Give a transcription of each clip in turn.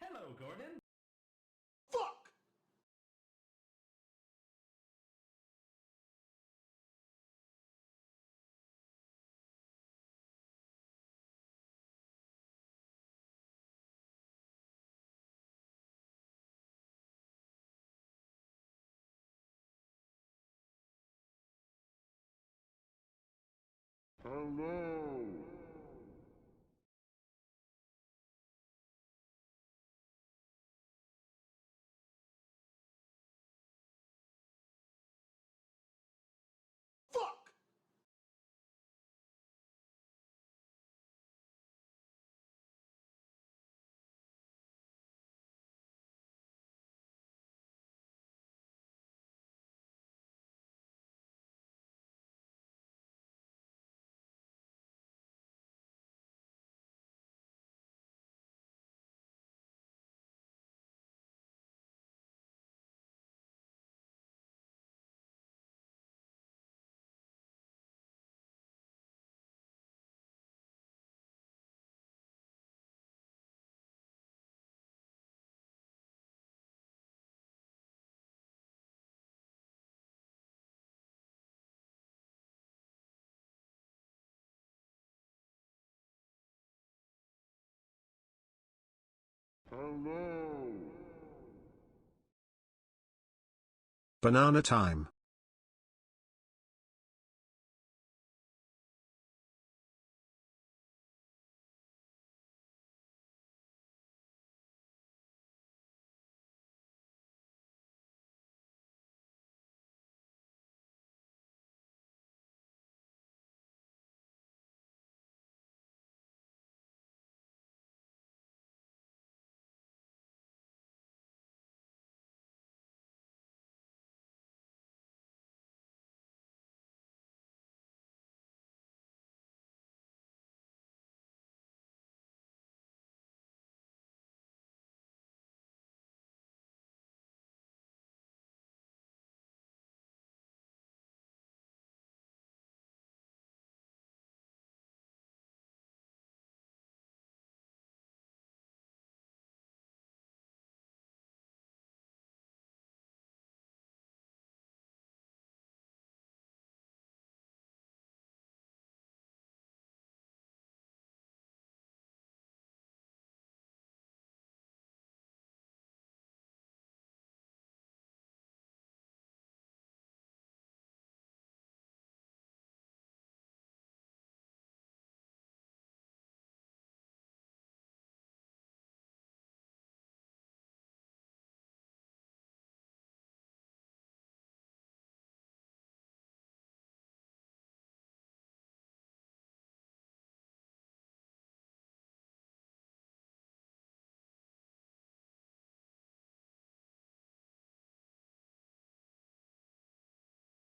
Hello, Gordon. Fuck! Hello. Fuck! Hello. Banana time.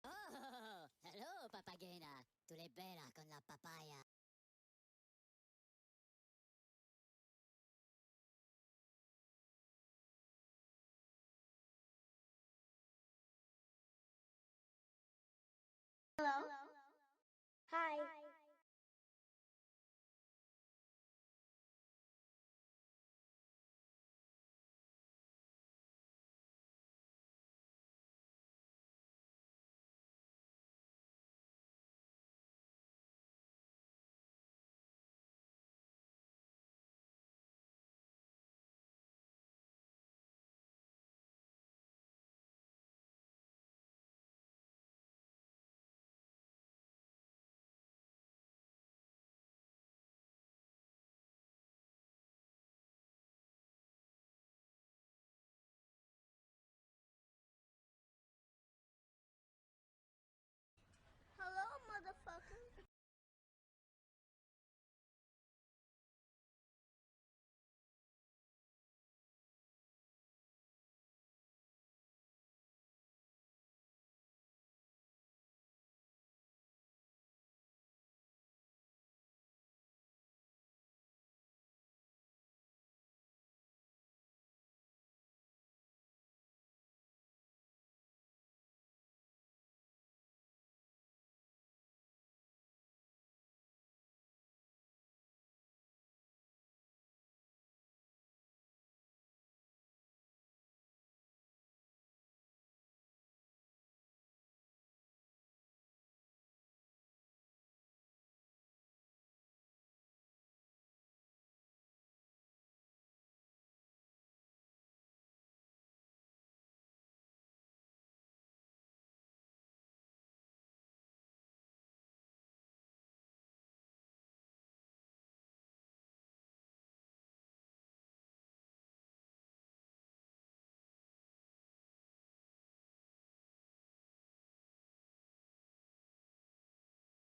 Oh, hello, papagena. Tu l'hai bella con la papaya. Hello. Hi.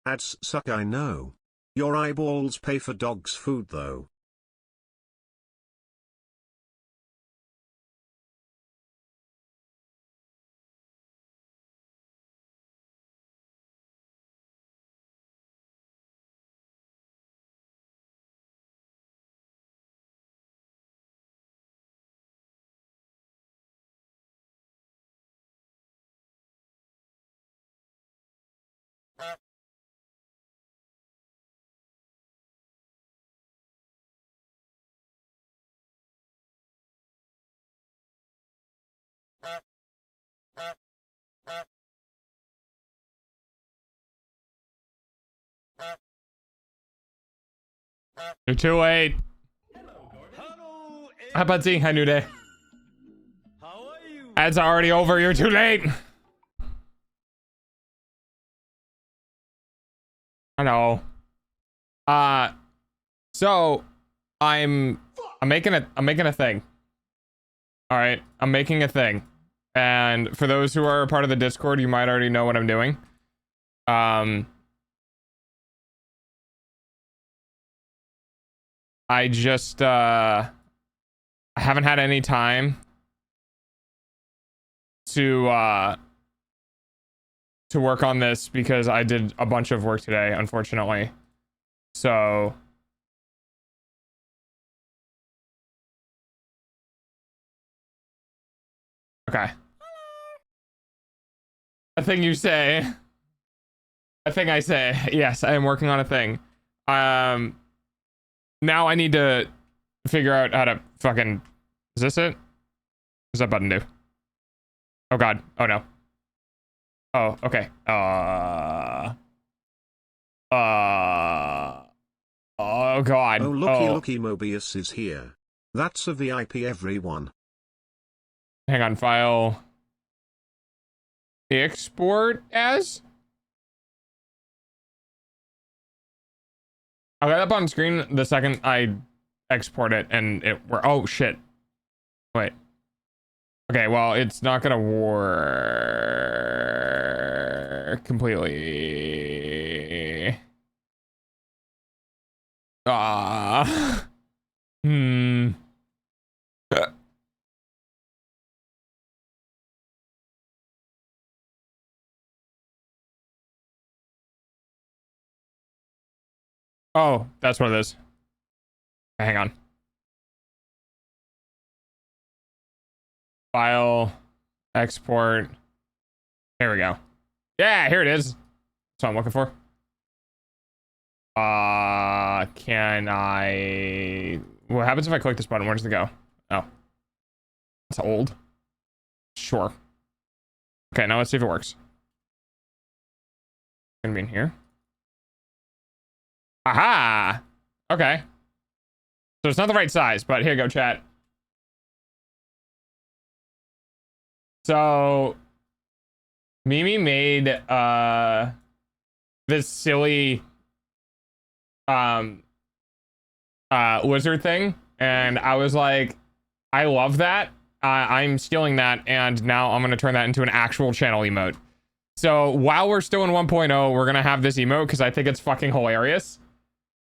Ads suck, I know. Your eyeballs pay for dog's food though. You're too late. How about seeing hi, New Day? Ads are already over. You're too late. I know. So I'm making a thing. All right, I'm making a thing. And for those who are a part of the Discord, you might already know what I'm doing. I just I haven't had any time to work on this because I did a bunch of work today, unfortunately. So okay. A thing you say. A thing I say. Yes, I am working on a thing. Now I need to figure out how to fucking... Is this it? What's that button do? Oh god. Oh no. Oh, okay. Oh god. Oh looky, Mobius is here. That's a VIP, everyone. Hang on, file. Export as? I'll get up on screen the second I export it and it oh shit. Wait. Okay, well, it's not gonna work completely. Hmm. Oh, that's what it is. Hang on. File, export. Here we go. Yeah, here it is. That's what I'm looking for. Can I... What happens if I click this button? Where does it go? Oh. It's old. Sure. Okay, now let's see if it works. It's gonna be in here. Aha! Okay. So it's not the right size, but here you go, chat. So Mimi made this silly lizard thing, and I was like, I love that. I'm stealing that, and now I'm gonna turn that into an actual channel emote. So while we're still in 1.0, we're gonna have this emote because I think it's fucking hilarious.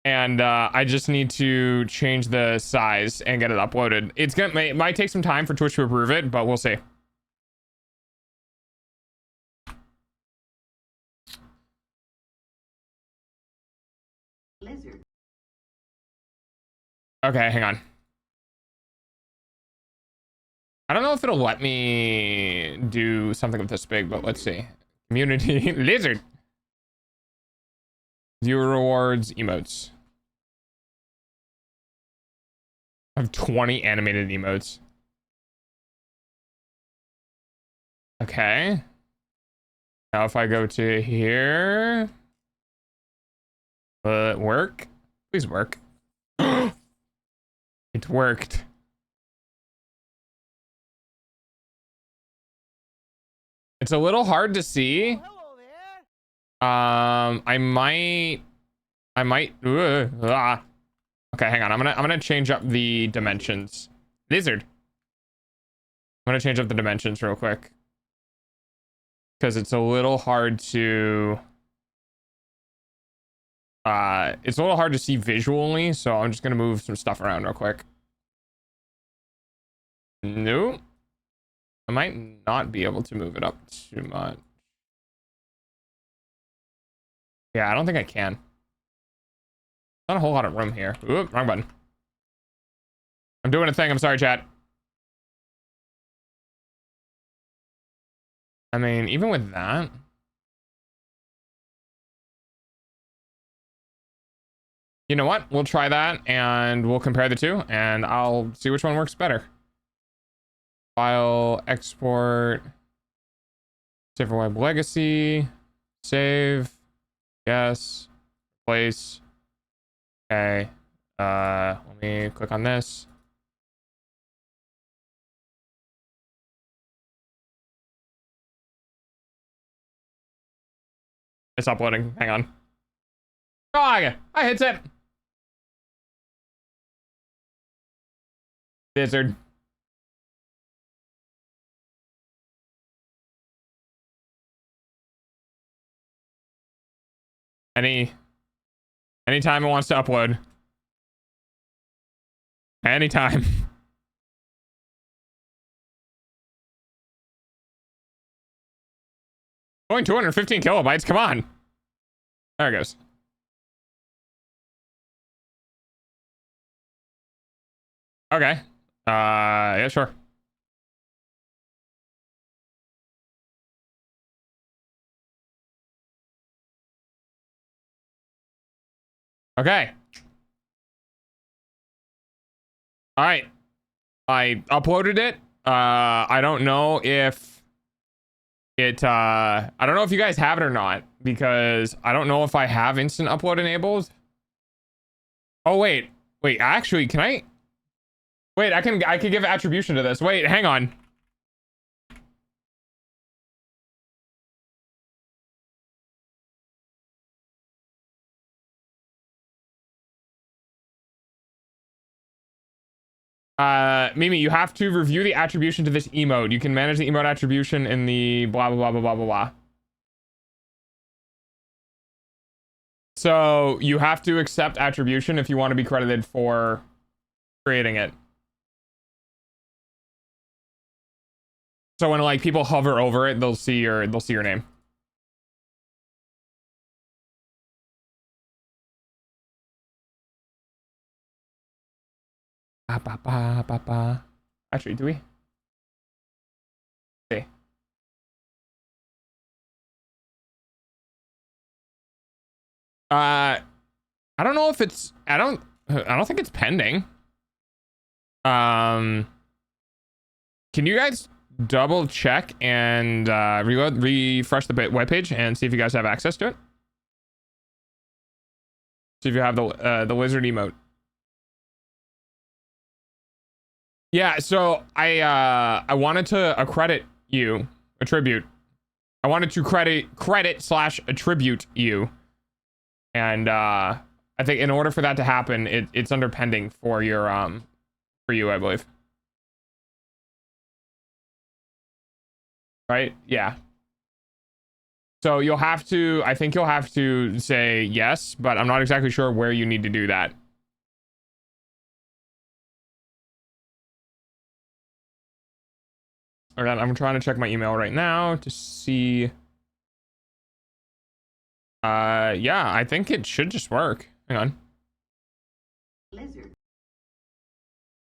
And I just need to change the size and get it uploaded. It might take some time for Twitch to approve it, but we'll see. Lizard. Okay, hang on. I don't know if it'll let me do something with this big, but let's see. Community lizard. Viewer rewards, emotes. I have 20 animated emotes. Okay. Now if I go to here. Work? Please work. It worked. It's a little hard to see. Hello there. I might okay, hang on. I'm gonna change up the dimensions. Lizard. I'm gonna change up the dimensions real quick. Because it's a little hard to It's a little hard to see visually, so I'm just gonna move some stuff around real quick. Nope. I might not be able to move it up too much. Yeah, I don't think I can. Not a whole lot of room here. Oop, wrong button. I'm doing a thing. I'm sorry, chat. I mean, even with that. You know what? We'll try that and we'll compare the two and I'll see which one works better. File, export, save for web legacy, save, yes, replace. Okay. Let me click on this. It's uploading. Hang on. Oh, I hit it. Lizard. Anytime it wants to upload. Anytime. Going 215 kilobytes. Come on. There it goes. Okay. Yeah, sure. Okay. All right. I uploaded it. I don't know if it, I don't know if you guys have it or not, because I don't know if I have instant upload enabled. Oh, wait, actually, can I? Wait, I can give attribution to this. Wait, hang on. Mimi, you have to review the attribution to this emote. You can manage the emote attribution in the blah, blah, blah, blah, blah, blah, blah. So you have to accept attribution if you want to be credited for creating it. So when like people hover over it, they'll see your name. Actually, do we? Okay. I don't know if it's I don't think it's pending. Can you guys double check and refresh the webpage and see if you guys have access to it? See if you have the lizard emote. Yeah, so I wanted to attribute you. I wanted to credit/attribute you. And I think in order for that to happen, it's under pending for your for you, I believe. Right? Yeah. So you'll have to, I think you'll have to say yes, but I'm not exactly sure where you need to do that. All right, I'm trying to check my email right now to see. Yeah, I think it should just work. Hang on. Lizard.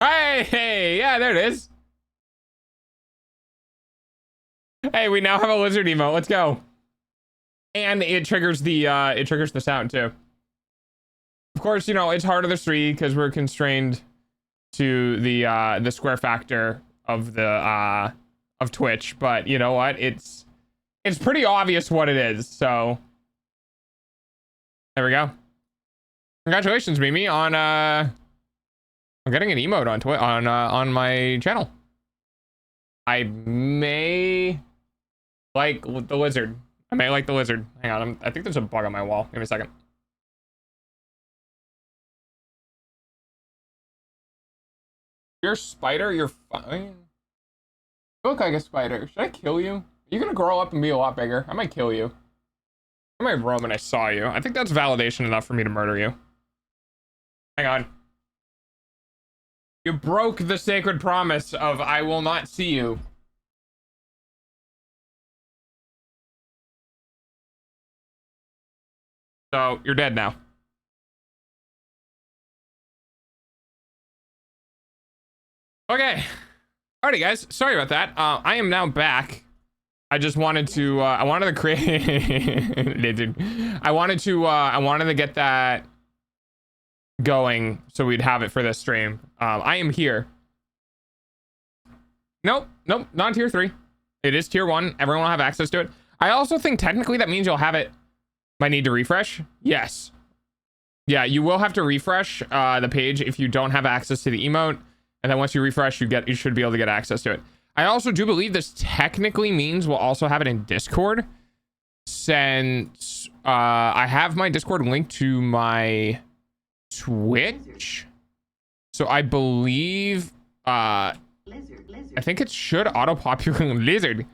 Hey, yeah, there it is. Hey, we now have a lizard emote. Let's go. And it triggers the sound too. Of course, you know, it's harder to see because we're constrained to the square factor of the of Twitch, but you know what? It's pretty obvious what it is, so there we go. Congratulations, Mimi, on getting an emote on my channel. I may like the lizard. I may like the lizard. Hang on, I think there's a bug on my wall. Give me a second. You're a spider? You're fine. You look like a spider. Should I kill you? You're gonna grow up and be a lot bigger. I might kill you. in my room and I saw you. I think that's validation enough for me to murder you. Hang on. You broke the sacred promise of I will not see you. So you're dead now. Okay. Alrighty, guys. Sorry about that. I am now back. I just wanted to. I wanted to create. I wanted to get that going so we'd have it for this stream. I am here. Nope, not tier 3. It is tier 1. Everyone will have access to it. I also think technically that means you'll have it. Might need to refresh. Yes. Yeah, you will have to refresh the page if you don't have access to the emote. And then once you refresh, you should be able to get access to it. I also do believe this technically means we'll also have it in Discord, since I have my Discord linked to my Twitch. So I believe Lizard. I think it should auto-populate. Lizard.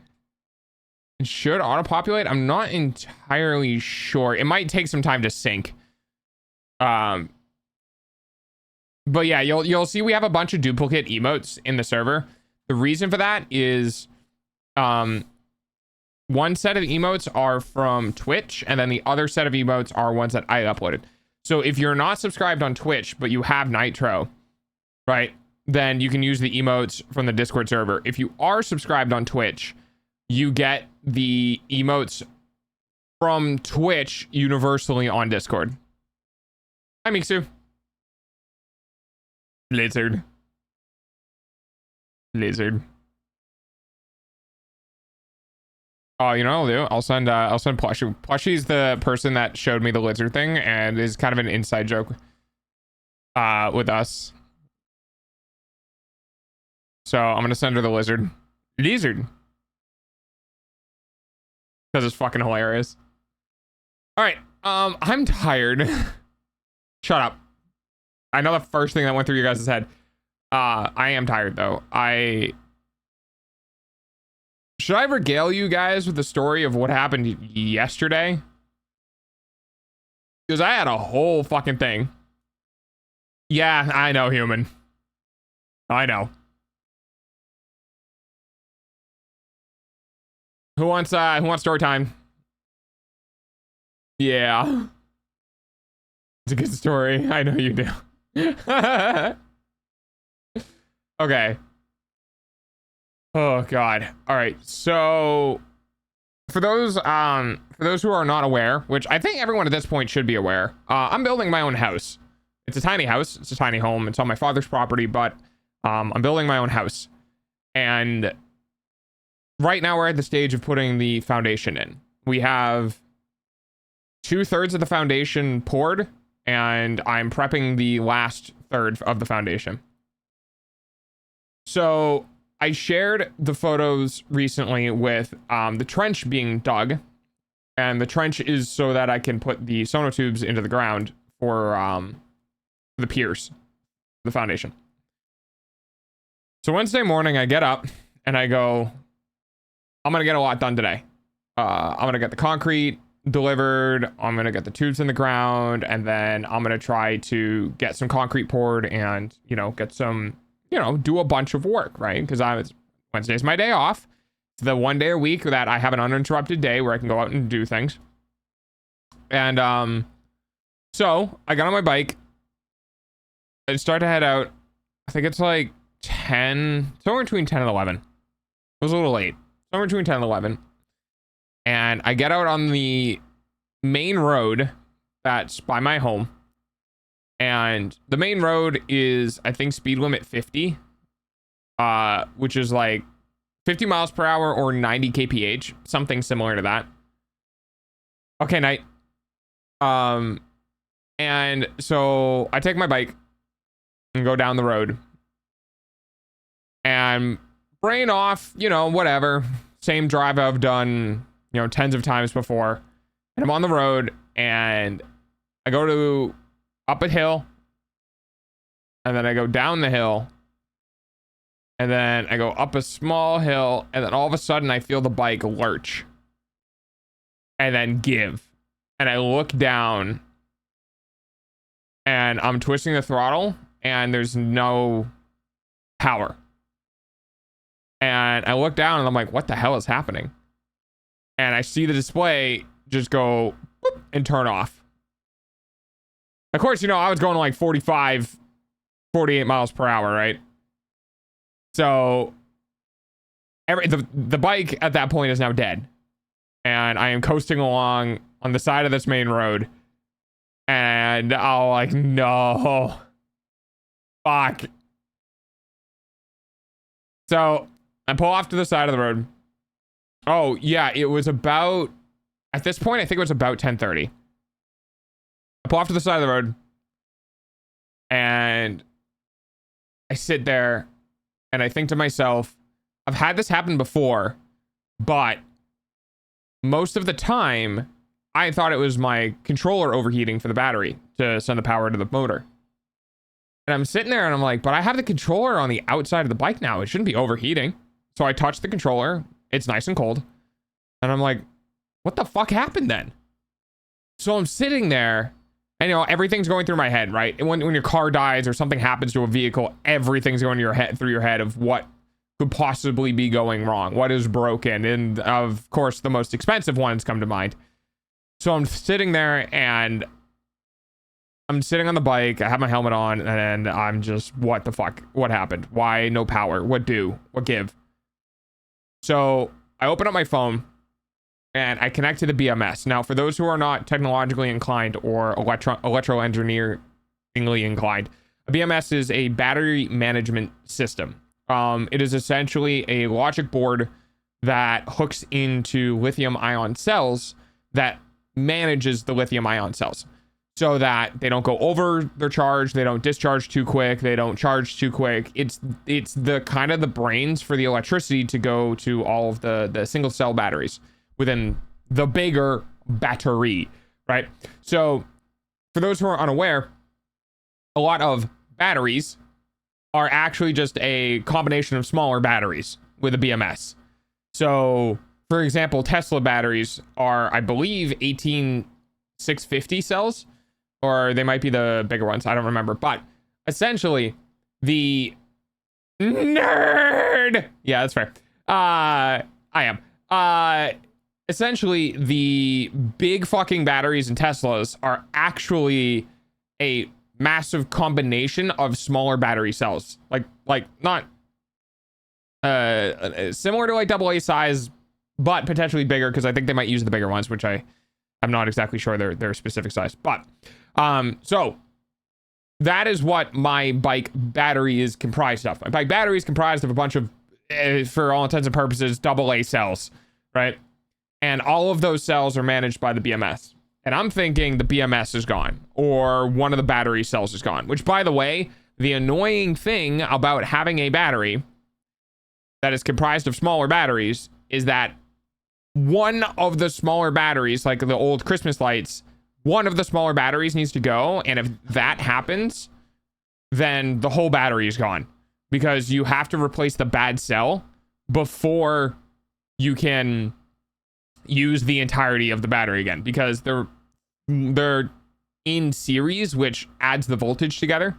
It should auto-populate. I'm not entirely sure. It might take some time to sync. But yeah, you'll see we have a bunch of duplicate emotes in the server. The reason for that is one set of emotes are from Twitch, and then the other set of emotes are ones that I uploaded. So if you're not subscribed on Twitch, but you have Nitro, right, then you can use the emotes from the Discord server. If you are subscribed on Twitch, you get the emotes from Twitch universally on Discord. Hi, Mixu. Lizard. Oh, you know what I'll do? I'll send Plushy. Plushy's the person that showed me the lizard thing and is kind of an inside joke with us. So I'm gonna send her the lizard. Because it's fucking hilarious. All right. I'm tired. Shut up. I know the first thing that went through your guys' head. I am tired though. Should I regale you guys with the story of what happened yesterday? Because I had a whole fucking thing. Yeah, I know, human. I know. Who wants story time? Yeah. It's a good story. I know you do. Okay. Oh god. All right. So for those who are not aware, which I think everyone at this point should be aware, I'm building my own house. It's a tiny house. It's a tiny home. It's on my father's property, but I'm building my own house. And right now we're at the stage of putting the foundation in. We have 2/3 of the foundation poured, and I'm prepping the last third of the foundation. So I shared the photos recently with the trench being dug, and the trench is so that I can put the sonotubes into the ground for the piers, the foundation. So Wednesday morning I get up and I go, I'm gonna get a lot done today. I'm gonna get the concrete delivered, I'm gonna get the tubes in the ground, and then I'm gonna try to get some concrete poured and, you know, get some, you know, do a bunch of work, right? Because Wednesday's my day off. It's the one day a week that I have an uninterrupted day where I can go out and do things. And so I got on my bike. I start to head out. I think it's like 10, somewhere between 10 and 11. It was a little late. Somewhere between 10 and 11. And I get out on the main road that's by my home. And the main road is, I think, speed limit 50. Which is like 50 miles per hour or 90 kph. Something similar to that. Okay, night. And so I take my bike and go down the road. And brain off, you know, whatever. Same drive I've done, you know, tens of times before. And I'm on the road and I go to up a hill. And then I go down the hill. And then I go up a small hill. And then all of a sudden I feel the bike lurch. And then give. and I look down and I'm twisting the throttle and there's no power. And I look down and I'm like, what the hell is happening? And I see the display just go boop, and turn off. Of course, I was going like 45, 48 miles per hour, right? So the bike at that point is now dead. And I am coasting along on the side of this main road. And I'm like, no. Fuck. So I pull off to the side of the road. Oh, yeah, it was about, at this point, I think it was about 10:30. I pull off to the side of the road. And I sit there and I think to myself, I've had this happen before, but most of the time, I thought it was my controller overheating for the battery to send the power to the motor. And I'm sitting there and I'm like, but I have the controller on the outside of the bike now. It shouldn't be overheating. So I touch the controller. It's nice and cold. And I'm like, what the fuck happened then? So I'm sitting there and, everything's going through my head, right? And when your car dies or something happens to a vehicle, everything's going through your head of what could possibly be going wrong. What is broken? And of course, the most expensive ones come to mind. So I'm sitting there and I'm sitting on the bike. I have my helmet on and I'm just, what the fuck? What happened? Why no power? What do? What give? So I open up my phone and I connect to the BMS. Now, for those who are not technologically inclined or electro-engineeringly inclined, a BMS is a battery management system. It is essentially a logic board that hooks into lithium-ion cells that manages the lithium-ion cells so that they don't go over their charge, they don't discharge too quick, they don't charge too quick. It's the kind of the brains for the electricity to go to all of the single cell batteries within the bigger battery, right? So for those who are unaware, a lot of batteries are actually just a combination of smaller batteries with a BMS. So for example, Tesla batteries are, I believe, 18650 cells, or they might be the bigger ones. I don't remember, but essentially the nerd. Yeah, that's fair. I am. Essentially the big fucking batteries in Teslas are actually a massive combination of smaller battery cells. Like not similar to like AA size, but potentially bigger, because I think they might use the bigger ones, which I'm not exactly sure their specific size. But so that is what my bike battery is comprised of. My bike battery is comprised of a bunch of, for all intents and purposes, AA cells, right? And all of those cells are managed by the BMS. And I'm thinking the BMS is gone, or one of the battery cells is gone, which, by the way, the annoying thing about having a battery that is comprised of smaller batteries is that one of the smaller batteries, like the old Christmas lights, one of the smaller batteries needs to go. And if that happens, then the whole battery is gone, because you have to replace the bad cell before you can use the entirety of the battery again, because they're in series, which adds the voltage together.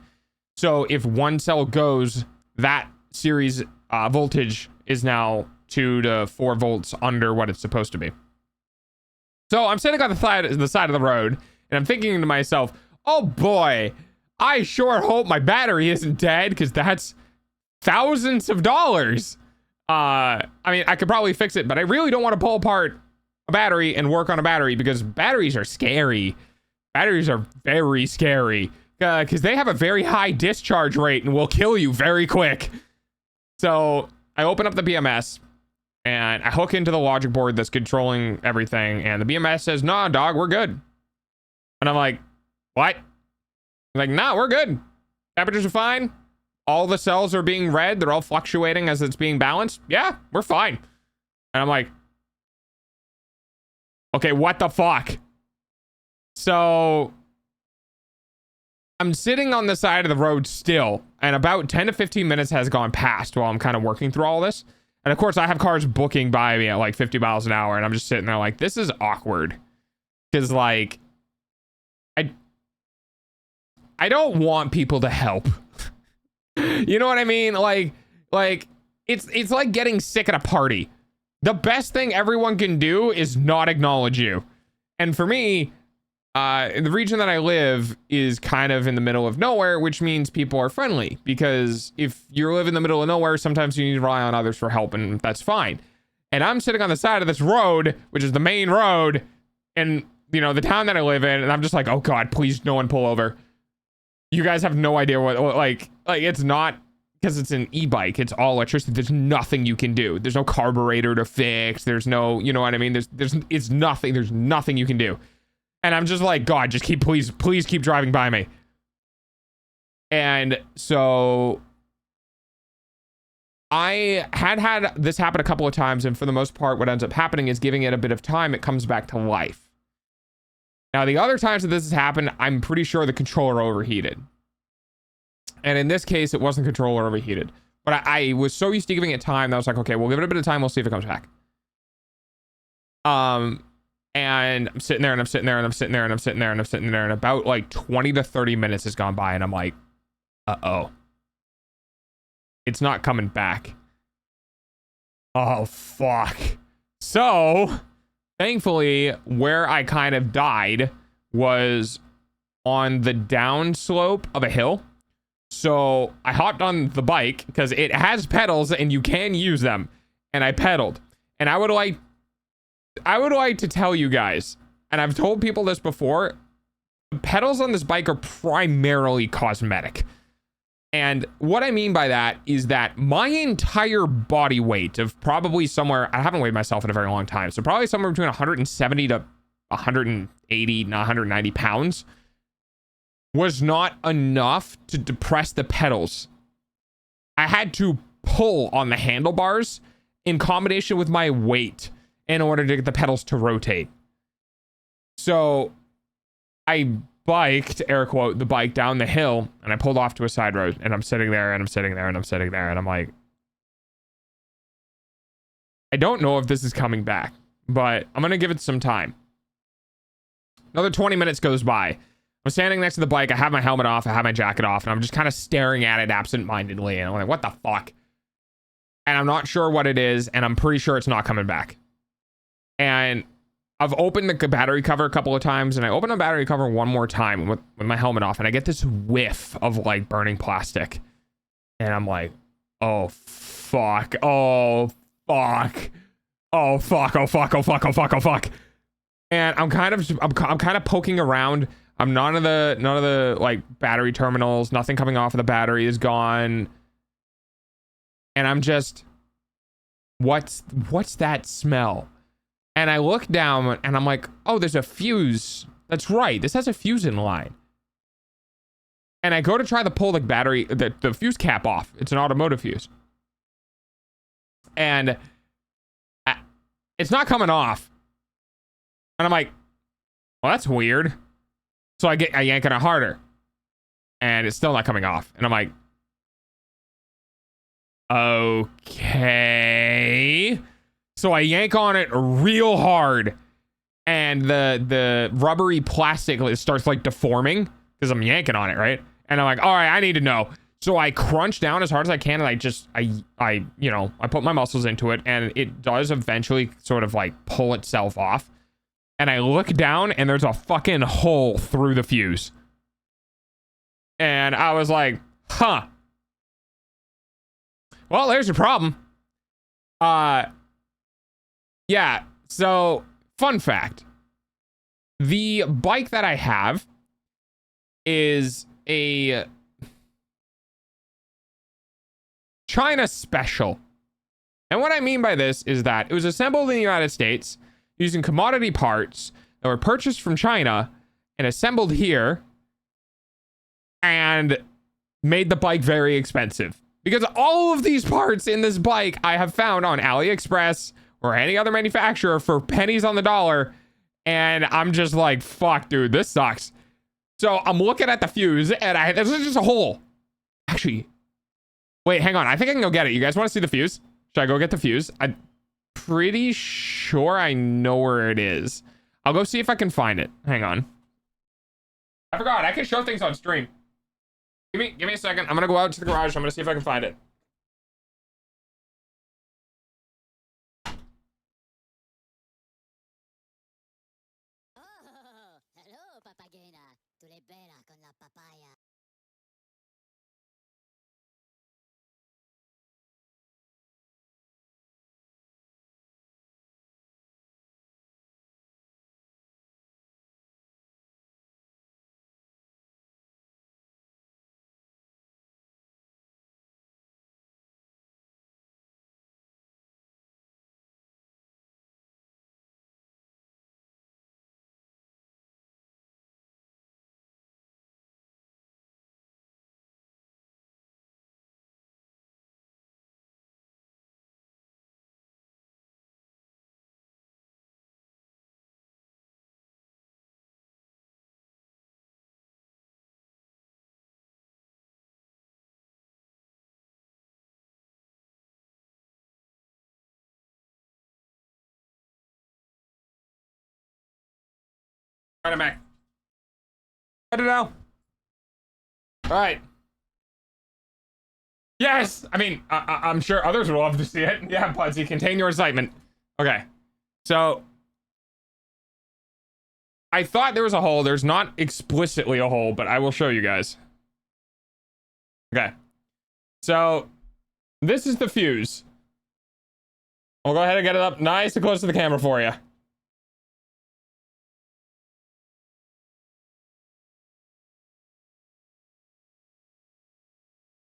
So if one cell goes, that series voltage is now 2 to 4 volts under what it's supposed to be. So I'm sitting on the side of the road and I'm thinking to myself, oh boy, I sure hope my battery isn't dead, because that's thousands of dollars. I mean, I could probably fix it, but I really don't want to pull apart a battery and work on a battery, because batteries are scary. Batteries are very scary, because they have a very high discharge rate and will kill you very quick. So I open up the BMS and I hook into the logic board that's controlling everything, and the BMS says, nah, dog, we're good. And I'm like, what? I'm like, nah, we're good. Temperatures are fine. All the cells are being read. They're all fluctuating as it's being balanced. Yeah, we're fine. And I'm like, okay, what the fuck? So I'm sitting on the side of the road still, and about 10 to 15 minutes has gone past while I'm kind of working through all this. And of course, I have cars booking by me at like 50 miles an hour, and I'm just sitting there like, this is awkward. Because like, I don't want people to help. You know what I mean? Like it's like getting sick at a party. The best thing everyone can do is not acknowledge you. And for me, the region that I live is kind of in the middle of nowhere, which means people are friendly, because if you live in the middle of nowhere, sometimes you need to rely on others for help, and that's fine. And I'm sitting on the side of this road, which is the main road, and you know, the town that I live in, and I'm just like, oh God, please no one pull over. You guys have no idea what, like it's not, because it's an e-bike, it's all electricity. There's nothing you can do. There's no carburetor to fix. There's no, you know what I mean? It's nothing. There's nothing you can do. And I'm just like, God, just please keep driving by me. And so I had this happen a couple of times, and for the most part, what ends up happening is, giving it a bit of time, it comes back to life. Now, the other times that this has happened, I'm pretty sure the controller overheated. And in this case, it wasn't controller overheated. But I was so used to giving it time that I was like, okay, we'll give it a bit of time. We'll see if it comes back. And I'm sitting there, and I'm sitting there, and I'm sitting there, and I'm sitting there, and I'm sitting there, and about like 20 to 30 minutes has gone by, and I'm like, uh-oh. It's not coming back. Oh, fuck. So, thankfully, where I kind of died was on the down slope of a hill. So I hopped on the bike because it has pedals and you can use them. And I pedaled. And I would like to tell you guys, and I've told people this before, the pedals on this bike are primarily cosmetic. And what I mean by that is that my entire body weight of probably somewhere, I haven't weighed myself in a very long time, so probably somewhere between 170 to 180, 190 pounds was not enough to depress the pedals. I had to pull on the handlebars in combination with my weight in order to get the pedals to rotate. So I biked, air quote, the bike down the hill, and I pulled off to a side road, and I'm sitting there, and I'm sitting there, and I'm sitting there, and I'm like, I don't know if this is coming back, but I'm gonna give it some time. Another 20 minutes goes by. I'm standing next to the bike, I have my helmet off, I have my jacket off, and I'm just kind of staring at it absent-mindedly, and I'm like, what the fuck? And I'm not sure what it is, and I'm pretty sure it's not coming back. And I've opened the battery cover a couple of times, and I open the battery cover one more time with my helmet off, and I get this whiff of like burning plastic. And I'm like, oh fuck, oh fuck, oh fuck, oh fuck, oh fuck, oh fuck, oh fuck. And I'm kind of poking around. I'm none of the like battery terminals, nothing coming off of the battery is gone. And I'm just, what's that smell? And I look down and I'm like, oh, there's a fuse. That's right. This has a fuse in line. And I go to try to pull the battery, the fuse cap off. It's an automotive fuse. And it's not coming off. And I'm like, well, that's weird. So I yank on it harder. And it's still not coming off. And I'm like, okay. So I yank on it real hard, and the rubbery plastic starts like deforming because I'm yanking on it, right? And I'm like, all right, I need to know. So I crunch down as hard as I can, and I put my muscles into it, and it does eventually sort of like pull itself off. And I look down, and there's a fucking hole through the fuse. And I was like, huh. Well, there's your problem. Yeah, so fun fact. The bike that I have is a China special. And what I mean by this is that it was assembled in the United States using commodity parts that were purchased from China and assembled here and made the bike very expensive. Because all of these parts in this bike I have found on AliExpress or any other manufacturer for pennies on the dollar. And I'm just like, fuck, dude, this sucks. So I'm looking at the fuse, and this is just a hole. Actually, wait, hang on. I think I can go get it. You guys want to see the fuse? Should I go get the fuse? I'm pretty sure I know where it is. I'll go see if I can find it. Hang on. I forgot. I can show things on stream. Give me a second. I'm gonna go out to the garage. I'm gonna see if I can find it. Oh, hello, Papagena. Tu l'hai bella con la papaya. All right, I'm back. I don't know. All right. Yes. I mean, I'm sure others would love to see it. Yeah, Pudsey, contain your excitement. Okay. So I thought there was a hole. There's not explicitly a hole, but I will show you guys. Okay. So this is the fuse. I'll go ahead and get it up nice and close to the camera for you.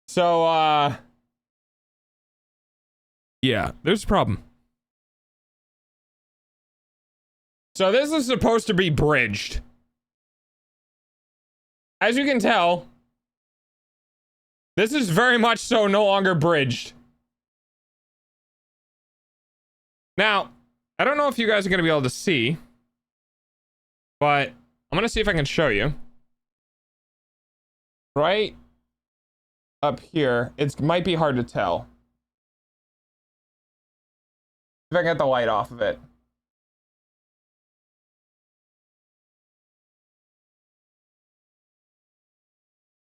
So, yeah, there's a problem. So this is supposed to be bridged. As you can tell, this is very much so no longer bridged. Now, I don't know if you guys are going to be able to see, but I'm going to see if I can show you. Right up here, it might be hard to tell. If I can get the light off of it.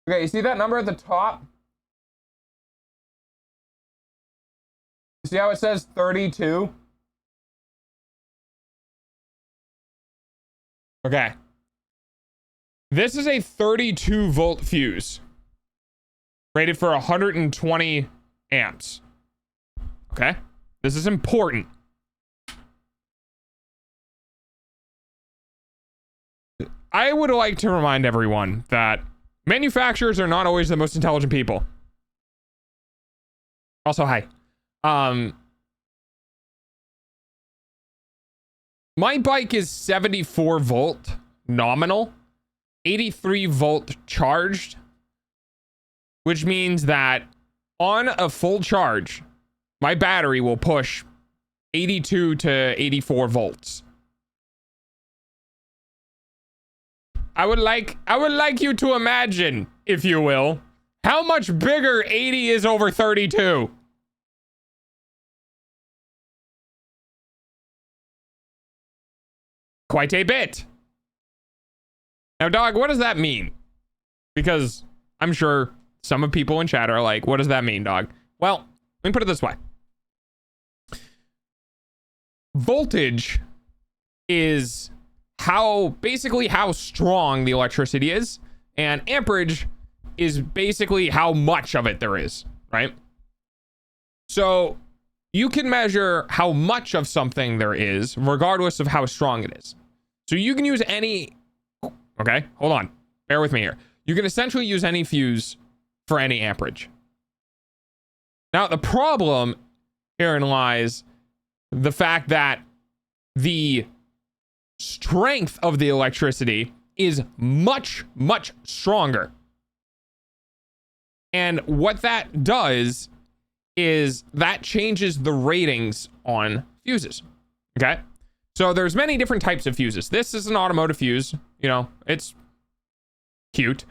Okay, you see that number at the top? You see how it says 32? Okay. This is a 32 volt fuse. Rated for 120 amps. Okay? This is important. I would like to remind everyone that manufacturers are not always the most intelligent people. Also, hi. My bike is 74 volt nominal, 83 volt charged, which means that on a full charge, my battery will push 82 to 84 volts. I would like you to imagine, if you will, how much bigger 80 is over 32. Quite a bit. Now, dog, what does that mean? Because I'm sure some of people in chat are like, what does that mean, dog? Well, let me put it this way. Voltage is basically how strong the electricity is, and amperage is basically how much of it there is, right? So you can measure how much of something there is regardless of how strong it is. So you can use any, okay, hold on, bear with me here. You can essentially use any fuse for any amperage. Now, the problem herein lies the fact that the strength of the electricity is much, much stronger. And what that does is that changes the ratings on fuses. Okay? So there's many different types of fuses. This is an automotive fuse. You know, it's cute.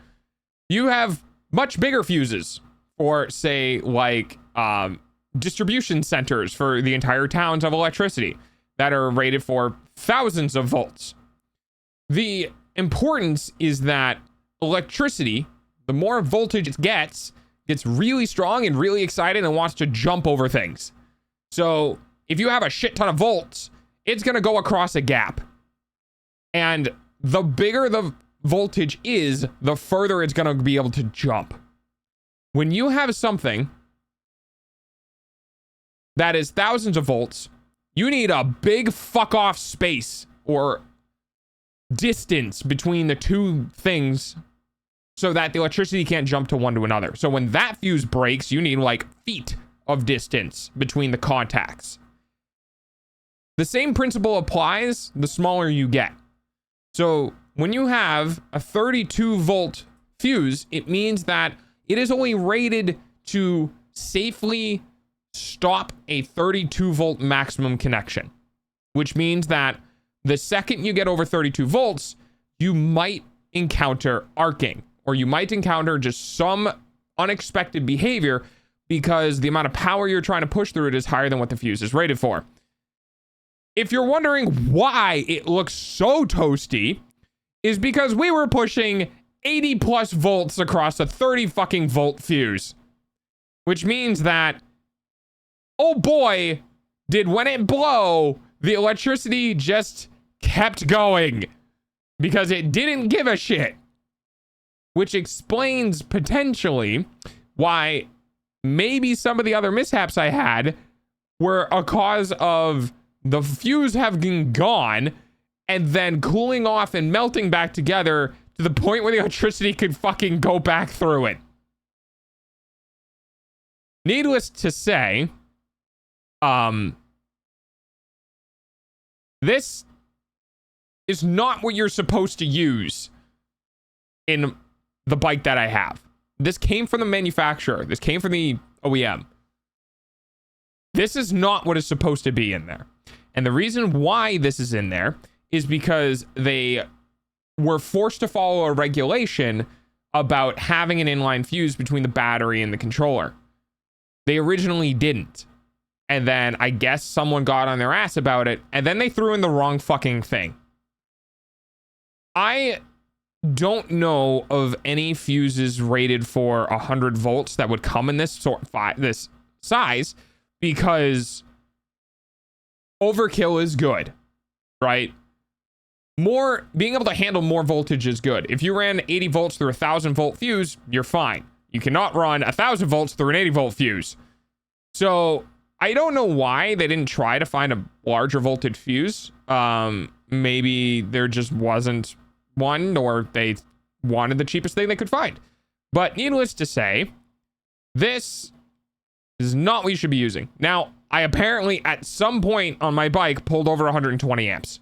You have much bigger fuses for, say, like distribution centers for the entire towns of electricity. that are rated for thousands of volts. The importance is that electricity, the more voltage it gets really strong and really excited and wants to jump over things. So if you have a shit ton of volts, it's going to go across a gap. And the bigger the voltage is, the further it's going to be able to jump. When you have something that is thousands of volts, you need a big fuck off space or distance between the two things so that the electricity can't jump to one to another. So when that fuse breaks, you need like feet of distance between the contacts. The same principle applies the smaller you get. So when you have a 32 volt fuse, it means that it is only rated to safely stop a 32 volt maximum connection, which means that the second you get over 32 volts, you might encounter arcing, or you might encounter just some unexpected behavior because the amount of power you're trying to push through it is higher than what the fuse is rated for. If you're wondering why it looks so toasty, is because we were pushing 80 plus volts across a 30 fucking volt fuse, which means that, oh boy, did when it blow, the electricity just kept going because it didn't give a shit, which explains potentially why maybe some of the other mishaps I had were a cause of the fuse having gone and then cooling off and melting back together to the point where the electricity could fucking go back through it. Needless to say, this is not what you're supposed to use in the bike that I have. This came from the manufacturer. This came from the OEM. This is not what is supposed to be in there. And the reason why this is in there is because they were forced to follow a regulation about having an inline fuse between the battery and the controller. They originally didn't. And then I guess someone got on their ass about it, and then they threw in the wrong fucking thing. I don't know of any fuses rated for 100 volts that would come in this this size, because overkill is good, right? Being able to handle more voltage is good. If you ran 80 volts through a 1,000 volt fuse, you're fine. You cannot run 1,000 volts through an 80 volt fuse. So I don't know why they didn't try to find a larger voltage fuse. Maybe there just wasn't one, or they wanted the cheapest thing they could find. But needless to say, this is not what you should be using. Now, I apparently at some point on my bike pulled over 120 amps.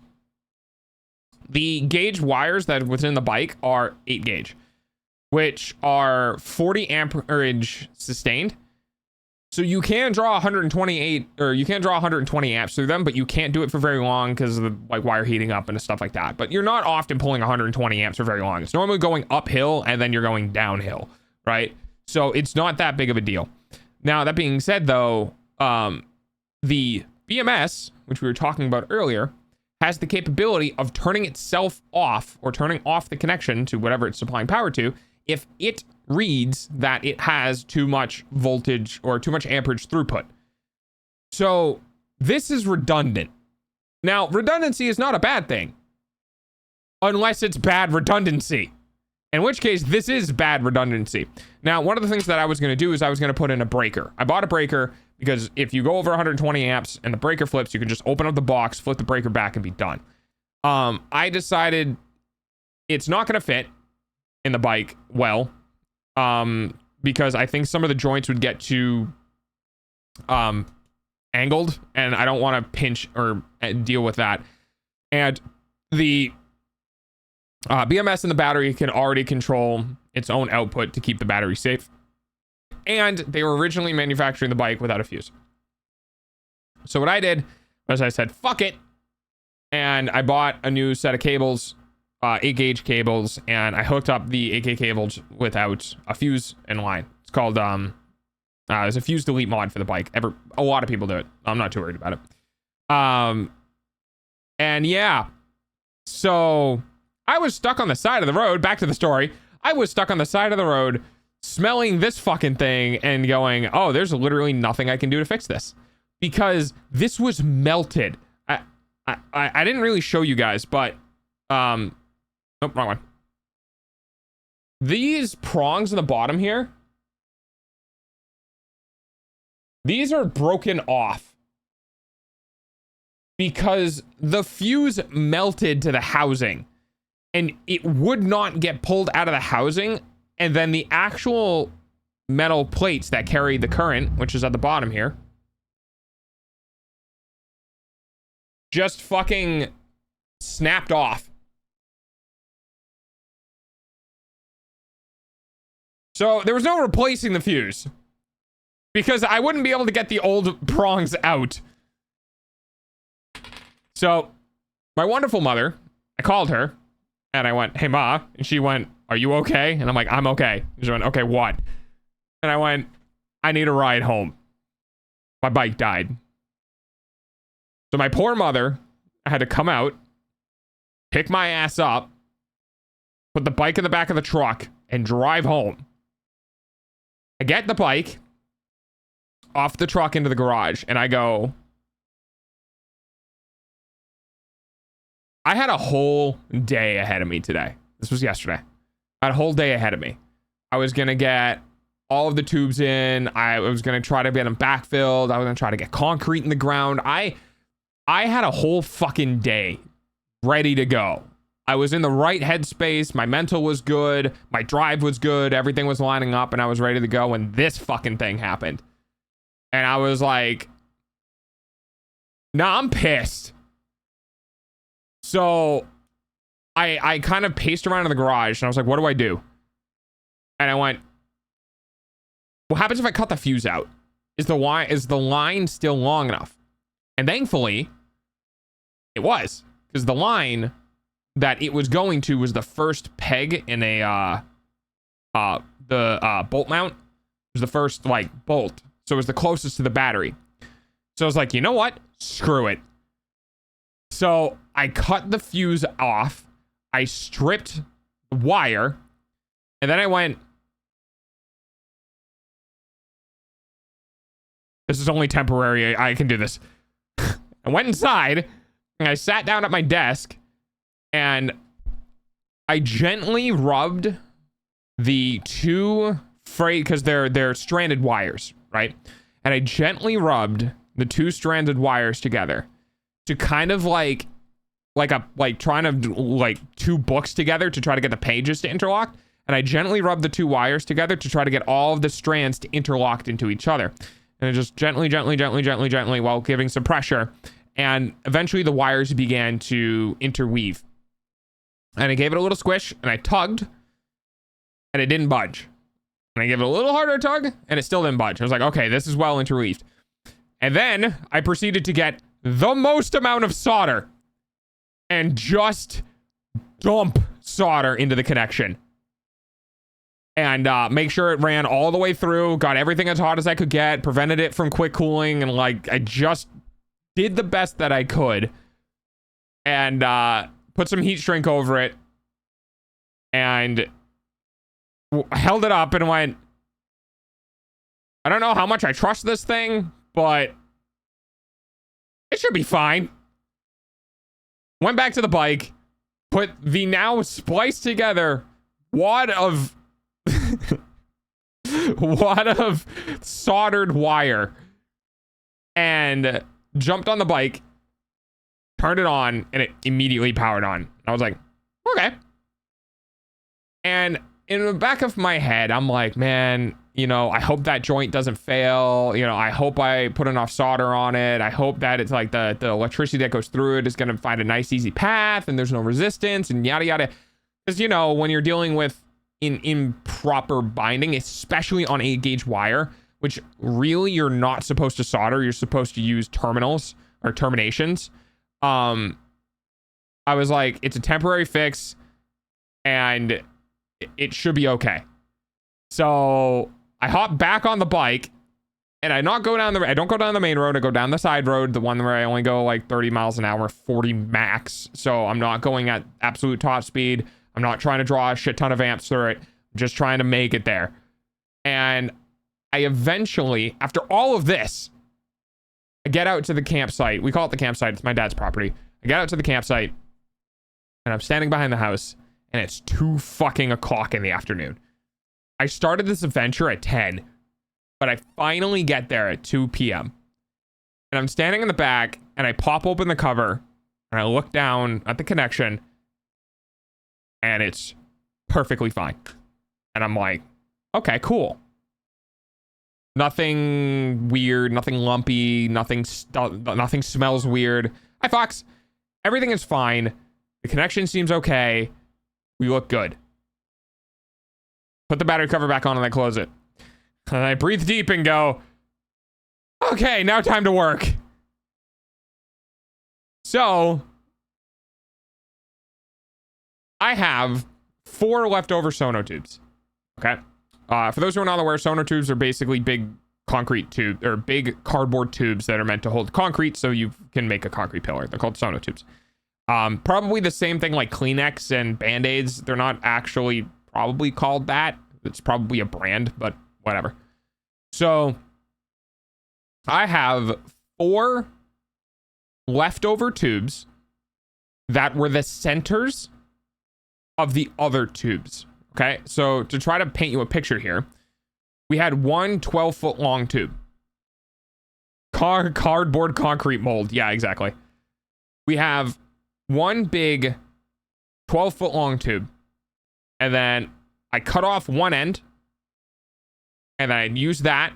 The gauge wires that was in the bike are 8 gauge, which are 40 amperage sustained. So you can draw 128, or you can draw 120 amps through them, but you can't do it for very long because of the like wire heating up and stuff like that. But you're not often pulling 120 amps for very long. It's normally going uphill and then you're going downhill, right? So it's not that big of a deal. Now, that being said, though, the BMS, which we were talking about earlier, has the capability of turning itself off, or turning off the connection to whatever it's supplying power to, if it reads that it has too much voltage or too much amperage throughput. So this is redundant. Now, redundancy is not a bad thing, unless it's bad redundancy, in which case this is bad redundancy. Now, one of the things that I was going to do is I was going to put in a breaker. I bought a breaker because if you go over 120 amps and the breaker flips, you can just open up the box, flip the breaker back, and be done. I decided it's not going to fit in the bike well, because I think some of the joints would get too angled, and I don't want to pinch or deal with that. And the BMS in the battery can already control its own output to keep the battery safe. And they were originally manufacturing the bike without a fuse. So what I did was I said, fuck it. And I bought a new set of cables, 8 gauge cables, and I hooked up the 8K cables without a fuse in line. It's called, there's a fuse delete mod for the bike. A lot of people do it. I'm not too worried about it. And yeah, so I was stuck on the side of the road. Back to the story. I was stuck on the side of the road smelling this fucking thing and going, oh, there's literally nothing I can do to fix this, because this was melted. I didn't really show you guys, but nope, wrong one. These prongs in the bottom here, these are broken off because the fuse melted to the housing and it would not get pulled out of the housing. And then the actual metal plates that carry the current, which is at the bottom here, just fucking snapped off. So there was no replacing the fuse because I wouldn't be able to get the old prongs out. So my wonderful mother, I called her and I went, hey Ma, and she went, are you okay? And I'm like, I'm okay. She went, okay, what? And I went, I need a ride home. My bike died. So my poor mother had to come out, pick my ass up, put the bike in the back of the truck, and drive home. I get the bike off the truck into the garage, and I go, I had a whole day ahead of me today. This was yesterday. I had a whole day ahead of me. I was going to get all of the tubes in. I was going to try to get them backfilled. I was going to try to get concrete in the ground. I had a whole fucking day ready to go. I was in the right headspace. My mental was good. My drive was good. Everything was lining up and I was ready to go when this fucking thing happened. And I was like, nah, I'm pissed. So I kind of paced around in the garage and I was like, what do I do? And I went, what happens if I cut the fuse out? Is the line still long enough? And thankfully, it was, because the line that it was going to was the first peg in a bolt mount. It was the first like bolt, so it was the closest to the battery. So I was like, you know what? Screw it. So I cut the fuse off. I stripped the wire, and then I went, this is only temporary. I can do this. I went inside and I sat down at my desk and I gently rubbed the two because they're stranded wires, right? And I gently rubbed the two stranded wires together to kind of like trying to like two books together to try to get the pages to interlock. And I gently rubbed the two wires together to try to get all of the strands to interlock into each other. And I just gently while giving some pressure. And eventually the wires began to interweave. And I gave it a little squish and I tugged and it didn't budge. And I gave it a little harder tug and it still didn't budge. I was like, okay, this is well interweaved. And then I proceeded to get the most amount of solder and just dump solder into the connection. And make sure it ran all the way through, got everything as hot as I could get, prevented it from quick cooling, and like I just did the best that I could. And put some heat shrink over it and held it up and went, I don't know how much I trust this thing, but it should be fine. Went back to the bike, put the now spliced together wad of soldered wire and jumped on the bike, turned it on, and it immediately powered on. I was like, okay. And in the back of my head, I'm like, man, you know, I hope that joint doesn't fail. You know, I hope I put enough solder on it. I hope that it's like the electricity that goes through it is going to find a nice, easy path and there's no resistance and yada, yada. Because, you know, when you're dealing with improper binding, especially on 8-gauge wire, which really you're not supposed to solder, you're supposed to use terminals or terminations. I was like, it's a temporary fix and it should be okay. So I hopped back on the bike and I don't go down the main road. I go down the side road, the one where I only go like 30 miles an hour, 40 max. So I'm not going at absolute top speed. I'm not trying to draw a shit ton of amps through it. I'm just trying to make it there. And I eventually, after all of this, I get out to the campsite. We call it the campsite. It's my dad's property. I get out to the campsite and I'm standing behind the house and it's 2 fucking o'clock in the afternoon. I started this adventure at 10, but I finally get there at 2 p.m. And I'm standing in the back and I pop open the cover and I look down at the connection and it's perfectly fine. And I'm like, okay, cool. Nothing weird, nothing lumpy, nothing smells weird. Hi, Fox. Everything is fine. The connection seems okay. We look good. Put the battery cover back on and I close it. And I breathe deep and go, okay, now time to work. So I have 4 leftover sonotubes. Okay. For those who are not aware, sonotubes are basically big concrete tube or big cardboard tubes that are meant to hold concrete so you can make a concrete pillar. They're called sonotubes. Probably the same thing like Kleenex and Band-Aids. They're not actually probably called that. It's probably a brand, but whatever. So I have 4 leftover tubes that were the centers of the other tubes. Okay, so to try to paint you a picture here, we had one 12-foot long tube. Cardboard concrete mold. Yeah, exactly. We have one big 12-foot long tube. And then I cut off one end. And then I use that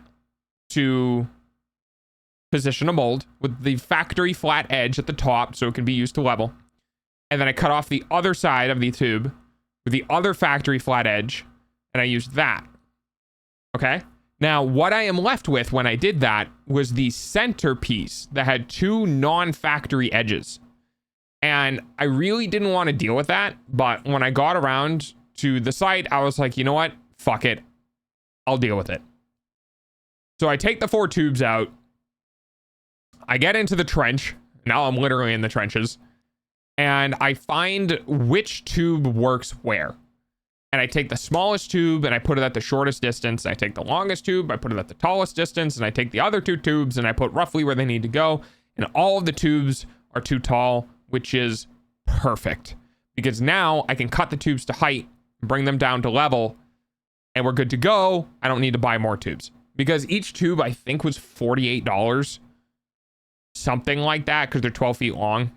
to position a mold with the factory flat edge at the top so it can be used to level. And then I cut off the other side of the tube with the other factory flat edge, and I used that. Okay? Now, what I am left with when I did that was the centerpiece that had 2 non-factory edges. And I really didn't want to deal with that, but when I got around to the site, I was like, you know what? Fuck it. I'll deal with it. So I take the 4 tubes out. I get into the trench. Now I'm literally in the trenches. And I find which tube works where. And I take the smallest tube and I put it at the shortest distance. I take the longest tube, I put it at the tallest distance, and I take the other 2 tubes and I put roughly where they need to go. And all of the tubes are too tall, which is perfect. Because now I can cut the tubes to height, bring them down to level, and we're good to go. I don't need to buy more tubes. Because each tube, I think, was $48. Something like that, because they're 12 feet long.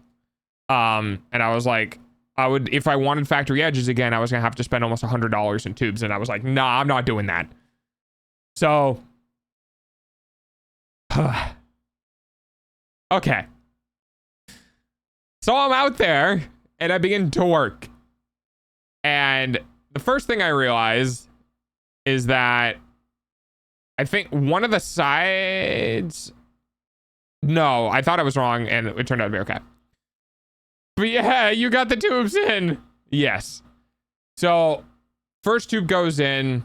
And I was like, if I wanted factory edges again, I was gonna have to spend almost $100 in tubes. And I was like, nah, I'm not doing that. So, okay. So I'm out there and I begin to work. And the first thing I realized is that I think one of the sides, no, I thought I was wrong and it turned out to be okay. But yeah, you got the tubes in. Yes. So first tube goes in.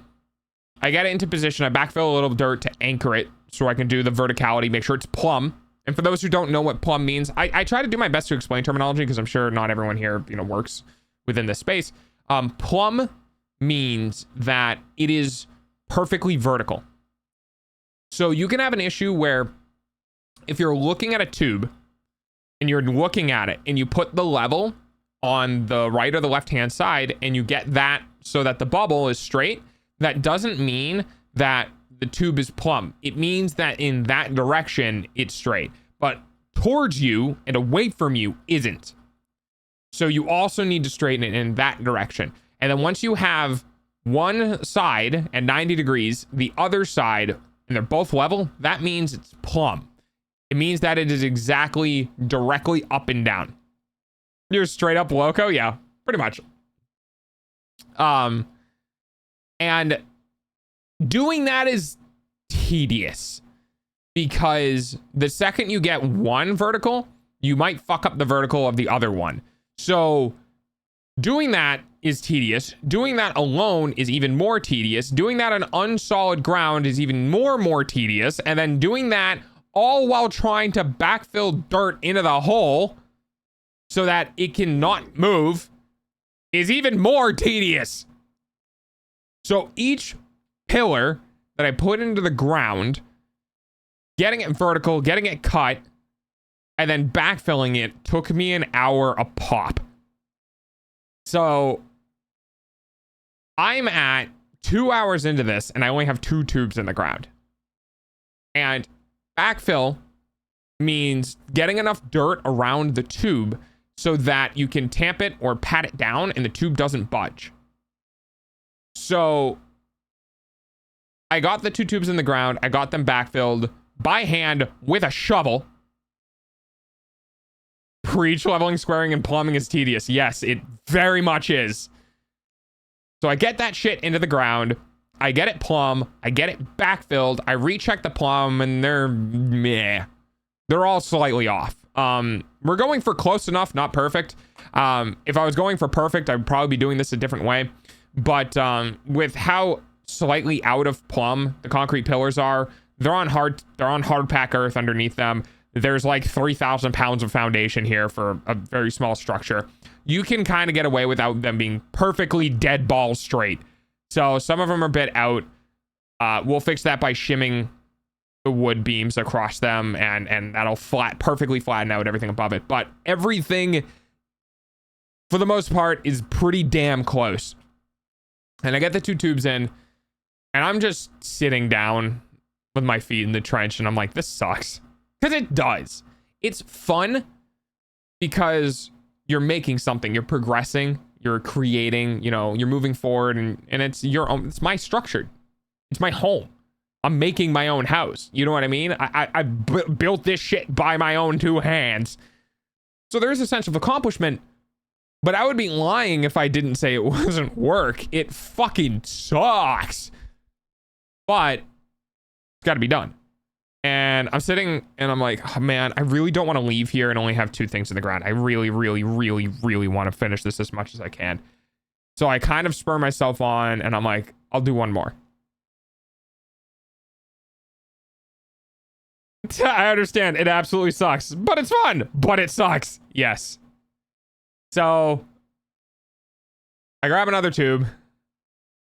I get it into position. I backfill a little dirt to anchor it so I can do the verticality, make sure it's plumb. And for those who don't know what plumb means, I try to do my best to explain terminology because I'm sure not everyone here, works within this space. Plumb means that it is perfectly vertical. So you can have an issue where if you're looking at a tube and you're looking at it and you put the level on the right or the left hand side and you get that so that the bubble is straight, that doesn't mean that the tube is plumb. It means that in that direction it's straight, but towards you and away from you isn't. So you also need to straighten it in that direction. And then once you have one side at 90 degrees, the other side, and they're both level, that means it's plumb. It means that it is exactly directly up and down. You're straight up loco? Yeah, pretty much. And doing that is tedious because the second you get one vertical, you might fuck up the vertical of the other one. So doing that is tedious. Doing that alone is even more tedious. Doing that on unsolid ground is even more tedious. And then doing that all while trying to backfill dirt into the hole so that it cannot move is even more tedious. So each pillar that I put into the ground, getting it vertical, getting it cut, and then backfilling it took me an hour a pop. So I'm at 2 hours into this and I only have 2 tubes in the ground. And backfill means getting enough dirt around the tube so that you can tamp it or pat it down and the tube doesn't budge. So I got the 2 tubes in the ground. I got them backfilled by hand with a shovel. Preach, leveling, squaring, and plumbing is tedious. Yes, it very much is. So I get that shit into the ground. I get it plumb. I get it backfilled. I recheck the plumb and they're meh. They're all slightly off. We're going for close enough, not perfect. If I was going for perfect, I'd probably be doing this a different way. But with how slightly out of plumb the concrete pillars are, they're on hard pack earth underneath them. There's like 3,000 pounds of foundation here for a very small structure. You can kind of get away without them being perfectly dead balls straight. So some of them are a bit out. We'll fix that by shimming the wood beams across them, and that'll perfectly flatten out everything above it. But everything, for the most part, is pretty damn close. And I get the 2 tubes in, and I'm just sitting down with my feet in the trench, and I'm like, this sucks. Because it does. It's fun because you're making something, you're progressing, you're creating, you know, you're moving forward, and it's your own, it's my structure. It's my home. I'm making my own house. You know what I mean? I built this shit by my own 2 hands. So there is a sense of accomplishment, but I would be lying if I didn't say it wasn't work. It fucking sucks. But it's got to be done. And I'm sitting and I'm like, oh, man, I really don't want to leave here and only have 2 things in the ground. I really want to finish this as much as I can. So I kind of spur myself on and I'm like, I'll do 1 more. I understand. It absolutely sucks, but it's fun, but it sucks. Yes. So I grab another tube,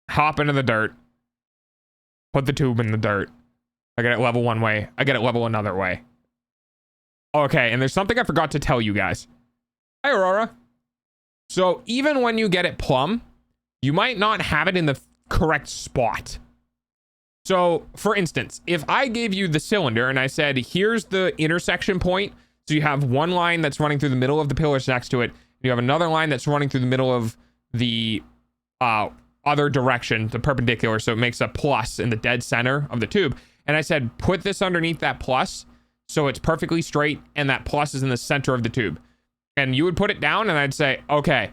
hop into the dirt, put the tube in the dirt. I get it level 1 way. I get it level another way. Okay, and there's something I forgot to tell you guys. Hi, Aurora. So even when you get it plumb, you might not have it in the correct spot. So for instance, if I gave you the cylinder and I said, here's the intersection point. So you have 1 line that's running through the middle of the pillars next to it. You have another line that's running through the middle of the other direction, the perpendicular. So it makes a plus in the dead center of the tube. And I said, put this underneath that plus so it's perfectly straight and that plus is in the center of the tube. And you would put it down and I'd say, okay,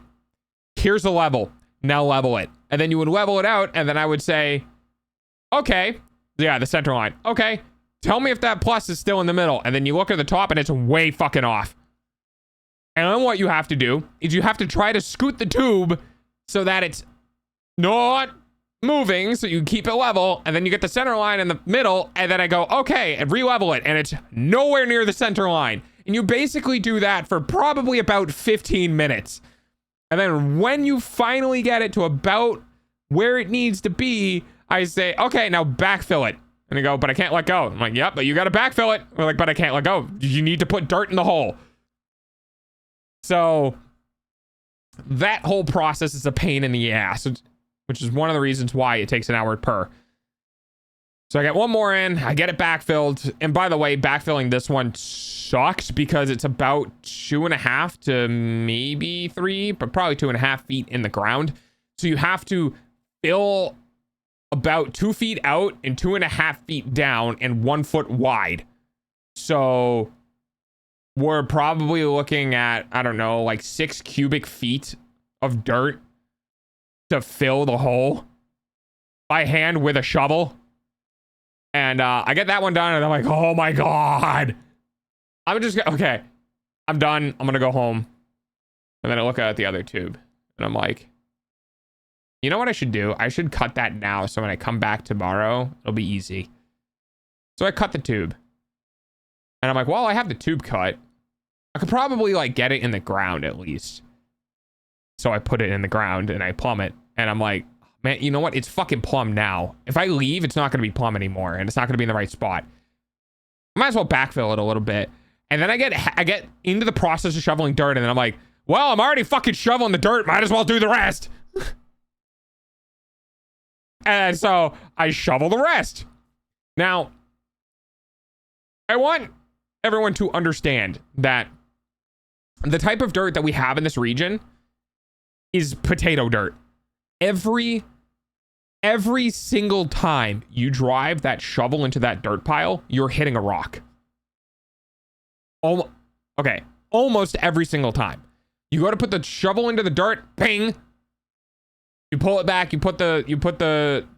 here's a level. Now level it. And then you would level it out and then I would say, okay, yeah, the center line. Okay, tell me if that plus is still in the middle. And then you look at the top and it's way fucking off. And then what you have to do is you have to try to scoot the tube so that it's not moving, so you keep it level, and then you get the center line in the middle, and then I go, okay, and re-level it, and it's nowhere near the center line. And you basically do that for probably about 15 minutes. And then when you finally get it to about where it needs to be, I say, okay, now backfill it. And they go, but I can't let go. I'm like, yep, but you got to backfill it. We're like, but I can't let go. You need to put dirt in the hole. So that whole process is a pain in the ass, which is one of the reasons why it takes an hour per. So I get 1 more in, I get it backfilled. And by the way, backfilling this one sucks because it's about 2.5 to maybe 3, but probably 2.5 feet in the ground. So you have to fill about 2 feet out and 2.5 feet down and 1 foot wide. So we're probably looking at, I don't know, like 6 cubic feet of dirt to fill the hole by hand with a shovel. And I get that one done and I'm like, oh my God. Okay, I'm done. I'm gonna go home. And then I look at the other tube and I'm like, You know what I should do? I should cut that now, so when I come back tomorrow, it'll be easy. So I cut the tube. And I'm like, well, I have the tube cut. I could probably like get it in the ground at least. So I put it in the ground and I plumb it. And I'm like, man, you know what? It's fucking plumb now. If I leave, it's not going to be plumb anymore. And it's not going to be in the right spot. I might as well backfill it a little bit. And then I get into the process of shoveling dirt. And then I'm like, well, I'm already fucking shoveling the dirt. Might as well do the rest. And so I shovel the rest. Now, I want everyone to understand that the type of dirt that we have in this region is potato dirt. Every single time you drive that shovel into that dirt pile, you're hitting a rock. Okay, almost every single time. You go to put the shovel into the dirt, ping. You pull it back, you put the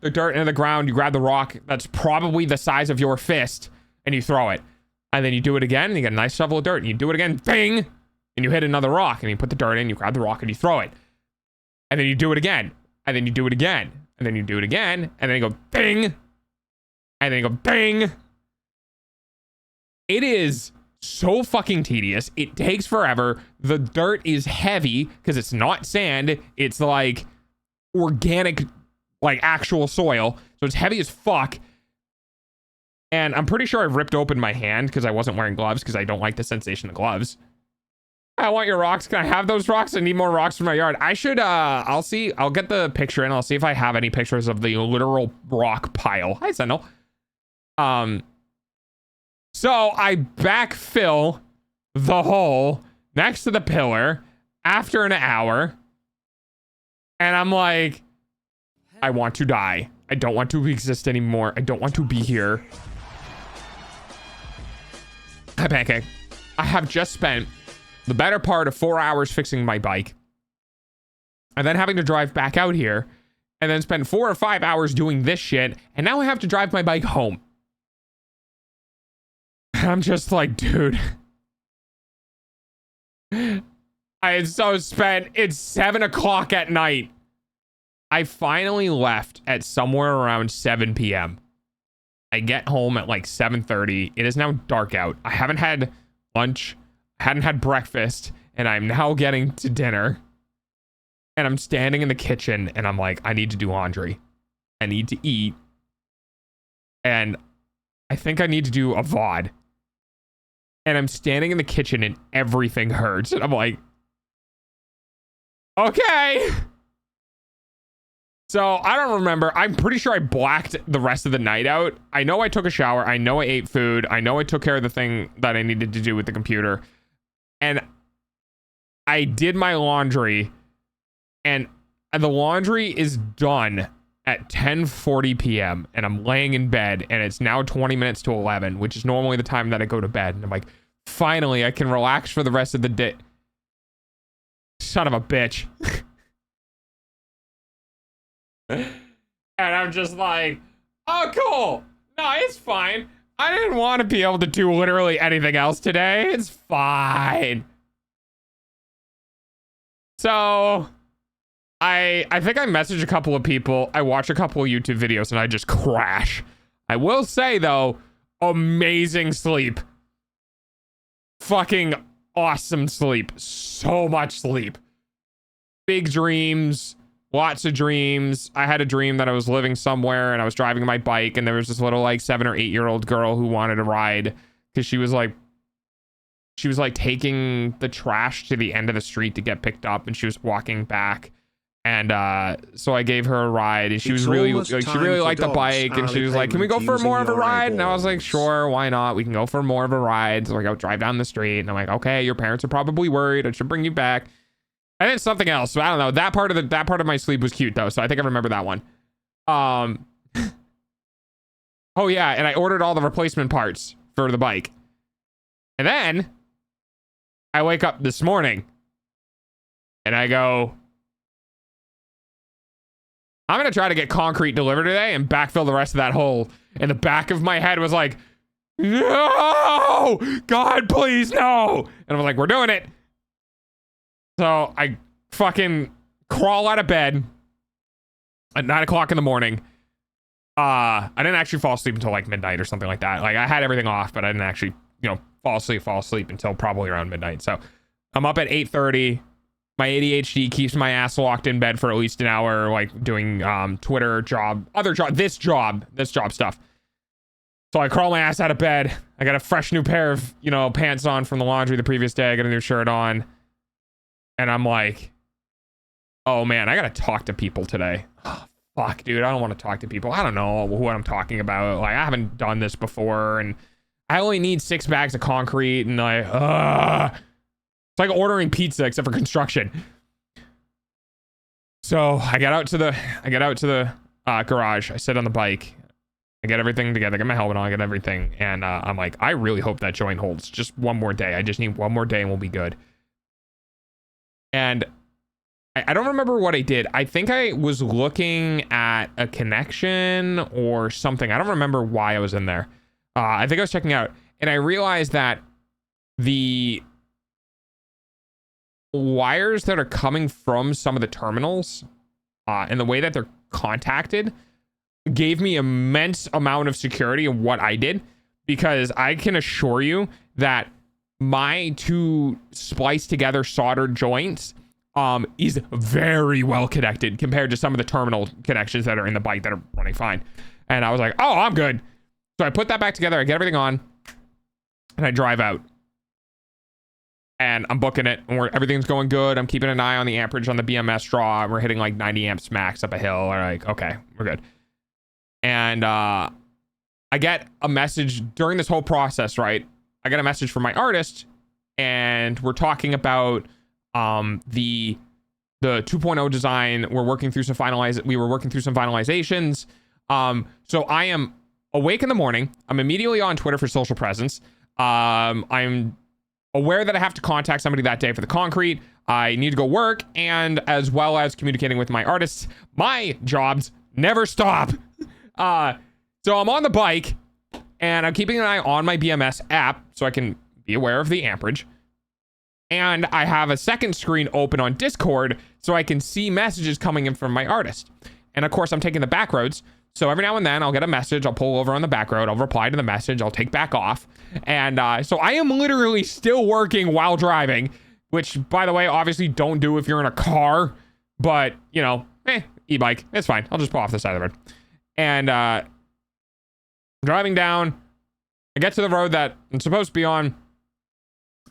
dirt into the ground, you grab the rock that's probably the size of your fist, and you throw it. And then you do it again, and you get a nice shovel of dirt, and you do it again, bing, and you hit another rock, and you put the dirt in, you grab the rock, and you throw it. And then you do it again, and then you do it again, and then you do it again, and then you go bing, and then you go bing. It is so fucking tedious. It takes forever. The dirt is heavy because it's not sand. It's like organic, like actual soil. So it's heavy as fuck. And I'm pretty sure I've ripped open my hand because I wasn't wearing gloves because I don't like the sensation of gloves. I want your rocks. Can I have those rocks? I need more rocks for my yard. I should, I'll get the picture and I'll see if I have any pictures of the literal rock pile. Hi, Sentinel. So I backfill the hole next to the pillar after an hour. And I'm like, I want to die. I don't want to exist anymore. I don't want to be here. Hi, Pancake. I have just spent the better part of 4 hours fixing my bike. And then having to drive back out here. And then spend 4 or 5 hours doing this shit. And now I have to drive my bike home. And I'm just like, dude. It's 7 o'clock at night. I finally left at somewhere around 7 p.m. I get home at like 7:30. It is now dark out. I haven't had lunch, hadn't had breakfast, and I'm now getting to dinner. And I'm standing in the kitchen and I'm like, I need to do laundry. I need to eat. And I think I need to do a VOD. And I'm standing in the kitchen and everything hurts. And I'm like, okay. So I don't remember. I'm pretty sure I blacked the rest of the night out. I know I took a shower. I know I ate food. I know I took care of the thing that I needed to do with the computer. And I did my laundry. And the laundry is done at 10:40 p.m. And I'm laying in bed. And it's now 20 minutes to 11, which is normally the time that I go to bed. And I'm like, finally, I can relax for the rest of the day. Son of a bitch. And I'm just like, oh, cool. No, it's fine. I didn't want to be able to do literally anything else today. It's fine. So I think I messaged a couple of people. I watch a couple of YouTube videos and I just crash. I will say, though, amazing sleep. Fucking awesome sleep. So much sleep. Big dreams. Lots of dreams. I had a dream that I was living somewhere and I was driving my bike and there was this little like 7 or 8 year old girl who wanted to ride because she was like taking the trash to the end of the street to get picked up and she was walking back. And so I gave her a ride and she was really like, she really liked the bike and she was like, can we go for more of a ride? And I was like, sure, why not? We can go for more of a ride. So like I'll drive down the street and I'm like, okay, your parents are probably worried. I should bring you back. And then something else. So I don't know. That part of my sleep was cute though. So I think I remember that one. Oh yeah. And I ordered all the replacement parts for the bike. And then I wake up this morning and I go, I'm going to try to get concrete delivered today and backfill the rest of that hole. And the back of my head was like, no, God, please, no. And I was like, we're doing it. So I fucking crawl out of bed, at 9 o'clock in the morning. I didn't actually fall asleep until like midnight or something like that. Like I had everything off, but I didn't actually, fall asleep until probably around midnight. So I'm up at 8:30. My ADHD keeps my ass locked in bed for at least an hour, like doing Twitter this job stuff. So I crawl my ass out of bed. I got a fresh new pair of, pants on from the laundry the previous day. I got a new shirt on. And I'm like, oh man, I gotta talk to people today. Oh, fuck, dude, I don't want to talk to people. I don't know what I'm talking about. Like, I haven't done this before, and I only need 6 bags of concrete, and it's like ordering pizza except for construction. So I get out to the garage. I sit on the bike. I get everything together. I get my helmet on. I get everything, and I'm like, I really hope that joint holds. Just one more day. I just need one more day, and we'll be good. And I don't remember what I did. I think I was looking at a connection or something. I don't remember why I was in there. I think I was checking out, and I realized that the wires that are coming from some of the terminals and the way that they're contacted gave me immense amount of security in what I did, because I can assure you that my 2 spliced together soldered joints is very well connected compared to some of the terminal connections that are in the bike that are running fine. And I was like, oh, I'm good. So I put that back together. I get everything on and I drive out, and I'm booking it, and everything's going good. I'm keeping an eye on the amperage on the BMS draw. We're hitting like 90 amps max up a hill. We're like, okay, we're good. And I get a message during this whole process, right? I get a message from my artist, and we're talking about the 2.0 design. We were working through some finalizations. So I am awake in the morning. I'm immediately on Twitter for social presence. I'm aware that I have to contact somebody that day for the concrete. I need to go work, and as well as communicating with my artists. My jobs never stop. So I'm on the bike, and I'm keeping an eye on my BMS app so I can be aware of the amperage. And I have a second screen open on Discord so I can see messages coming in from my artist. And of course, I'm taking the back roads. So every now and then I'll get a message. I'll pull over on the back road. I'll reply to the message. I'll take back off. And so I am literally still working while driving, which, by the way, obviously don't do if you're in a car. But, e-bike. It's fine. I'll just pull off the side of the road. And driving down, I get to the road that I'm supposed to be on.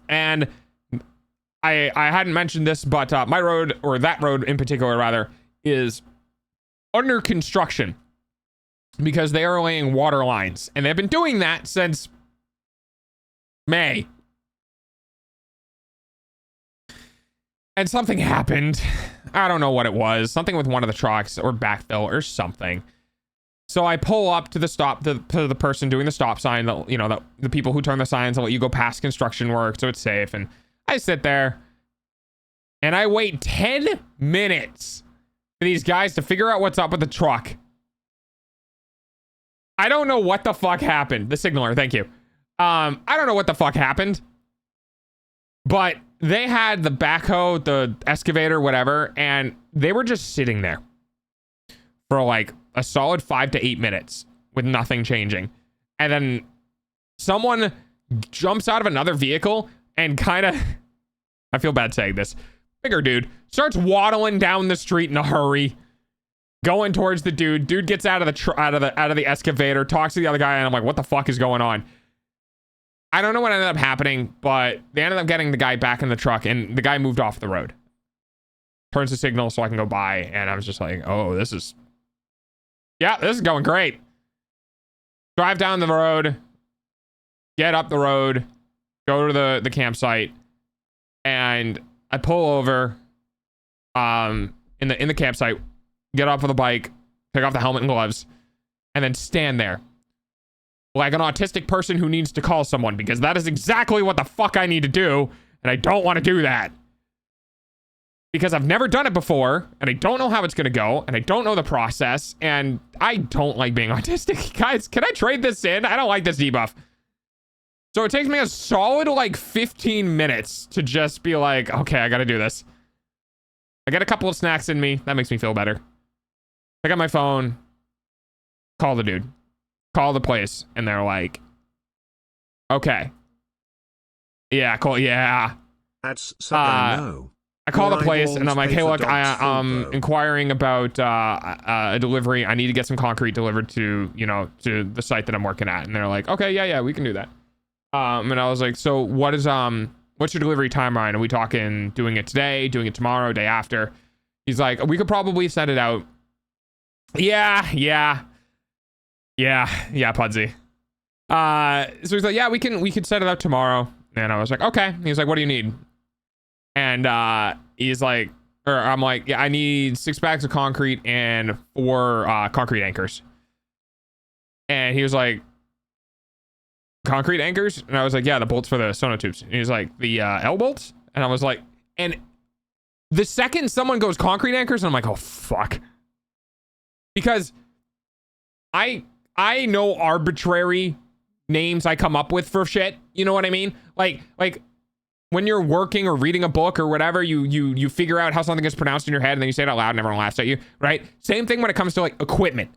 And I hadn't mentioned this, but my road, or that road in particular, rather, is under construction because they are laying water lines, and they've been doing that since May. And something happened. I don't know what it was. Something with one of the trucks or backfill or something. So I pull up to the stop, to the person doing the stop sign, the people who turn the signs and let you go past construction work so it's safe. And I sit there and I wait 10 minutes for these guys to figure out what's up with the truck. I don't know what the fuck happened. The signaler, thank you. I don't know what the fuck happened, but they had the backhoe, the excavator, whatever, and they were just sitting there for like a solid 5 to 8 minutes with nothing changing. And then someone jumps out of another vehicle and kind of, I feel bad saying this, bigger dude starts waddling down the street in a hurry, going towards the dude. Dude gets out of the excavator, talks to the other guy, and I'm like, what the fuck is going on? I don't know what ended up happening, but they ended up getting the guy back in the truck, and the guy moved off the road. Turns the signal so I can go by, and I was just like, oh, this is going great. Drive down the road, get up the road, go to the campsite, and I pull over in the campsite, get off of the bike, take off the helmet and gloves, and then stand there like an autistic person who needs to call someone, because that is exactly what the fuck I need to do, and I don't want to do that. Because I've never done it before, and I don't know how it's going to go, and I don't know the process, and I don't like being autistic. Guys, can I trade this in? I don't like this debuff. So it takes me a solid, 15 minutes to just be like, okay, I got to do this. I get a couple of snacks in me. That makes me feel better. I got my phone, call the dude, call the place, and they're like, okay. Yeah, cool. Yeah. That's sucker no. I call the Your place and I'm eyeballs like, pay hey, for look, dog's food, I'm though. inquiring about a delivery. I need to get some concrete delivered to, you know, to the site that I'm working at. And they're like, okay, yeah, we can do that. And I was like, so what is, what's your delivery timeline? Are we talking doing it today, doing it tomorrow, day after? He's like, we could probably send it out. Yeah, Pudsey. So he's like, yeah, we could set it up tomorrow. And I was like, okay. He's like, what do you need? And he's like, or I'm like, yeah, I need 6 bags of concrete and 4 concrete anchors. And he was like, concrete anchors? And I was like, yeah, the bolts for the sonotubes. And he was like, the L bolts? And I was like, and the second someone goes concrete anchors, I'm like, oh fuck. Because I know arbitrary names I come up with for shit. You know what I mean? Like when you're working or reading a book or whatever, you figure out how something is pronounced in your head and then you say it out loud and everyone laughs at you, right? Same thing when it comes to like equipment,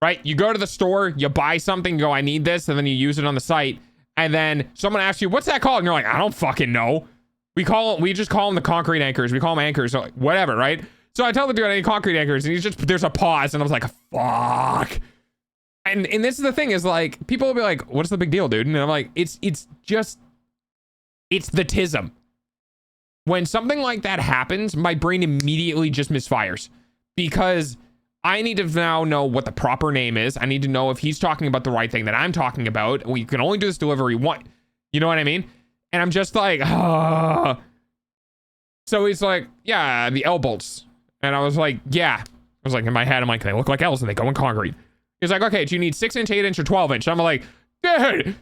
right? You go to the store, you buy something, you go, I need this, and then you use it on the site, and then someone asks you, what's that called? And you're like, I don't fucking know. We just call them the concrete anchors. We call them anchors, so like, whatever, right? So I tell the dude I need concrete anchors, and there's a pause, and I was like, fuck. And this is the thing, is like, people will be like, what's the big deal, dude? And I'm like, it's the tism. When something like that happens, my brain immediately just misfires, because I need to now know what the proper name is. I need to know if he's talking about the right thing that I'm talking about. We can only do this delivery once. You know what I mean? And I'm just like, ah. So he's like, yeah, the L bolts. And I was like, yeah. I was like, in my head, I'm like, they look like L's and they go in concrete. He's like, okay, do you need 6-inch, 8-inch, or 12-inch? I'm like, dude,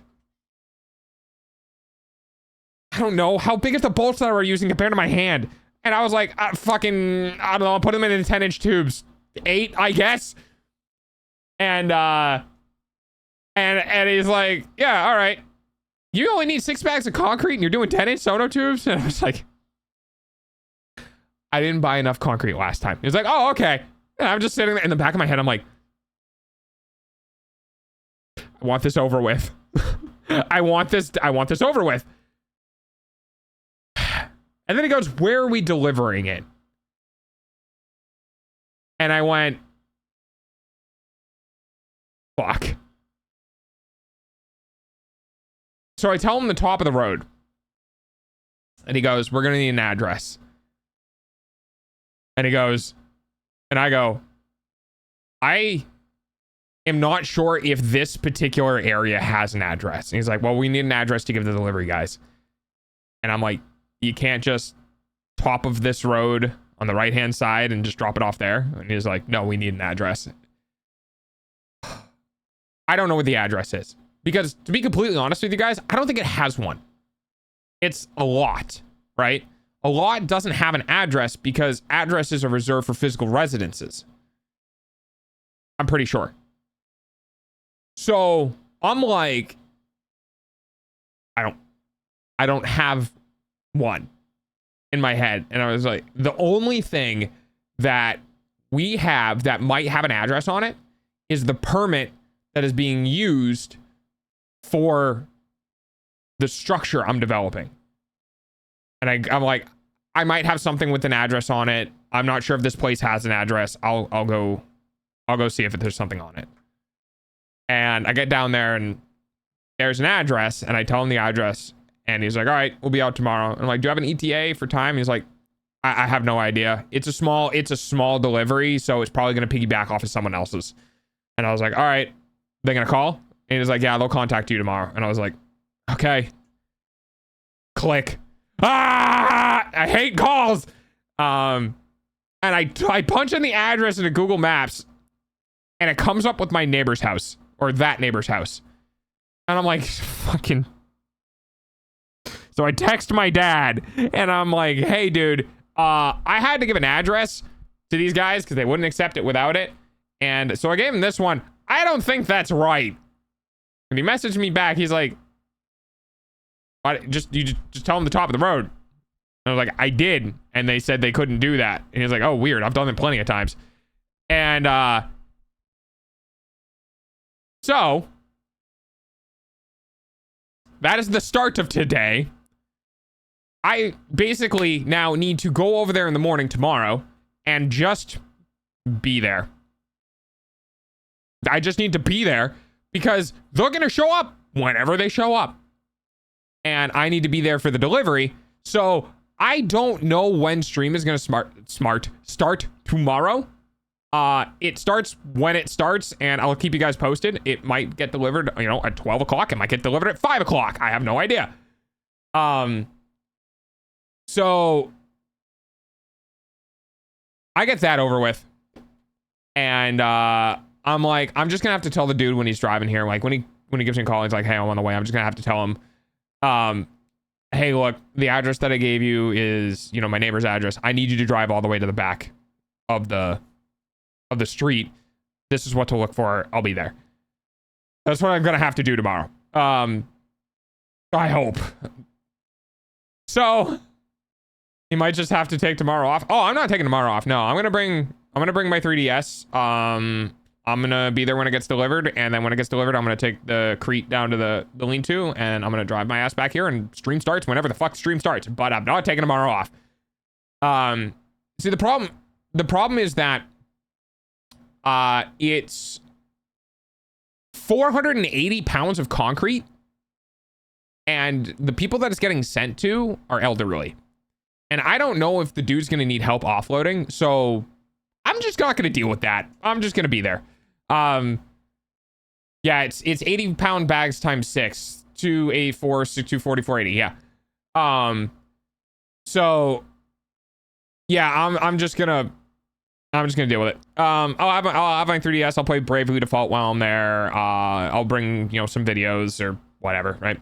I don't know. How big is the bolts that we're using compared to my hand? And I was like, I don't know. I'll put them in 10-inch tubes. 8, I guess. And he's like, yeah, all right. You only need 6 bags of concrete and you're doing 10-inch sonotubes? And I was like, I didn't buy enough concrete last time. He was like, oh, okay. And I'm just sitting there in the back of my head. I'm like, I want this over with. I want this over with. And then he goes, where are we delivering it? And I went, fuck. So I tell him the top of the road. And he goes, we're going to need an address. And he goes, and I go, I am not sure if this particular area has an address. And he's like, well, we need an address to give the delivery guys. And I'm like, you can't just top of this road on the right-hand side and just drop it off there? And he's like, no, we need an address. I don't know what the address is. Because to be completely honest with you guys, I don't think it has one. It's a lot, right? A lot doesn't have an address because addresses are reserved for physical residences. I'm pretty sure. So I'm like, I don't have one in my head. And I was like, the only thing that we have that might have an address on it is the permit that is being used for the structure I'm developing. And I'm like, I might have something with an address on it. I'm not sure if this place has an address. I'll go see if there's something on it. And I get down there and there's an address, and I tell him the address, and he's like, all right, we'll be out tomorrow. And I'm like, do you have an ETA for time? He's like, I have no idea. It's a small delivery, so it's probably going to piggyback off of someone else's. And I was like, all right, they're going to call? And he's like, yeah, they'll contact you tomorrow. And I was like, okay. Click. Ah, I hate calls. And I punch in the address into Google Maps, and it comes up with my neighbor's house, or that neighbor's house. And I'm like, fucking. So I text my dad, and I'm like, hey, dude, I had to give an address to these guys because they wouldn't accept it without it. And so I gave him this one. I don't think that's right. And he messaged me back. He's like, you just tell them the top of the road. And I was like, I did. And they said they couldn't do that. And he was like, oh, weird. I've done it plenty of times. And so that is the start of today. I basically now need to go over there in the morning tomorrow and just be there. I just need to be there because they're going to show up whenever they show up. And I need to be there for the delivery. So I don't know when stream is going to start tomorrow. It starts when it starts, and I'll keep you guys posted. It might get delivered, you know, at 12 o'clock. It might get delivered at 5 o'clock. I have no idea. So I get that over with. And I'm like, I'm just gonna have to tell the dude when he's driving here, like when he gives me a call, he's like, hey, I'm on the way. I'm just gonna have to tell him, hey, look, the address that I gave you is, you know, my neighbor's address. I need you to drive all the way to the back of the street. This is what to look for. I'll be there. That's what I'm gonna have to do tomorrow. I hope. So he might just have to take tomorrow off. Oh, I'm not taking tomorrow off. No, I'm gonna bring my 3DS. I'm gonna be there when it gets delivered, and then when it gets delivered, I'm gonna take the Crete down to the lean-to, and I'm gonna drive my ass back here, and stream starts whenever the fuck stream starts. But I'm not taking tomorrow off. See, the problem is that it's 480 pounds of concrete, and the people that it's getting sent to are elderly. And I don't know if the dude's gonna need help offloading, so I'm just not gonna deal with that. I'm just gonna be there. Yeah, it's 80-pound bags times 6, 284, 240, 480. Yeah. So yeah, I'm just gonna deal with it. I'll have my 3DS. I'll play Bravely Default while I'm there. I'll bring, you know, some videos or whatever, right?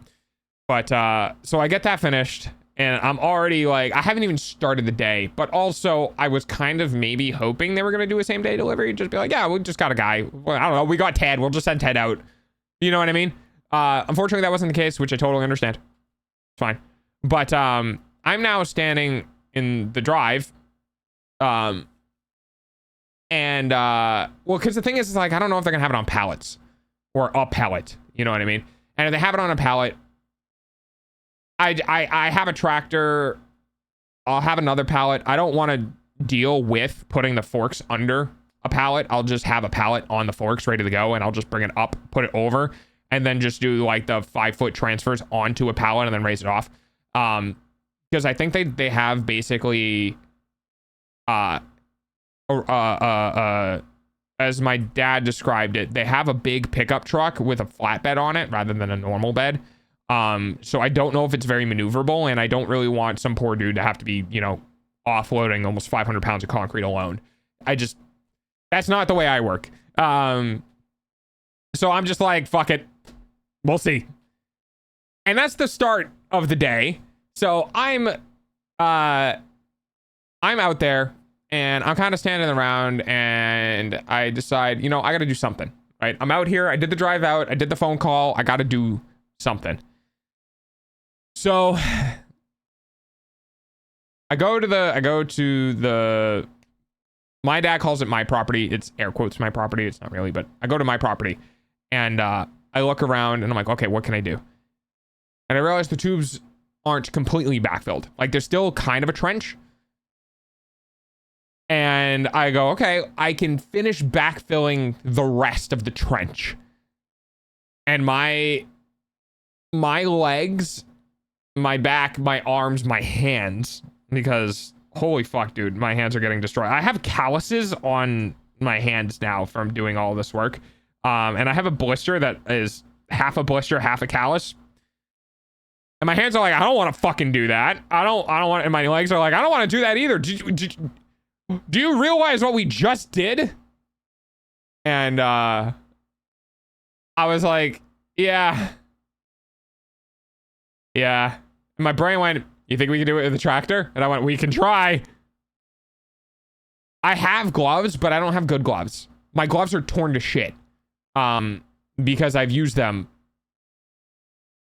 But so I get that finished, and I'm already like, I haven't even started the day, but also I was kind of maybe hoping they were gonna do a same day delivery. Just be like, yeah, we just got a guy. Well, I don't know. We got Ted. We'll just send Ted out. You know what I mean? Unfortunately, that wasn't the case, which I totally understand. It's fine. But I'm now standing in the drive. Well, because the thing is, like, I don't know if they're gonna have it on pallets or a pallet. You know what I mean? And if they have it on a pallet, I have a tractor. I'll have another pallet. I don't want to deal with putting the forks under a pallet. I'll just have a pallet on the forks ready to go, and I'll just bring it up, put it over, and then just do like the 5-foot transfers onto a pallet and then raise it off. Because I think they have basically as my dad described it, they have a big pickup truck with a flatbed on it rather than a normal bed. So I don't know if it's very maneuverable, and I don't really want some poor dude to have to be, you know, offloading almost 500 pounds of concrete alone. That's not the way I work. So I'm just like, fuck it. We'll see. And that's the start of the day. So I'm out there, and I'm kind of standing around, and I decide, you know, I got to do something, right? I'm out here. I did the drive out. I did the phone call. I got to do something. So I go to the, my dad calls it my property. It's air quotes my property. It's not really, but I go to my property, and I look around, and I'm like, okay, what can I do? And I realize the tubes aren't completely backfilled. Like, there's still kind of a trench. And I go, okay, I can finish backfilling the rest of the trench. And my legs, my back, my arms, my hands, because holy fuck, dude, my hands are getting destroyed. I have calluses on my hands now from doing all this work. And I have a blister that is half a blister, half a callus. And my hands are like, I don't want to fucking do that. I don't want, and my legs are like, I don't want to do that either. Do you realize what we just did? And I was like, yeah. And my brain went, you think we can do it with the tractor? And I went, we can try. I have gloves, but I don't have good gloves. My gloves are torn to shit. Because I've used them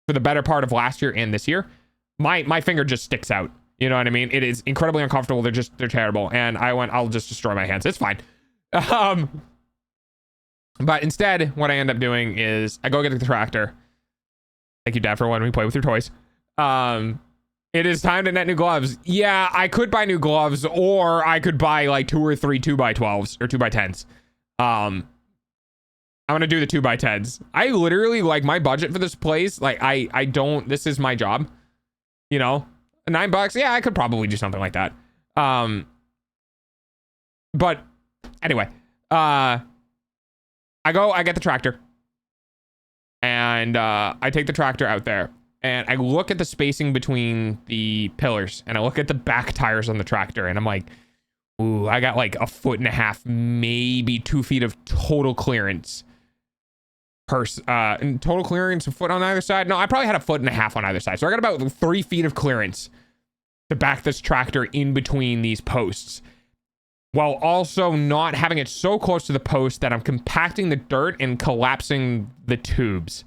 for the better part of last year and this year. My finger just sticks out. You know what I mean? It is incredibly uncomfortable. They're terrible. And I went, I'll just destroy my hands. It's fine. But instead, what I end up doing is I go get the tractor. Thank you, Dad, for letting me play with your toys. It is time to net new gloves. Yeah, I could buy new gloves, or I could buy like 2 or 3 2x12s or 2x10s. I'm gonna do the 2x10s. I literally, like, my budget for this place, like, I don't, this is my job, you know, $9. Yeah, I could probably do something like that. But anyway, I get the tractor, and I take the tractor out there, and I look at the spacing between the pillars, and I look at the back tires on the tractor, and I'm like, ooh, I got like 1.5 feet, maybe 2 feet of total clearance. And total clearance, a foot on either side. No, I probably had 1.5 feet on either side. So I got about 3 feet of clearance to back this tractor in between these posts, while also not having it so close to the post that I'm compacting the dirt and collapsing the tubes.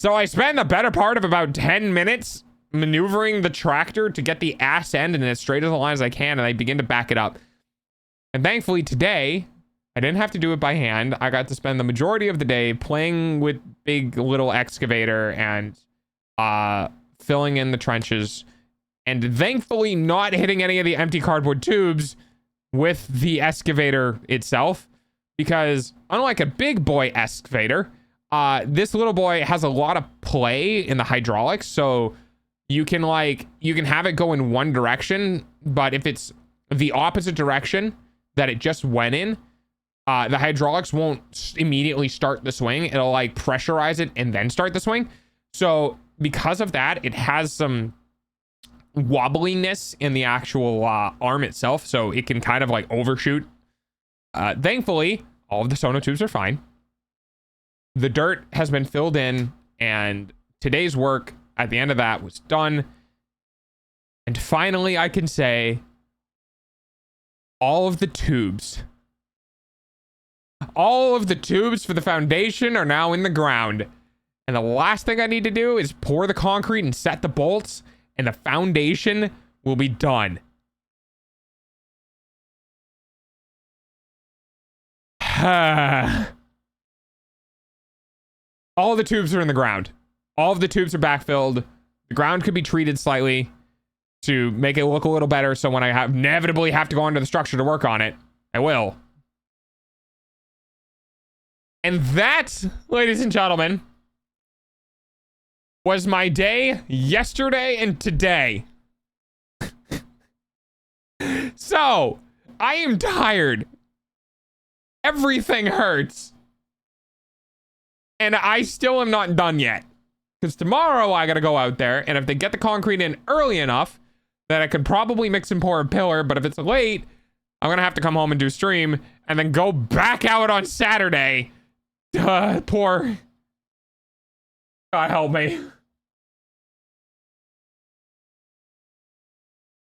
So I spend the better part of about 10 minutes maneuvering the tractor to get the ass end in as straight as a line as I can, and I begin to back it up. And thankfully today, I didn't have to do it by hand. I got to spend the majority of the day playing with big little excavator and filling in the trenches, and thankfully not hitting any of the empty cardboard tubes with the excavator itself, because unlike a big boy excavator, this little boy has a lot of play in the hydraulics. So you can have it go in one direction, but if it's the opposite direction that it just went in, the hydraulics won't immediately start the swing. It'll like pressurize it and then start the swing. So because of that, it has some wobbliness in the actual arm itself, so it can kind of like overshoot. Thankfully, all of the sonotubes are fine. The dirt has been filled in, and today's work at the end of that was done. And finally, I can say all of the tubes for the foundation are now in the ground. And the last thing I need to do is pour the concrete and set the bolts, and the foundation will be done. All of the tubes are in the ground. All of the tubes are backfilled. The ground could be treated slightly to make it look a little better, so when I inevitably have to go into the structure to work on it, I will. And that, ladies and gentlemen, was my day yesterday and today. So, I am tired. Everything hurts. And I still am not done yet. Because tomorrow I gotta go out there, and if they get the concrete in early enough, then I could probably mix and pour a pillar, but if it's late, I'm gonna have to come home and do stream, and then go back out on Saturday. Poor. God help me.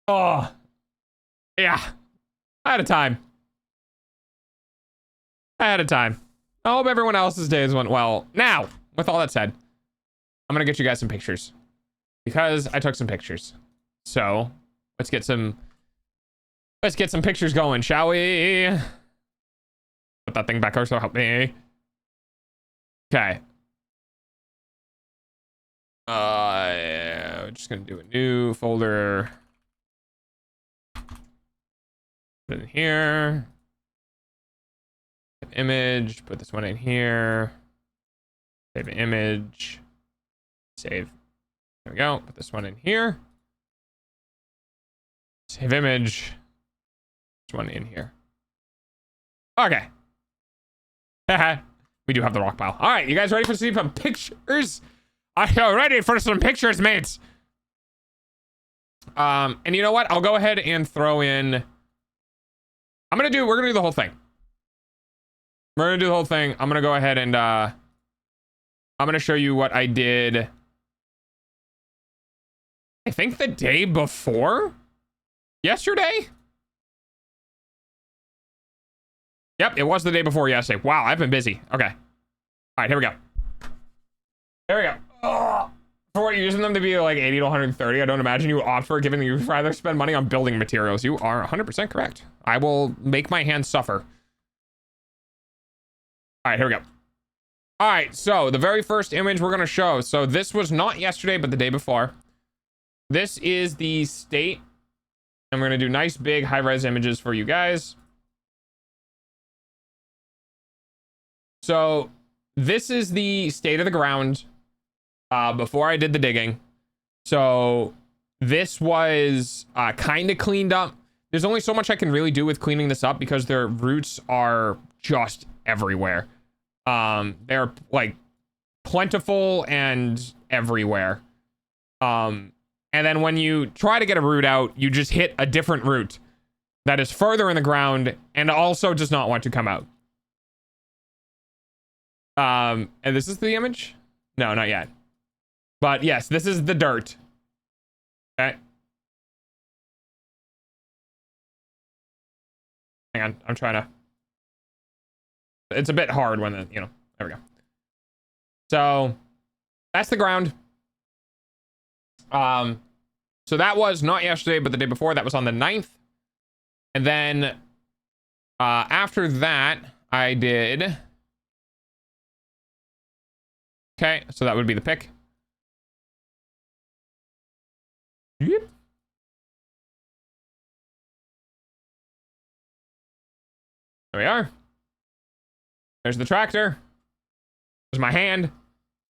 Oh. Yeah. I had a time. I hope everyone else's days went well. Now, with all that said, I'm gonna get you guys some pictures, because I took some pictures. So let's get some pictures going, shall we? Put that thing back over, so help me. Okay. Yeah, just gonna do a new folder. Put it in here. Image, put this one in here. Save an image. Save. There we go. Put this one in here. Save image. This one in here. Okay. We do have the rock pile. All right, you guys ready for some pictures? Are you ready for some pictures, mates? And you know what? I'll go ahead and throw in. We're gonna do the whole thing. We're gonna do the whole thing. I'm gonna go ahead and I'm gonna show you what I did. I think the day before yesterday. Yep, it was the day before yesterday. Wow, I've been busy. Okay. All right, here we go. There we go. Ugh. For using them to be like 80 to 130, I don't imagine you would opt for, given you'd rather spend money on building materials. You are 100% correct. I will make my hands suffer All right, here we go. All right, so the very first image we're going to show. So this was not yesterday, but the day before. This is the state. And we're going to do nice, big, high-res images for you guys. So this is the state of the ground before I did the digging. So this was kind of cleaned up. There's only so much I can really do with cleaning this up because their roots are just everywhere. They're like plentiful and everywhere. And then when you try to get a root out, you just hit a different root that is further in the ground and also does not want to come out. And this is the image? No, not yet. But yes, this is the dirt. Okay. Hang on, I'm trying to... It's a bit hard when the, you know, there we go. So that's the ground. So that was not yesterday, but the day before. That was on the 9th. And then after that, I did... Okay, so that would be the pick. Yep. There we are. There's the tractor. There's my hand.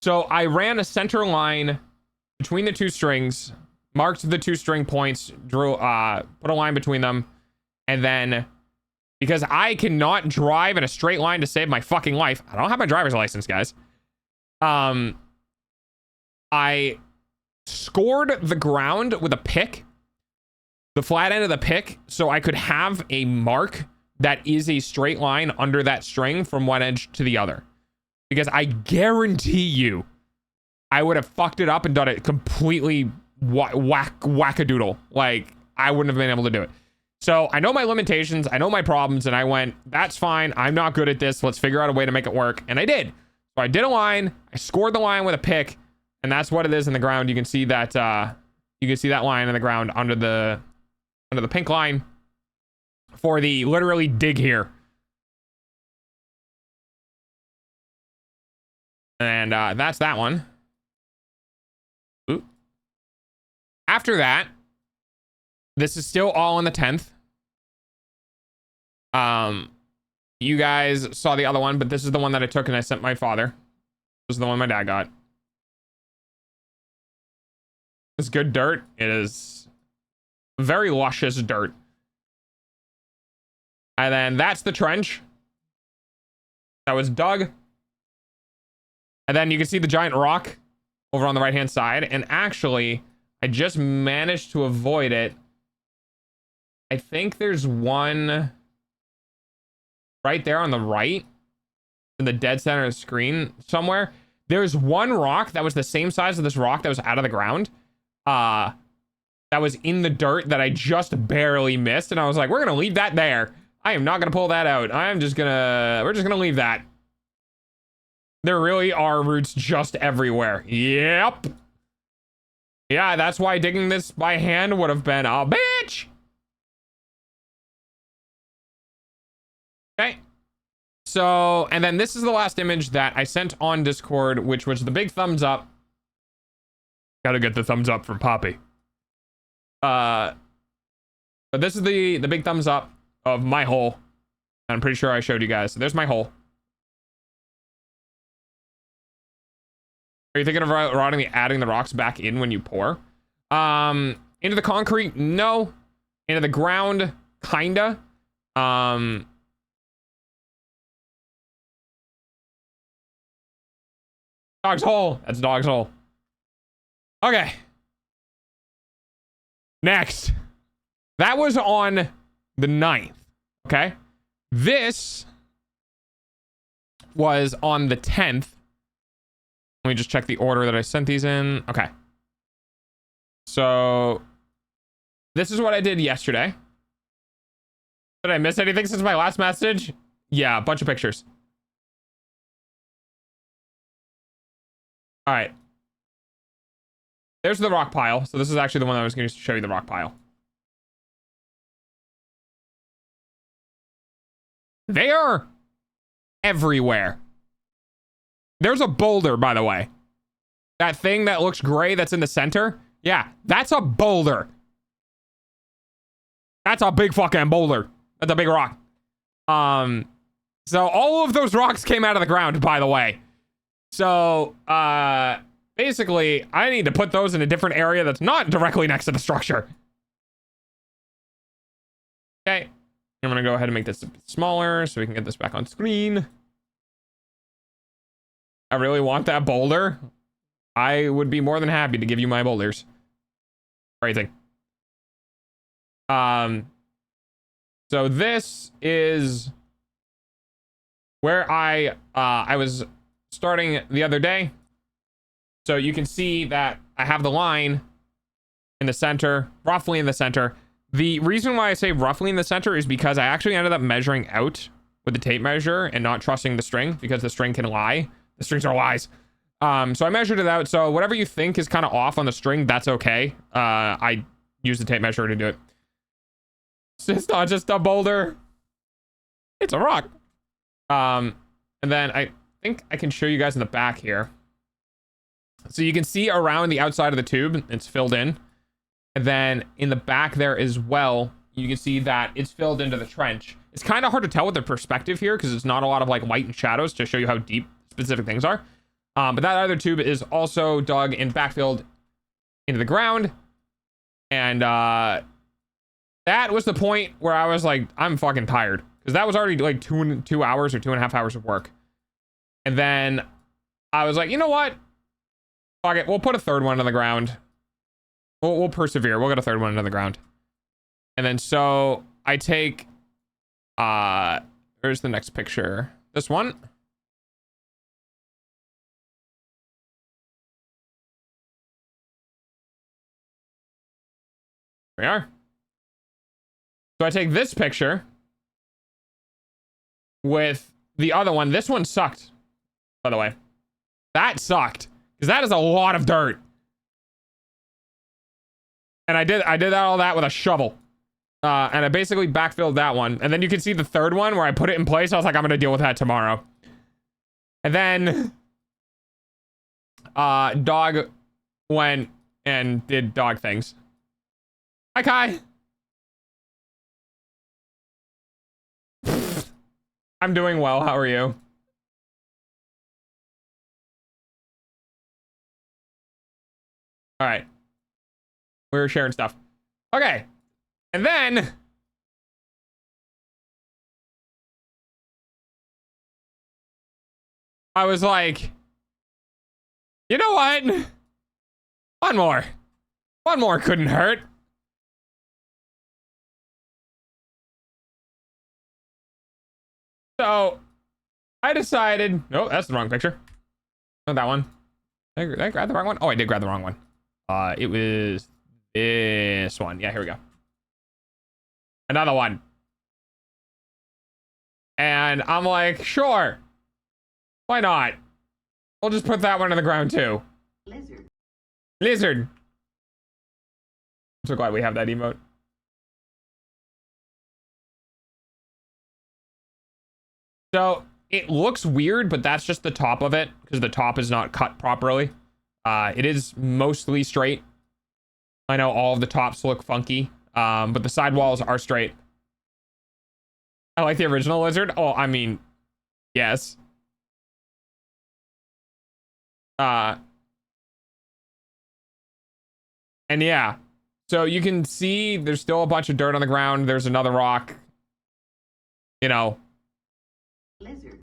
So I ran a center line between the two strings, marked the two string points, drew, put a line between them, and then because I cannot drive in a straight line to save my fucking life, I don't have my driver's license, guys. I scored the ground with a pick, the flat end of the pick, so I could have a mark that is a straight line under that string from one edge to the other. Because I guarantee you, I would have fucked it up and done it completely wackadoodle. Like, I wouldn't have been able to do it. So I know my limitations, I know my problems, and I went, that's fine, I'm not good at this, let's figure out a way to make it work. And I did. So I did a line, I scored the line with a pick, and that's what it is in the ground. You can see that line in the ground under the pink line for the literally dig here. And that's that one. Ooh. After that, this is still all on the 10th. You guys saw the other one, but this is the one that I took and I sent my father. This is the one my dad got. It's good dirt. It is very luscious dirt. And then that's the trench that was dug. And then you can see the giant rock over on the right-hand side. And actually, I just managed to avoid it. I think there's one right there on the right in the dead center of the screen somewhere. There's one rock that was the same size as this rock that was out of the ground. That was in the dirt that I just barely missed. And I was like, we're going to leave that there. I am not going to pull that out. we're just going to leave that. There really are roots just everywhere. Yep. Yeah, that's why digging this by hand would have been a bitch. Okay. So, and then this is the last image that I sent on Discord, which was the big thumbs up. Gotta get the thumbs up from Poppy. But this is the big thumbs up of my hole. I'm pretty sure I showed you guys. So there's my hole. Are you thinking of adding the rocks back in when you pour? Into the concrete? No. Into the ground? Kinda. Dog's hole. That's dog's hole. Okay. Next. That was on the 9th. Okay. This was on the 10th. Let me just check the order that I sent these in. Okay. So this is what I did yesterday. Did I miss anything since my last message? Yeah, a bunch of pictures. All right. There's the rock pile. So this is actually the one that I was going to show you, the rock pile. They are everywhere. There's a boulder, by the way. That thing that looks gray that's in the center. Yeah, that's a boulder. That's a big fucking boulder. That's a big rock. So all of those rocks came out of the ground, by the way. So, basically, I need to put those in a different area that's not directly next to the structure. Okay. I'm gonna go ahead and make this a bit smaller so we can get this back on screen. I really want that boulder. I would be more than happy to give you my boulders. Crazy. So this is where I was starting the other day. So you can see that I have the line in the center, roughly in the center. The reason why I say roughly in the center is because I actually ended up measuring out with the tape measure and not trusting the string because the string can lie. The strings are lies. So I measured it out. So whatever you think is kind of off on the string, that's okay. I use the tape measure to do it. It's not just a boulder. It's a rock. And then I think I can show you guys in the back here. So you can see around the outside of the tube, it's filled in. And then in the back there as well, you can see that it's filled into the trench. It's kind of hard to tell with the perspective here because it's not a lot of like light and shadows to show you how deep specific things are. But that other tube is also dug and backfilled into the ground. And that was the point where I was like, I'm fucking tired. Because that was already like 2 hours or 2.5 hours of work. And then I was like, you know what? Fuck it. We'll put a third one on the ground. We'll persevere. We'll get a third one into the ground. And then so I take, where's the next picture? This one. There we are. So I take this picture with the other one. This one sucked, by the way. That sucked because that is a lot of dirt. And I did all that with a shovel. And I basically backfilled that one. And then you can see the third one where I put it in place. I was like, I'm going to deal with that tomorrow. And then dog went and did dog things. Hi, Kai. I'm doing well. How are you? All right. We were sharing stuff. Okay. And then I was like, you know what? One more. One more couldn't hurt. So I decided, no, that's the wrong picture. Not that one. Did I grab the wrong one? Oh, I did grab the wrong one. It was this one. Yeah, here we go. Another one. And I'm like, sure. Why not? We'll just put that one on the ground too. Lizard. Lizard. I'm so glad we have that emote. So it looks weird, but that's just the top of it because the top is not cut properly. It is mostly straight. I know all of the tops look funky, but the sidewalls are straight. I like the original lizard. Oh, I mean, yes. And yeah, so you can see there's still a bunch of dirt on the ground. There's another rock. You know, Lizard.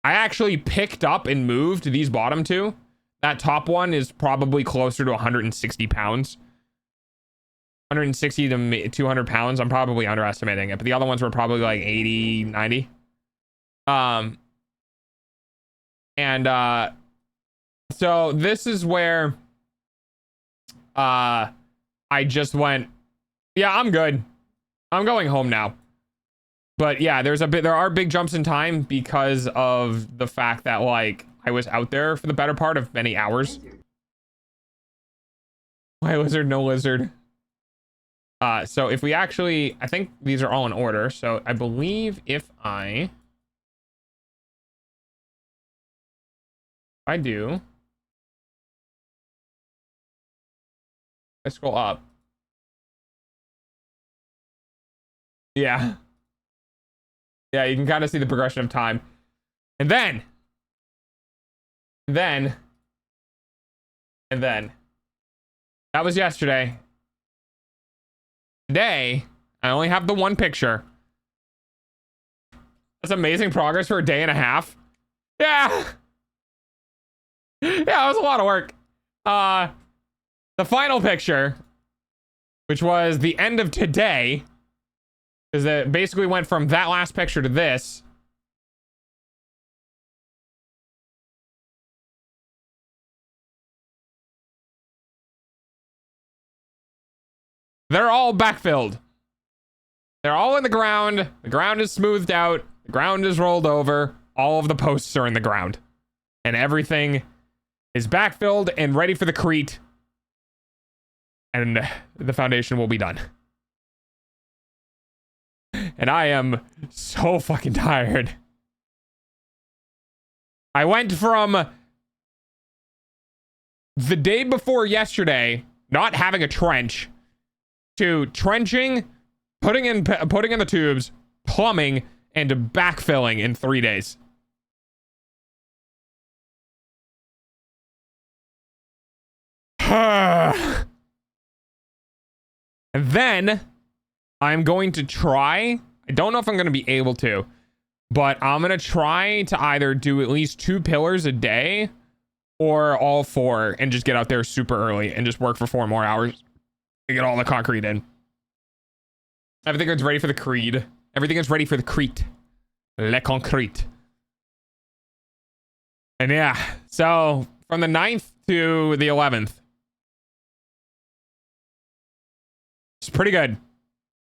I actually picked up and moved these bottom two. That top one is probably closer to 160 pounds. 160 to 200 pounds. I'm probably underestimating it, but the other ones were probably like 80, 90. So this is where I just went, yeah, I'm good. I'm going home now. But yeah, there are big jumps in time because of the fact that like I was out there for the better part of many hours. Lizard. Why lizard, no lizard? So if we actually, I think these are all in order. So I believe if I I do. I scroll up. Yeah. Yeah, you can kind of see the progression of time. And then. That was yesterday. Today, I only have the one picture. That's amazing progress for a day and a half. Yeah. Yeah, it was a lot of work. The final picture, which was the end of today, because it basically went from that last picture to this. They're all backfilled. They're all in the ground. The ground is smoothed out. The ground is rolled over. All of the posts are in the ground. And everything is backfilled and ready for the crete. And the foundation will be done. And I am so fucking tired. I went from the day before yesterday not having a trench to trenching, putting in the tubes, plumbing, and backfilling in 3 days. And then I'm going to try. I don't know if I'm going to be able to, but I'm going to try to either do at least 2 pillars a day or all 4 and just get out there super early and just work for 4 more hours to get all the concrete in. Everything is ready for the creed. Everything is ready for the crete. Le concrete. And yeah, so from the 9th to the 11th. It's pretty good.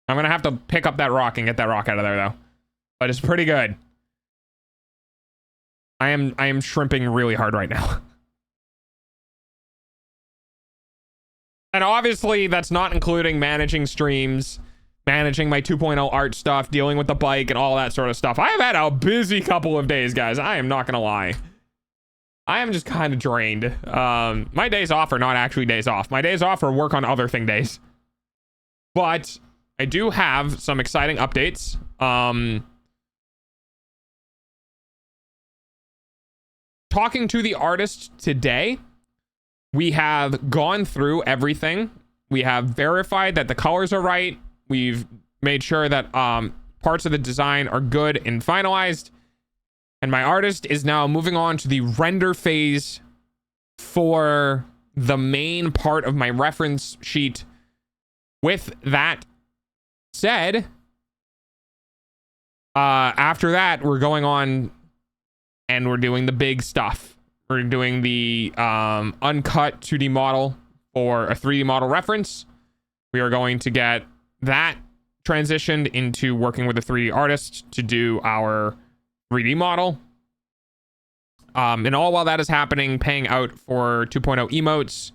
I'm going to have to pick up that rock and get that rock out of there though. But it's pretty good. I am shrimping really hard right now. And obviously that's not including managing streams, managing my 2.0 art stuff, dealing with the bike and all that sort of stuff. I have had a busy couple of days, guys. I am not going to lie. I am just kind of drained. My days off are not actually days off. My days off are work on other thing days. But I do have some exciting updates. Talking to the artist today, we have gone through everything. We have verified that the colors are right. We've made sure that parts of the design are good and finalized. And my artist is now moving on to the render phase for the main part of my reference sheet. With that said, after that, we're going on and we're doing the big stuff. We're doing the uncut 2D model for a 3D model reference. We are going to get that transitioned into working with a 3D artist to do our 3D model. And all while that is happening, paying out for 2.0 emotes,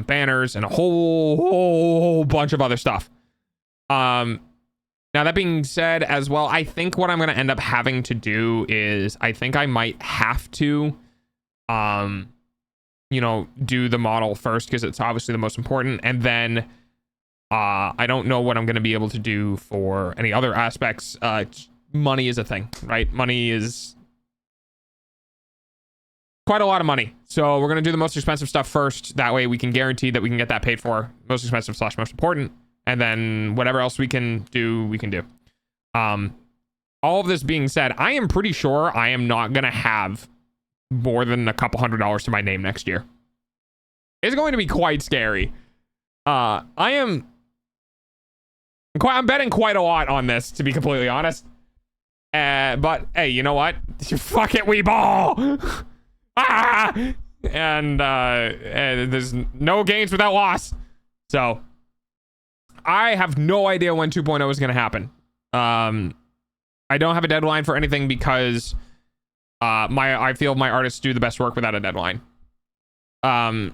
banners, and a whole bunch of other stuff. Now that being said as well, I think what I'm going to end up having to do is I think I might have to, you know, do the model first because it's obviously the most important. And then I don't know what I'm going to be able to do for any other aspects. Money is a thing, right? Money is quite a lot of money. So we're going to do the most expensive stuff first. That way we can guarantee that we can get that paid for. Most expensive / most important. And then whatever else we can do, we can do. All of this being said, I am pretty sure I am not going to have more than a couple $100s to my name next year. It's going to be quite scary. I'm betting quite a lot on this, to be completely honest. But hey, you know what? Fuck it, we ball. And there's no gains without loss. So I have no idea when 2.0 is going to happen. I don't have a deadline for anything because I feel my artists do the best work without a deadline. I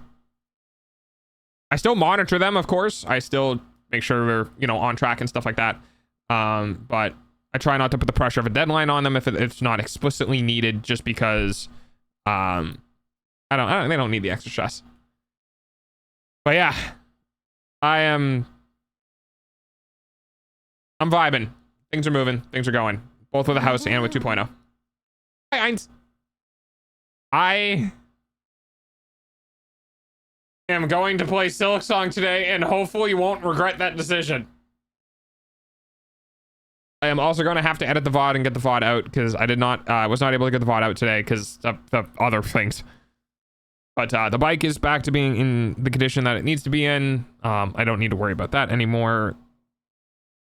still monitor them, of course. I still make sure we're, you know, on track and stuff like that. But I try not to put the pressure of a deadline on them if it's not explicitly needed, just because They don't need the extra stress. But yeah, I'm vibing. Things are moving. Things are going. Both with the house and with 2.0. Hi, Einz. I am going to play Silksong today, and hopefully you won't regret that decision. I am also going to have to edit the VOD and get the VOD out because I was not able to get the VOD out today because of the other things. But the bike is back to being in the condition that it needs to be in. I don't need to worry about that anymore,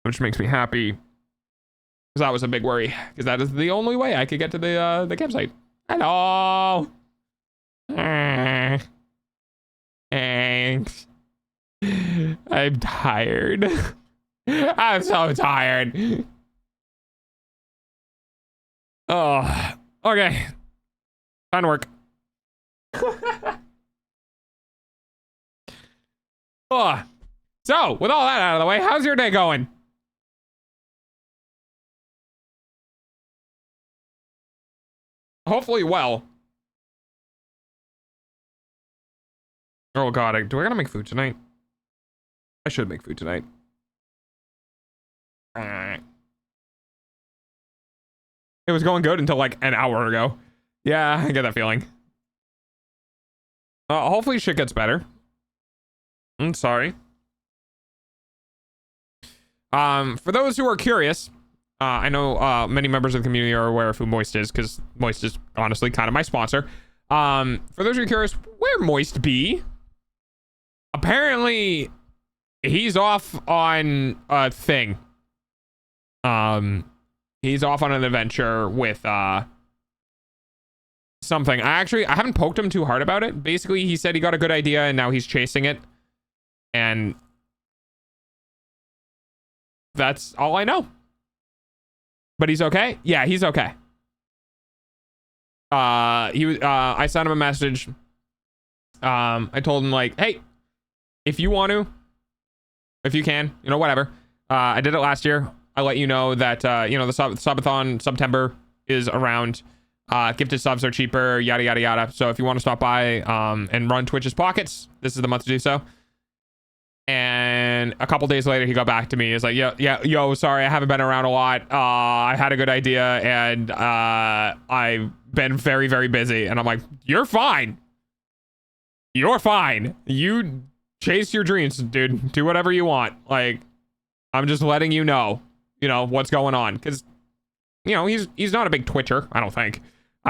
which makes me happy because that was a big worry because that is the only way I could get to the campsite. Hello. Thanks. I'm tired. I'm so tired. Oh, okay. Time to work. Oh, so with all that out of the way, how's your day going? Hopefully well. Oh god, do I gotta make food tonight? I should make food tonight. It was going good until like an hour ago. Yeah, I get that feeling. Hopefully shit gets better. I'm sorry. For those who are curious, I know many members of the community are aware of who Moist is because Moist is honestly kind of my sponsor. For those who are curious, where Moist be? Apparently, he's off on a thing. He's off on an adventure with something. I haven't poked him too hard about it. Basically, he said he got a good idea and now he's chasing it. And that's all I know. But he's okay? Yeah, he's okay. I sent him a message. I told him like, hey, if you want to, if you can, you know, whatever. I did it last year. I let you know that, you know, the subathon September is around. Gifted subs are cheaper, yada, yada, yada. So if you want to stop by and run Twitch's pockets, this is the month to do so. And a couple days later, he got back to me. He's like, yo, sorry, I haven't been around a lot. I had a good idea and I've been very, very busy. And I'm like, you're fine. You're fine. You chase your dreams, dude. Do whatever you want. Like, I'm just letting you know what's going on. Because, you know, he's not a big Twitcher, I don't think.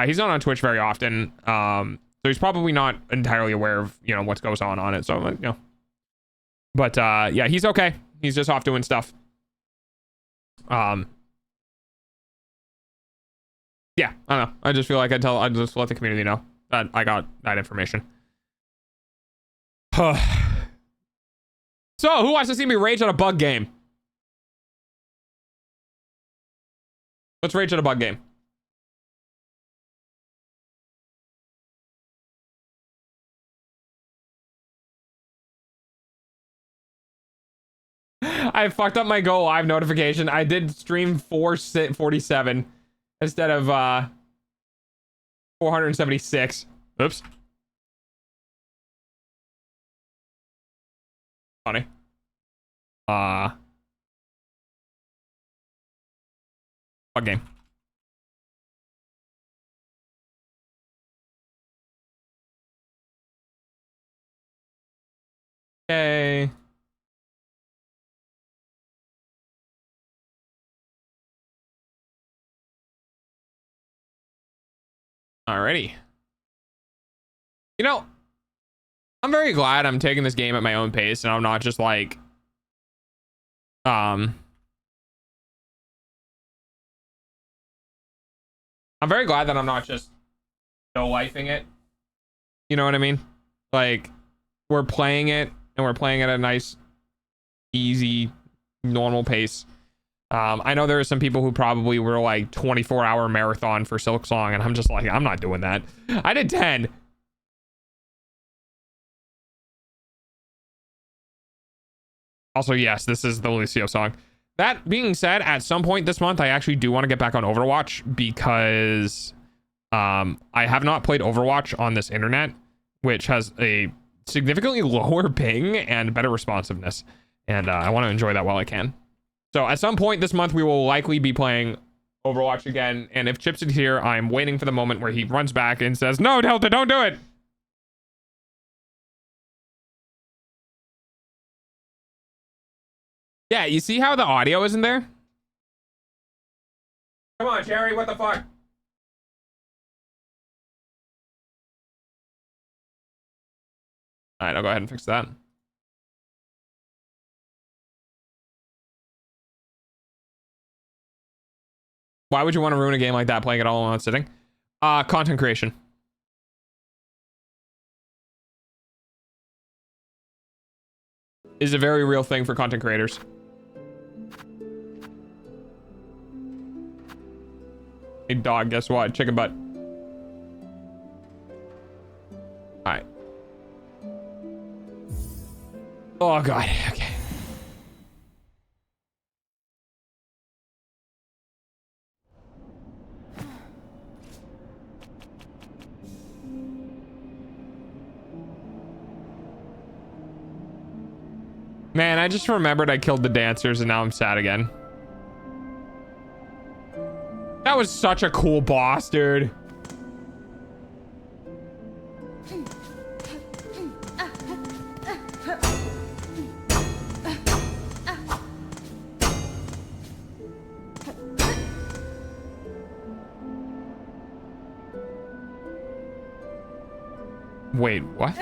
He's not on Twitch very often. So he's probably not entirely aware of, you know, what goes on it. So, you know. But, yeah, he's okay. He's just off doing stuff. Yeah, I don't know. I just feel like I just let the community know that I got that information. So, who wants to see me rage on a bug game? Let's rage on a bug game. I fucked up my go live notification. I did stream 447 instead of 476. Oops. Funny. What game? Okay. Alrighty. You know, I'm very glad I'm taking this game at my own pace and I'm not just like, I'm very glad that I'm not just no-lifing it. You know what I mean? Like, we're playing it and we're playing at a nice, easy, normal pace. I know there are some people who probably were like 24-hour marathon for Silksong, and I'm just like, I'm not doing that. I did 10. Also, yes, this is the Lucio song. That being said, at some point this month, I actually do want to get back on Overwatch because I have not played Overwatch on this internet, which has a significantly lower ping and better responsiveness. And I want to enjoy that while I can. So at some point this month, we will likely be playing Overwatch again. And if Chips is here, I'm waiting for the moment where he runs back and says, no, Delta, don't do it. Yeah, you see how the audio isn't there? Come on, Jerry, what the fuck? All right, I'll go ahead and fix that. Why would you want to ruin a game like that playing it all in one sitting? Content creation. Is a very real thing for content creators. Hey dog, guess what? Chicken butt. All right. Oh god, okay. Man, I just remembered I killed the dancers and now I'm sad again. That was such a cool boss, dude. Wait, what?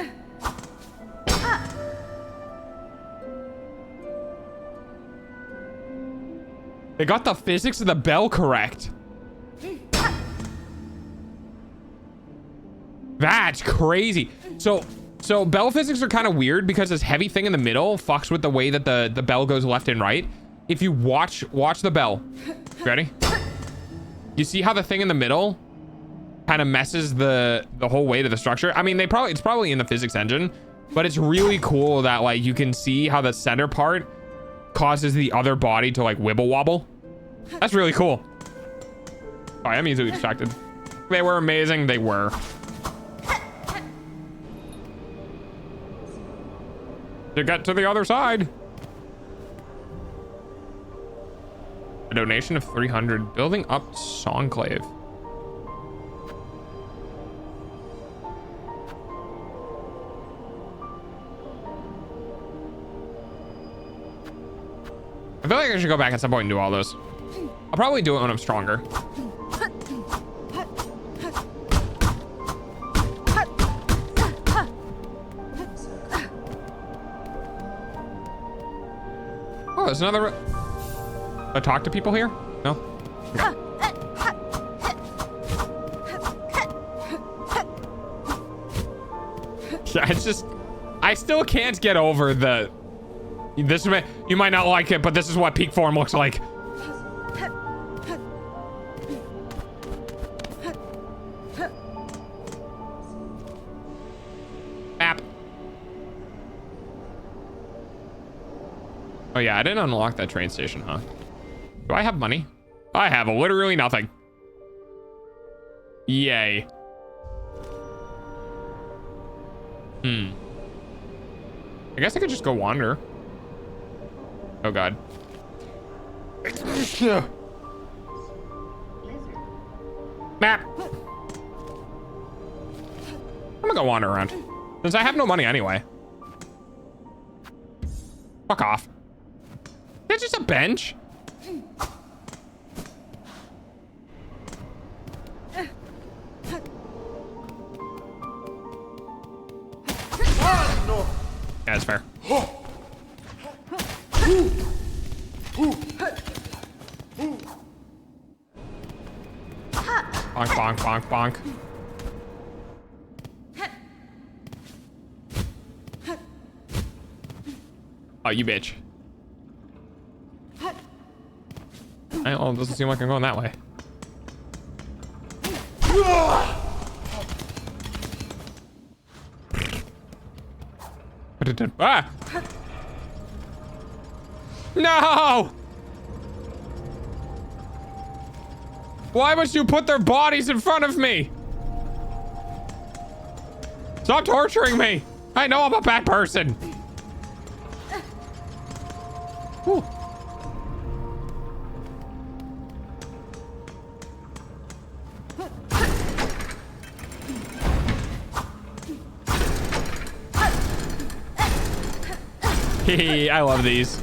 They got the physics of the bell correct. That's crazy. So bell physics are kind of weird because this heavy thing in the middle fucks with the way that the bell goes left and right. If you watch the bell. Ready? You see how the thing in the middle kind of messes the whole way to the structure? I mean, it's probably in the physics engine, but it's really cool that like you can see how the center part causes the other body to like wibble wobble. That's really cool. Oh, I'm easily distracted. They were amazing. They were. To get to the other side. A donation of 300. Building up Songclave. I feel like I should go back at some point and do all those. I'll probably do it when I'm stronger. Oh, there's another... I talk to people here? No? Okay. Yeah, it's just... I still can't get over the... This may, you might not like it, but this is what peak form looks like. App. Oh yeah, I didn't unlock that train station, huh? Do I have money? I have literally nothing. Yay. I guess I could just go wander. Oh god. Map. I'm gonna go wander around. Since I have no money anyway. Fuck off. It's just a bench. Yeah, that's fair. Bonk, bonk, bonk, bonk. Oh, you bitch. Well, it doesn't seem like I'm going that way. Ah! No! Why must you put their bodies in front of me? Stop torturing me. I know I'm a bad person. Whew. I love these.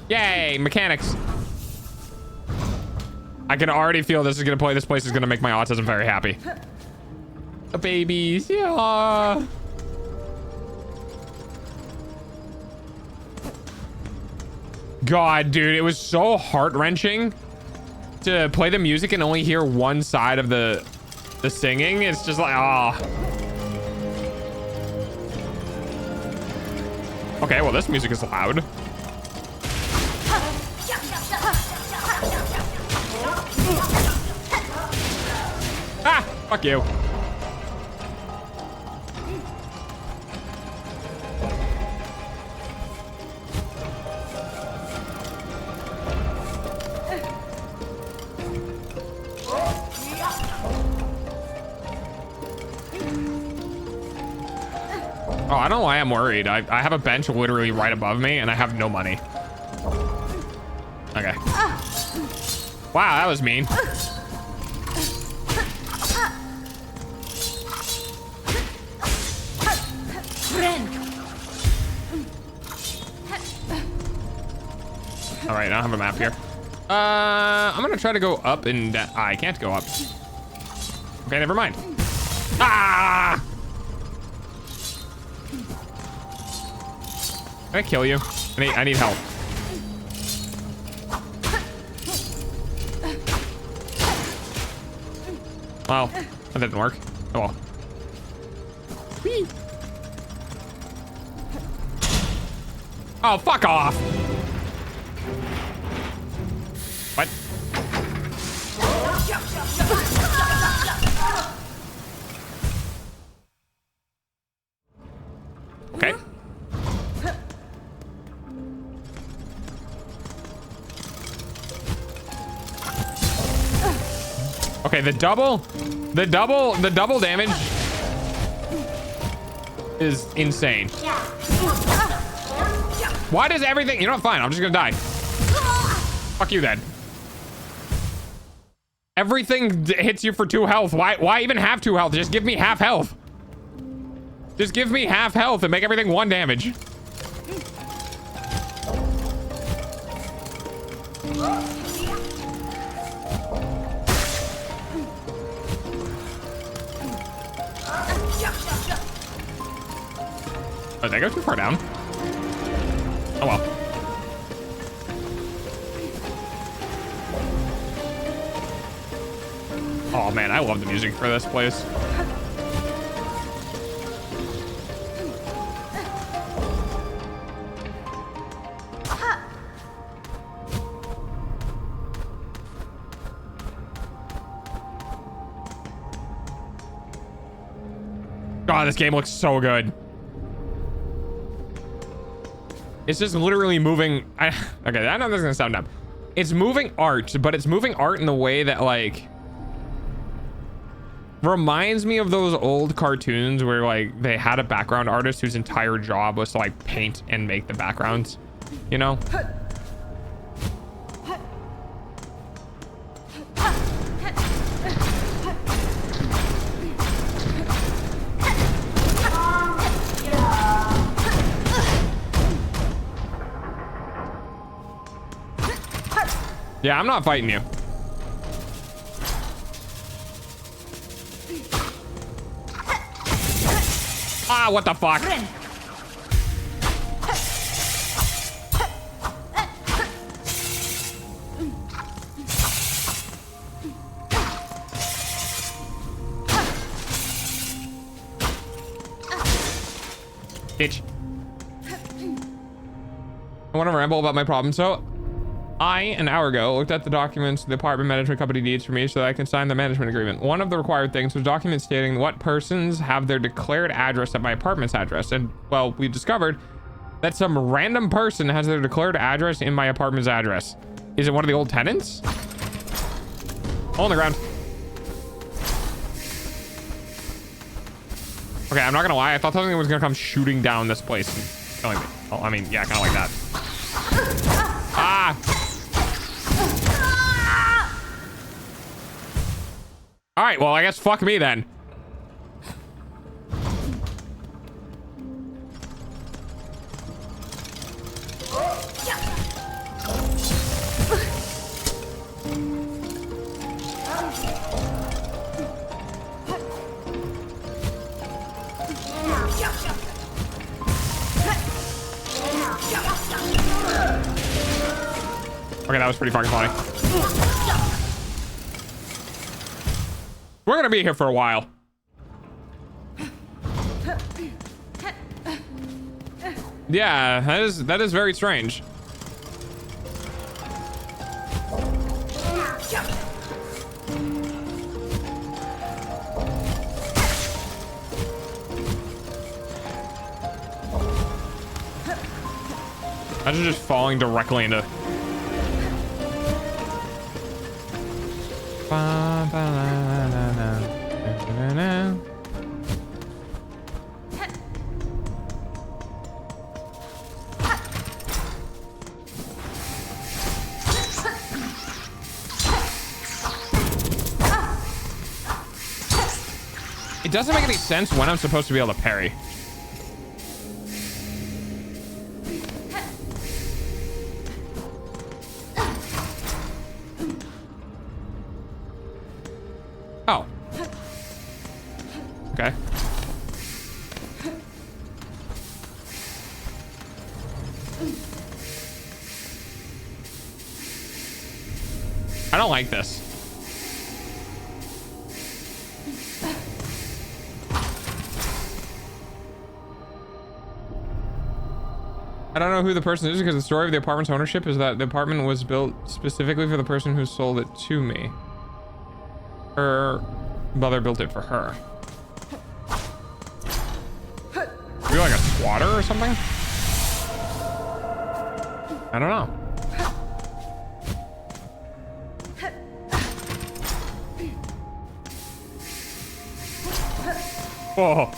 Yay, mechanics. I can already feel this place is gonna make my autism very happy. The babies, yeah. God, dude, it was so heart-wrenching to play the music and only hear one side of the singing. It's just like, ah. Okay, well, this music is loud. Ah, fuck you. Oh, I don't know why I'm worried. I have a bench literally right above me and I have no money. Okay. Wow, that was mean. All right, I don't have a map here. I'm gonna try to go up and I can't go up. Okay, never mind. Ah! Can I kill you? I need help. Well, that didn't work. Oh well. Whee. Oh, fuck off. What? Okay. Okay, the double damage is insane. Why does everything, you know what, fine, I'm just gonna die. Fuck you then. Everything hits you for 2 health. Why even have 2 health? Just give me half health. Just give me half health and make everything 1 damage. Oh, did I go too far down? Oh well. Oh man, I love the music for this place. God, this game looks so good. It's just literally moving. Okay, I know this is gonna sound dumb. It's moving art, but it's moving art in the way that like reminds me of those old cartoons where like they had a background artist whose entire job was to like paint and make the backgrounds, you know? Yeah, I'm not fighting you. Ah, what the fuck? Bitch. I want to ramble about my problem. So an hour ago, looked at the documents the apartment management company needs for me so that I can sign the management agreement. One of the required things was documents stating what persons have their declared address at my apartment's address. And, well, we discovered that some random person has their declared address in my apartment's address. Is it one of the old tenants? Hole in the ground. Okay, I'm not gonna lie. I thought something was gonna come shooting down this place and killing me. Well, I mean, yeah, kind of like that. Ah! All right, well, I guess fuck me then. Okay, that was pretty fucking funny. We're gonna be here for a while. Yeah, that is very strange. Imagine just falling directly into. It doesn't make any sense when I'm supposed to be able to parry. Oh. Okay. I don't like this. I don't know who the person is because the story of the apartment's ownership is that the apartment was built specifically for the person who sold it to me. Her mother built it for her. Are you like a squatter or something? I don't know. Whoa.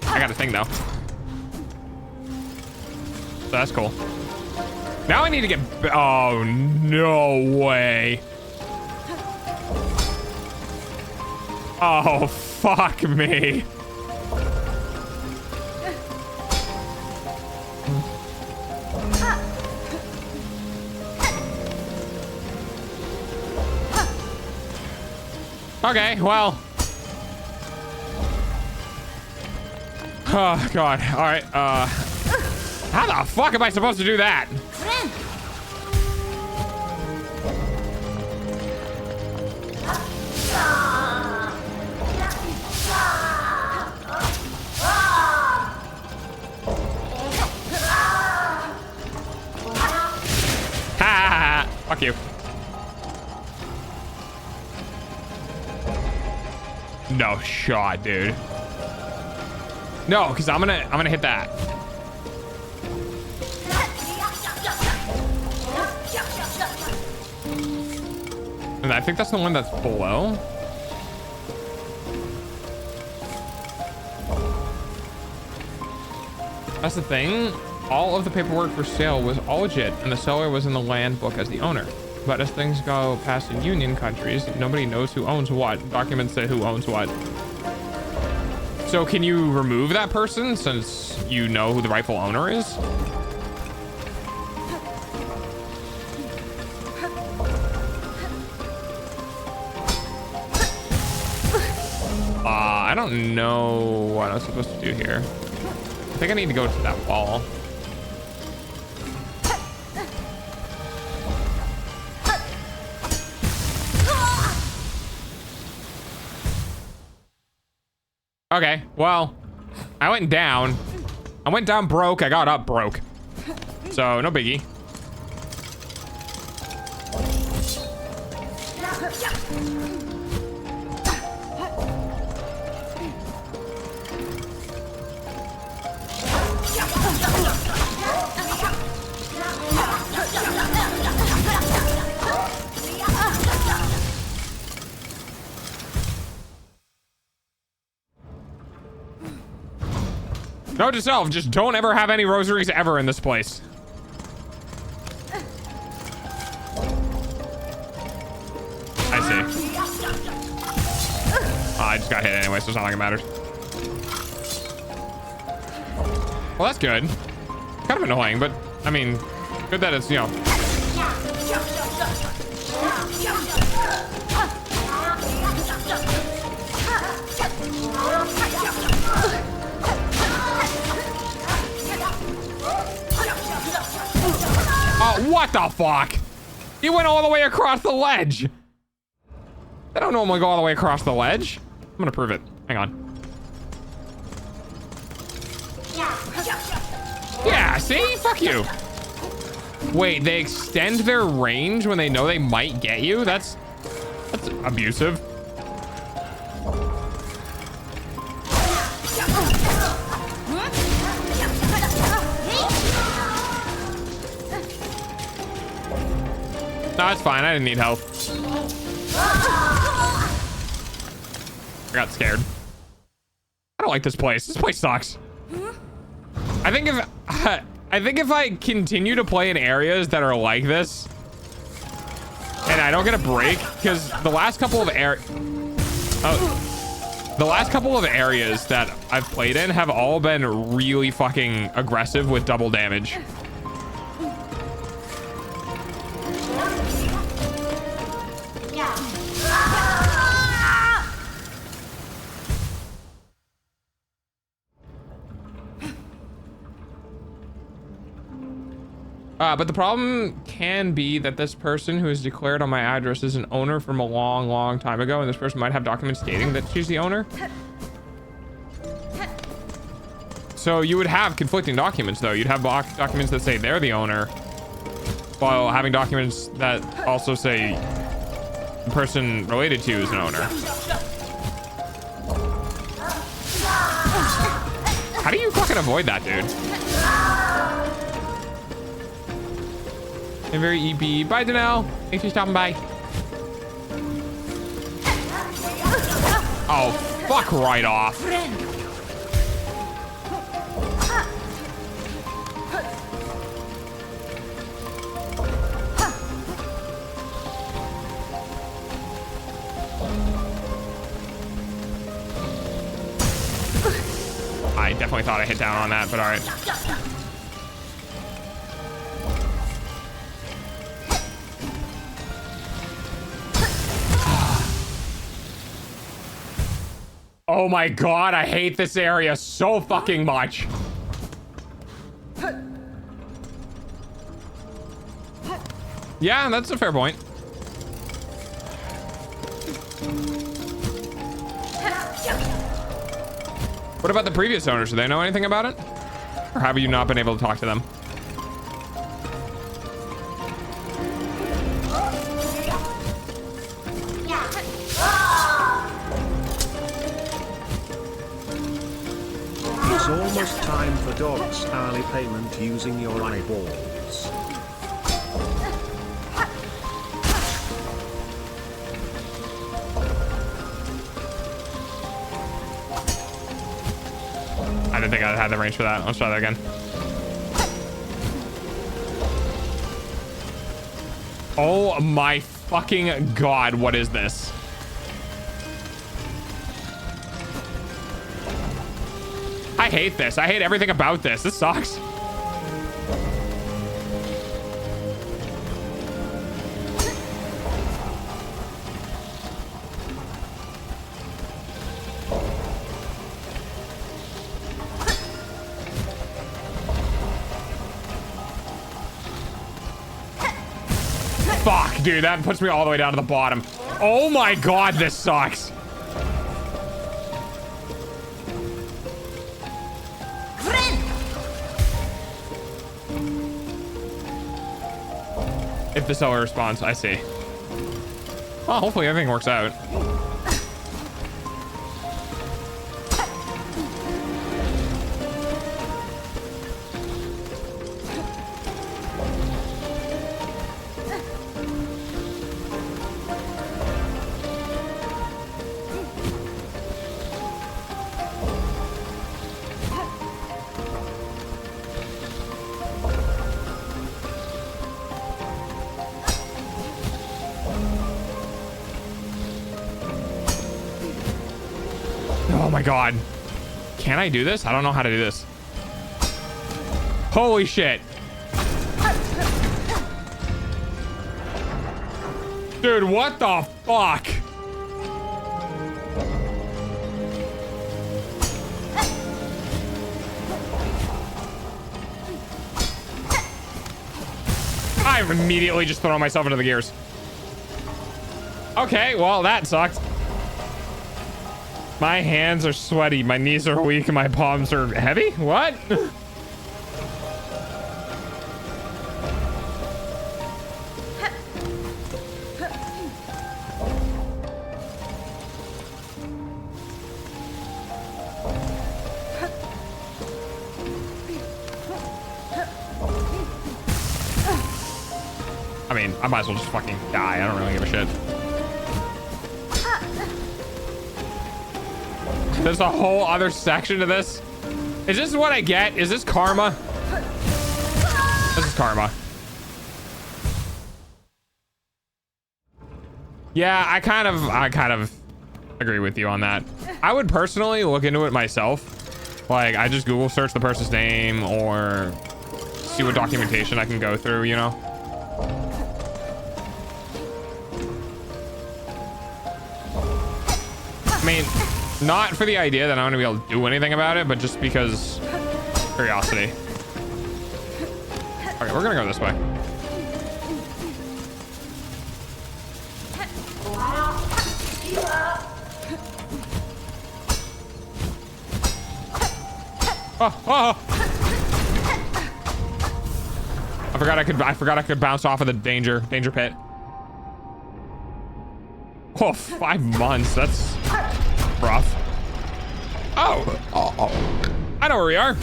I got a thing though. So that's cool. Now I need to get. Oh, no way. Oh, fuck me. Okay, well. Oh, God. All right. How the fuck am I supposed to do that? Ha! Fuck you. No shot, dude. No, because I'm gonna hit that. And I think that's the one that's below. That's the thing. All of the paperwork for sale was all legit, and the seller was in the land book as the owner. But as things go past in union countries, nobody knows who owns what. Documents say who owns what. So can you remove that person since you know who the rightful owner is? I don't know what I'm supposed to do here. I think I need to go to that wall. Okay, well, I went down. I went down broke. I got up broke. So, no biggie. Note to self, just don't ever have any rosaries ever in this place. I see. Oh, I just got hit anyway, so it's not like it matters. Well, that's good. Kind of annoying, but I mean, good that it's, you know. Oh, what the fuck? He went all the way across the ledge. I don't normally go all the way across the ledge. I'm gonna prove it. Hang on. Yeah, see? Fuck you. Wait, they extend their range when they know they might get you? That's abusive. No, it's fine. I didn't need help. I got scared. I don't like this place. This place sucks. I think if I continue to play in areas that are like this, and I don't get a break, because the last couple of areas that I've played in have all been really fucking aggressive with double damage. But the problem can be that this person who is declared on my address is an owner from a long, long time ago, and this person might have documents stating that she's the owner. So you would have conflicting documents, though. You'd have documents that say they're the owner, while having documents that also say the person related to is an owner. How do you fucking avoid that, dude? And very EB. Bye, Danelle. Thanks for stopping by. Oh, fuck right off. I definitely thought I hit down on that, but all right. Oh my god, I hate this area so fucking much. Yeah, that's a fair point. What about the previous owners? Do they know anything about it? Or have you not been able to talk to them? It's almost time for Dog's hourly payment using your eyeballs. I didn't think I had the range for that. Let's try that again. Oh my fucking god, what is this? I hate this. I hate everything about this. This sucks. Fuck, dude, that puts me all the way down to the bottom. Oh my god, this sucks. If the seller responds, I see. Well, hopefully everything works out. Oh my God. Can I do this? I don't know how to do this. Holy shit. Dude, what the fuck? I'm immediately just throwing myself into the gears. Okay, well, that sucked. My hands are sweaty, my knees are weak, and my palms are heavy? What? I mean, I might as well just fucking die. I don't really give a shit. There's a whole other section to this. Is this what I get? Is this karma? This is karma. Yeah, I kind of agree with you on that. I would personally look into it myself. Like, I just Google search the person's name or see what documentation I can go through, you know? I mean, not for the idea that I'm gonna be able to do anything about it, but just because curiosity. Okay, we're gonna go this way. Oh, oh. I forgot I could bounce off of the danger pit. Oh, 5 months. That's rough. Oh. I know where we are.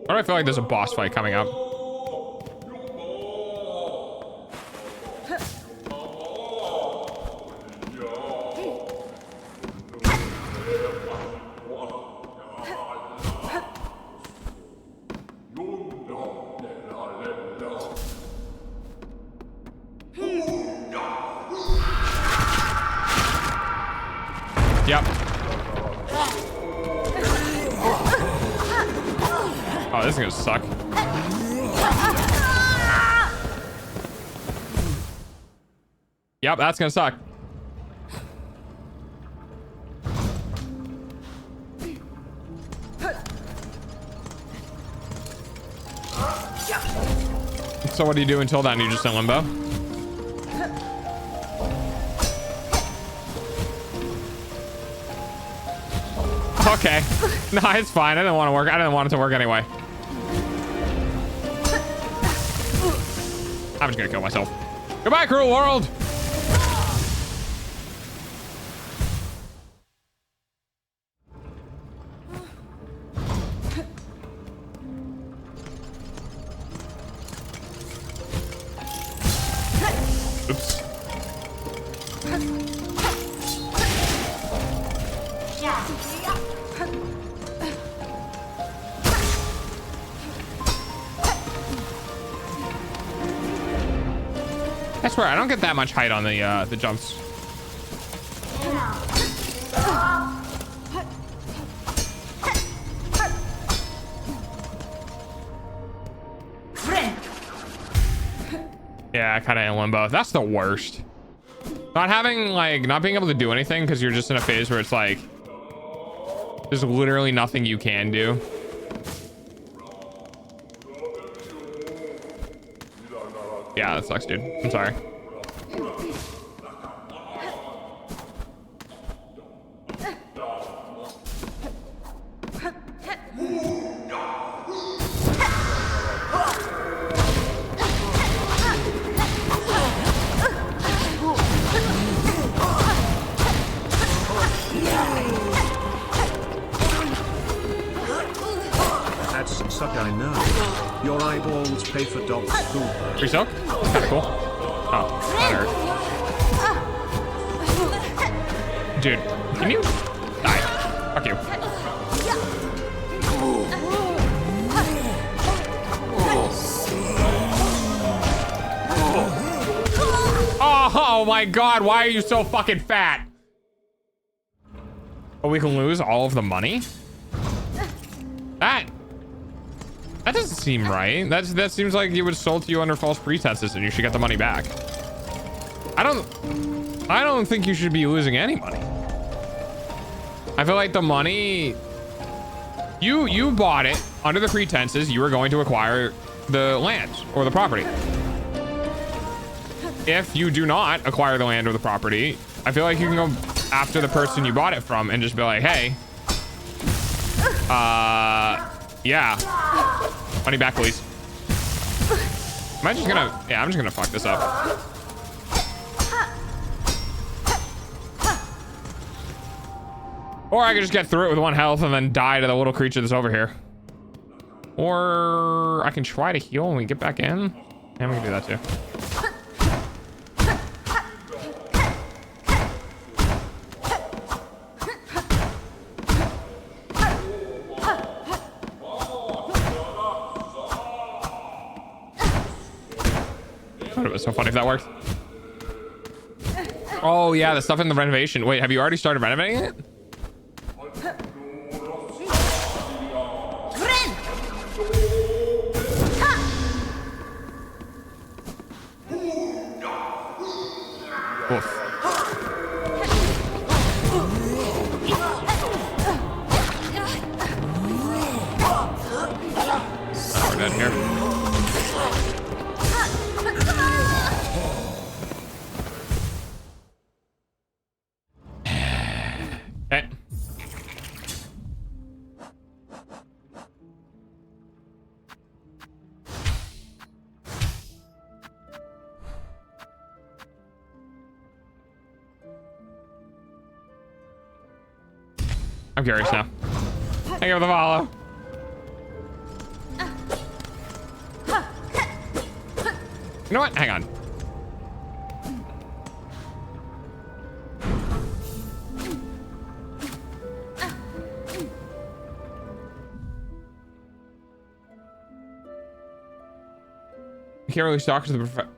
Why do I feel like there's a boss fight coming up? Yep. Oh, this is gonna suck. Yep, that's gonna suck. So what do you do until then? You just in limbo? Okay. No, it's fine. I didn't want to work. I didn't want it to work anyway. I'm just gonna kill myself. Goodbye, cruel world. Oops. I swear, I don't get that much height on the jumps. Yeah, kind of in limbo. That's the worst. Not being able to do anything because you're just in a phase where it's like there's literally nothing you can do. Yeah, that sucks, dude. I'm sorry. That's suck, I know. Your eyeballs pay for dog's food though. Free silk? That's kind of cool. Oh, that hurt. Dude, can you die? Fuck you. Oh my god, why are you so fucking fat? Oh, we can lose all of the money? That doesn't seem right. That seems like it was sold to you under false pretenses and you should get the money back. I don't think you should be losing any money. I feel like the money you bought it under the pretenses you were going to acquire the land or the property. If you do not acquire the land or the property, I feel like you can go after the person you bought it from and just be like, hey, yeah, money back, please. Am I just gonna, yeah, I'm just gonna fuck this up. Or I could just get through it with 1 health and then die to the little creature that's over here. Or I can try to heal when we get back in. And we can do that too. That would have been so funny if that worked. Oh yeah, the stuff in the renovation. Wait, have you already started renovating it? Oof. Oh, we're dead here. Okay. I'm curious now. Thank you for the follow. You know what? Hang on. You can't really talk to the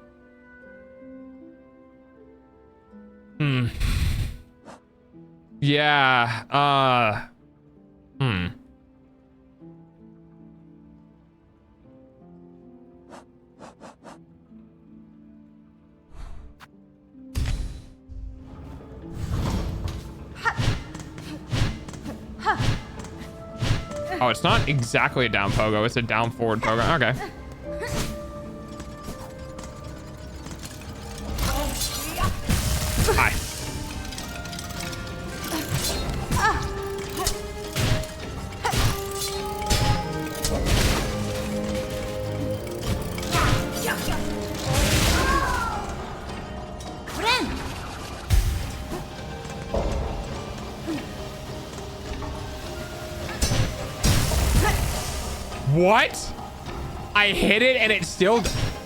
Yeah, Oh, it's not exactly a down pogo, it's a down forward pogo. Okay. Hi. What? I hit it and it still...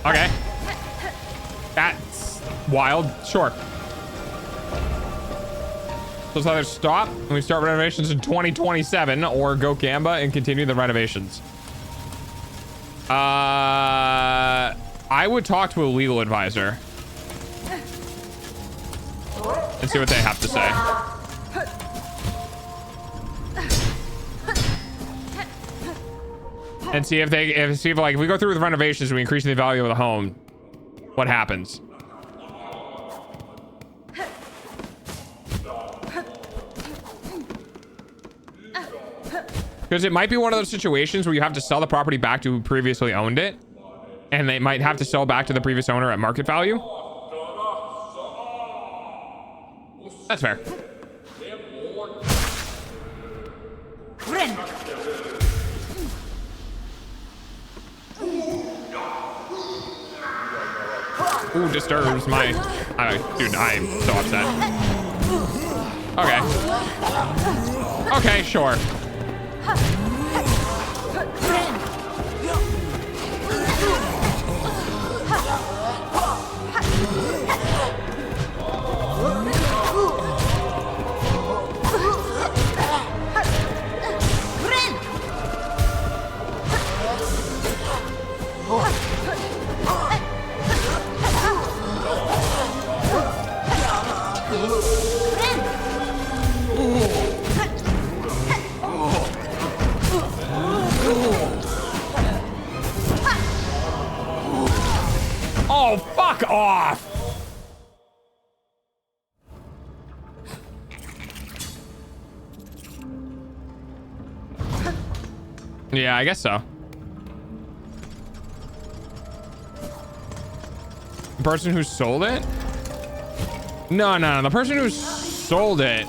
Okay. That's wild. Sure. So it's either stop and we start renovations in 2027 or go Gamba and continue the renovations. I would talk to a legal advisor and see what they have to say. And see if like if we go through with renovations and we increase the value of the home, what happens? Because it might be one of those situations where you have to sell the property back to who previously owned it, and they might have to sell back to the previous owner at market value. That's fair. Ooh, disturbs my... dude, I am so upset. Okay. Okay, sure. Fuck off. Yeah, I guess so. The person who sold it? No, no, no. The person who sold it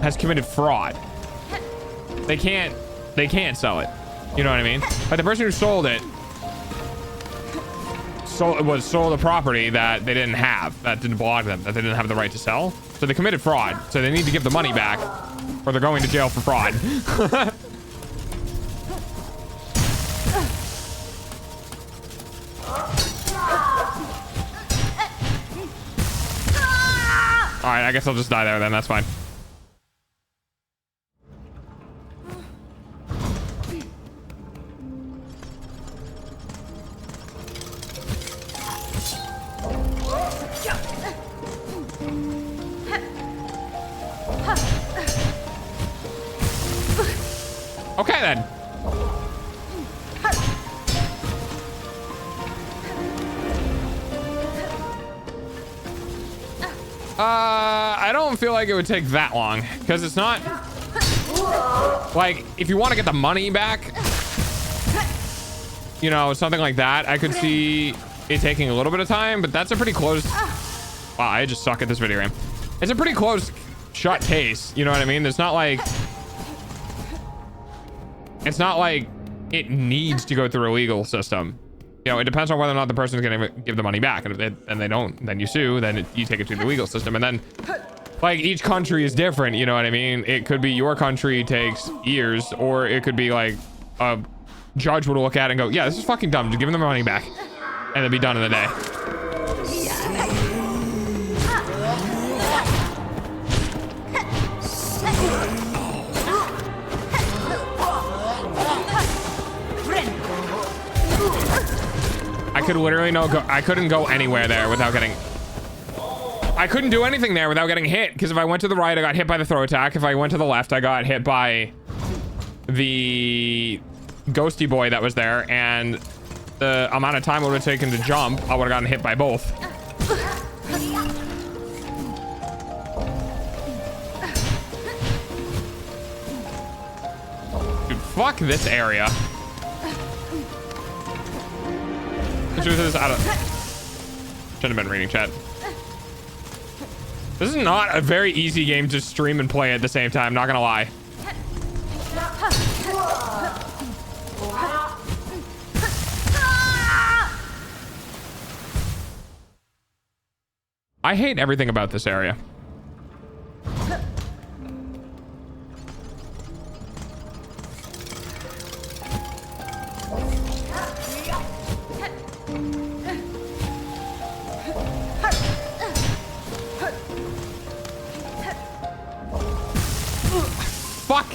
has committed fraud. They can't sell it. You know what I mean? Like the person who sold it sold a property that they didn't have, that didn't belong to them, that they didn't have the right to sell. So they committed fraud. So they need to give the money back or they're going to jail for fraud. All right, I guess I'll just die there then. That's fine. Okay then. I don't feel like it would take that long because it's not like if you want to get the money back, you know, something like that, I could see it taking a little bit of time, but that's a pretty close. Wow, I just suck at this video game. It's a pretty close shut case. You know what I mean? It's not like it needs to go through a legal system. You know, it depends on whether or not the person is going to give the money back. And if they don't, then you sue, then you take it to the legal system. And then, like, each country is different. You know what I mean? It could be your country takes years, or it could be like a judge would look at it and go, yeah, this is fucking dumb. Just give them the money back. And it'll be done in a day. I could literally I couldn't go anywhere there without getting. I couldn't do anything there without getting hit, because if I went to the right, I got hit by the throw attack. If I went to the left, I got hit by the ghosty boy that was there, and the amount of time it would have taken to jump, I would have gotten hit by both. Dude, fuck this area. The truth is, shouldn't have been reading chat. This is not a very easy game to stream and play at the same time, not gonna lie. I hate everything about this area. Fuck.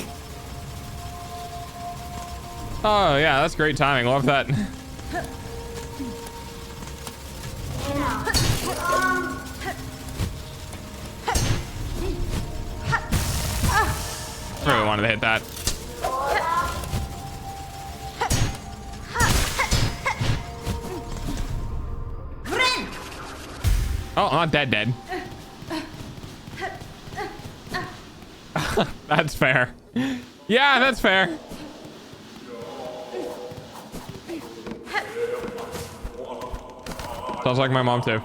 Oh yeah, that's great timing. Love that. Really wanted to hit that. Oh, I'm not dead. That's fair. Yeah, that's fair. Sounds like my mom too.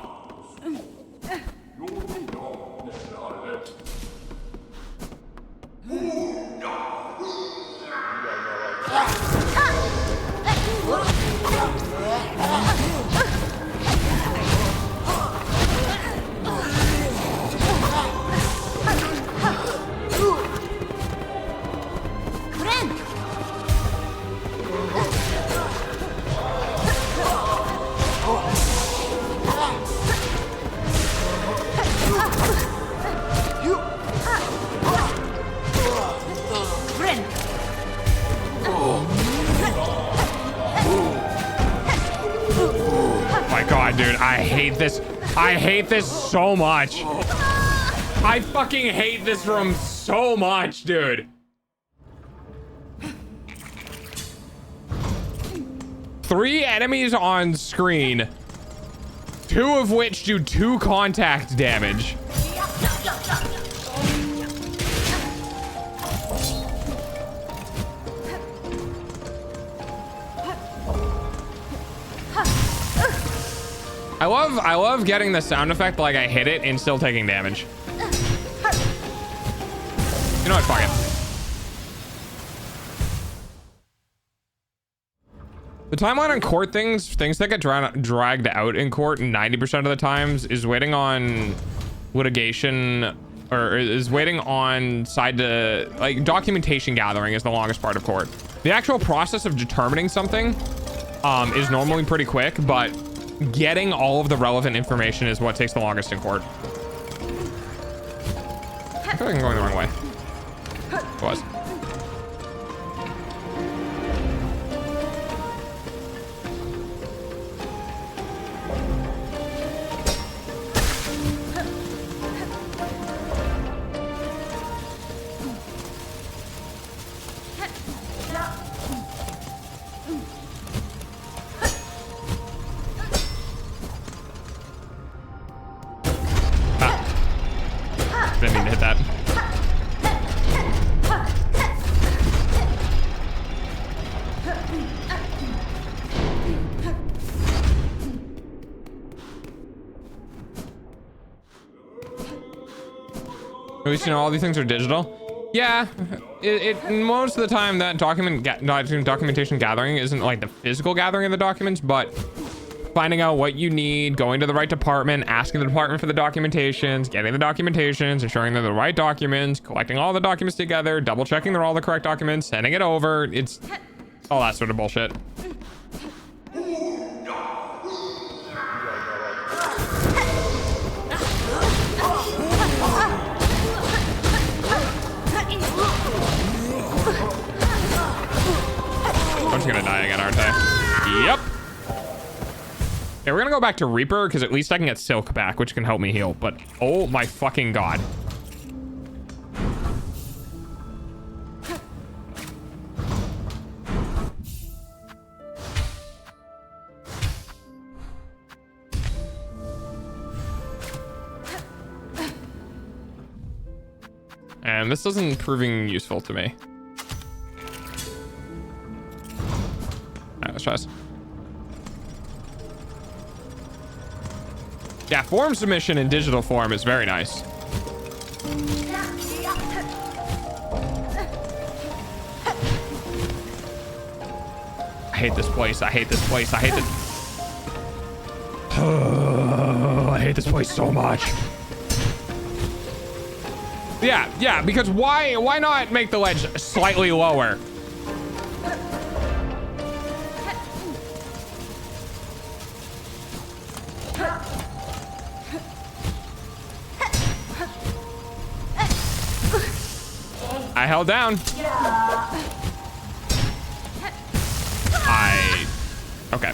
Dude, I hate this. I hate this so much. I fucking hate this room so much, dude. Three enemies on screen. 2 of which do 2 contact damage. I love getting the sound effect like I hit it and still taking damage. You know what, fuck it. The timeline on court things that get dragged out in court 90% of the times is waiting on litigation, or is waiting on side to, like, documentation gathering is the longest part of court. The actual process of determining something is normally pretty quick, but getting all of the relevant information is what takes the longest in court. I feel like I'm going the wrong way. It was. Didn't mean to hit that. At least you know all these things are digital. Yeah, most of the time that documentation gathering isn't like the physical gathering of the documents, but finding out what you need, going to the right department, asking the department for the documentations, getting the documentations, ensuring they're the right documents, collecting all the documents together, double checking they're all the correct documents, sending it over. It's all that sort of bullshit. I'm just gonna die again, aren't I? Yep. Okay, we're gonna go back to Reaper because at least I can get Silk back, which can help me heal. But oh my fucking god. And this isn't proving useful to me. Alright, let's try this. Yeah, form submission in digital form is very nice. I hate this place. I hate this place. I hate this. I hate this place so much. Yeah, because why not make the ledge slightly lower? I held down. Okay.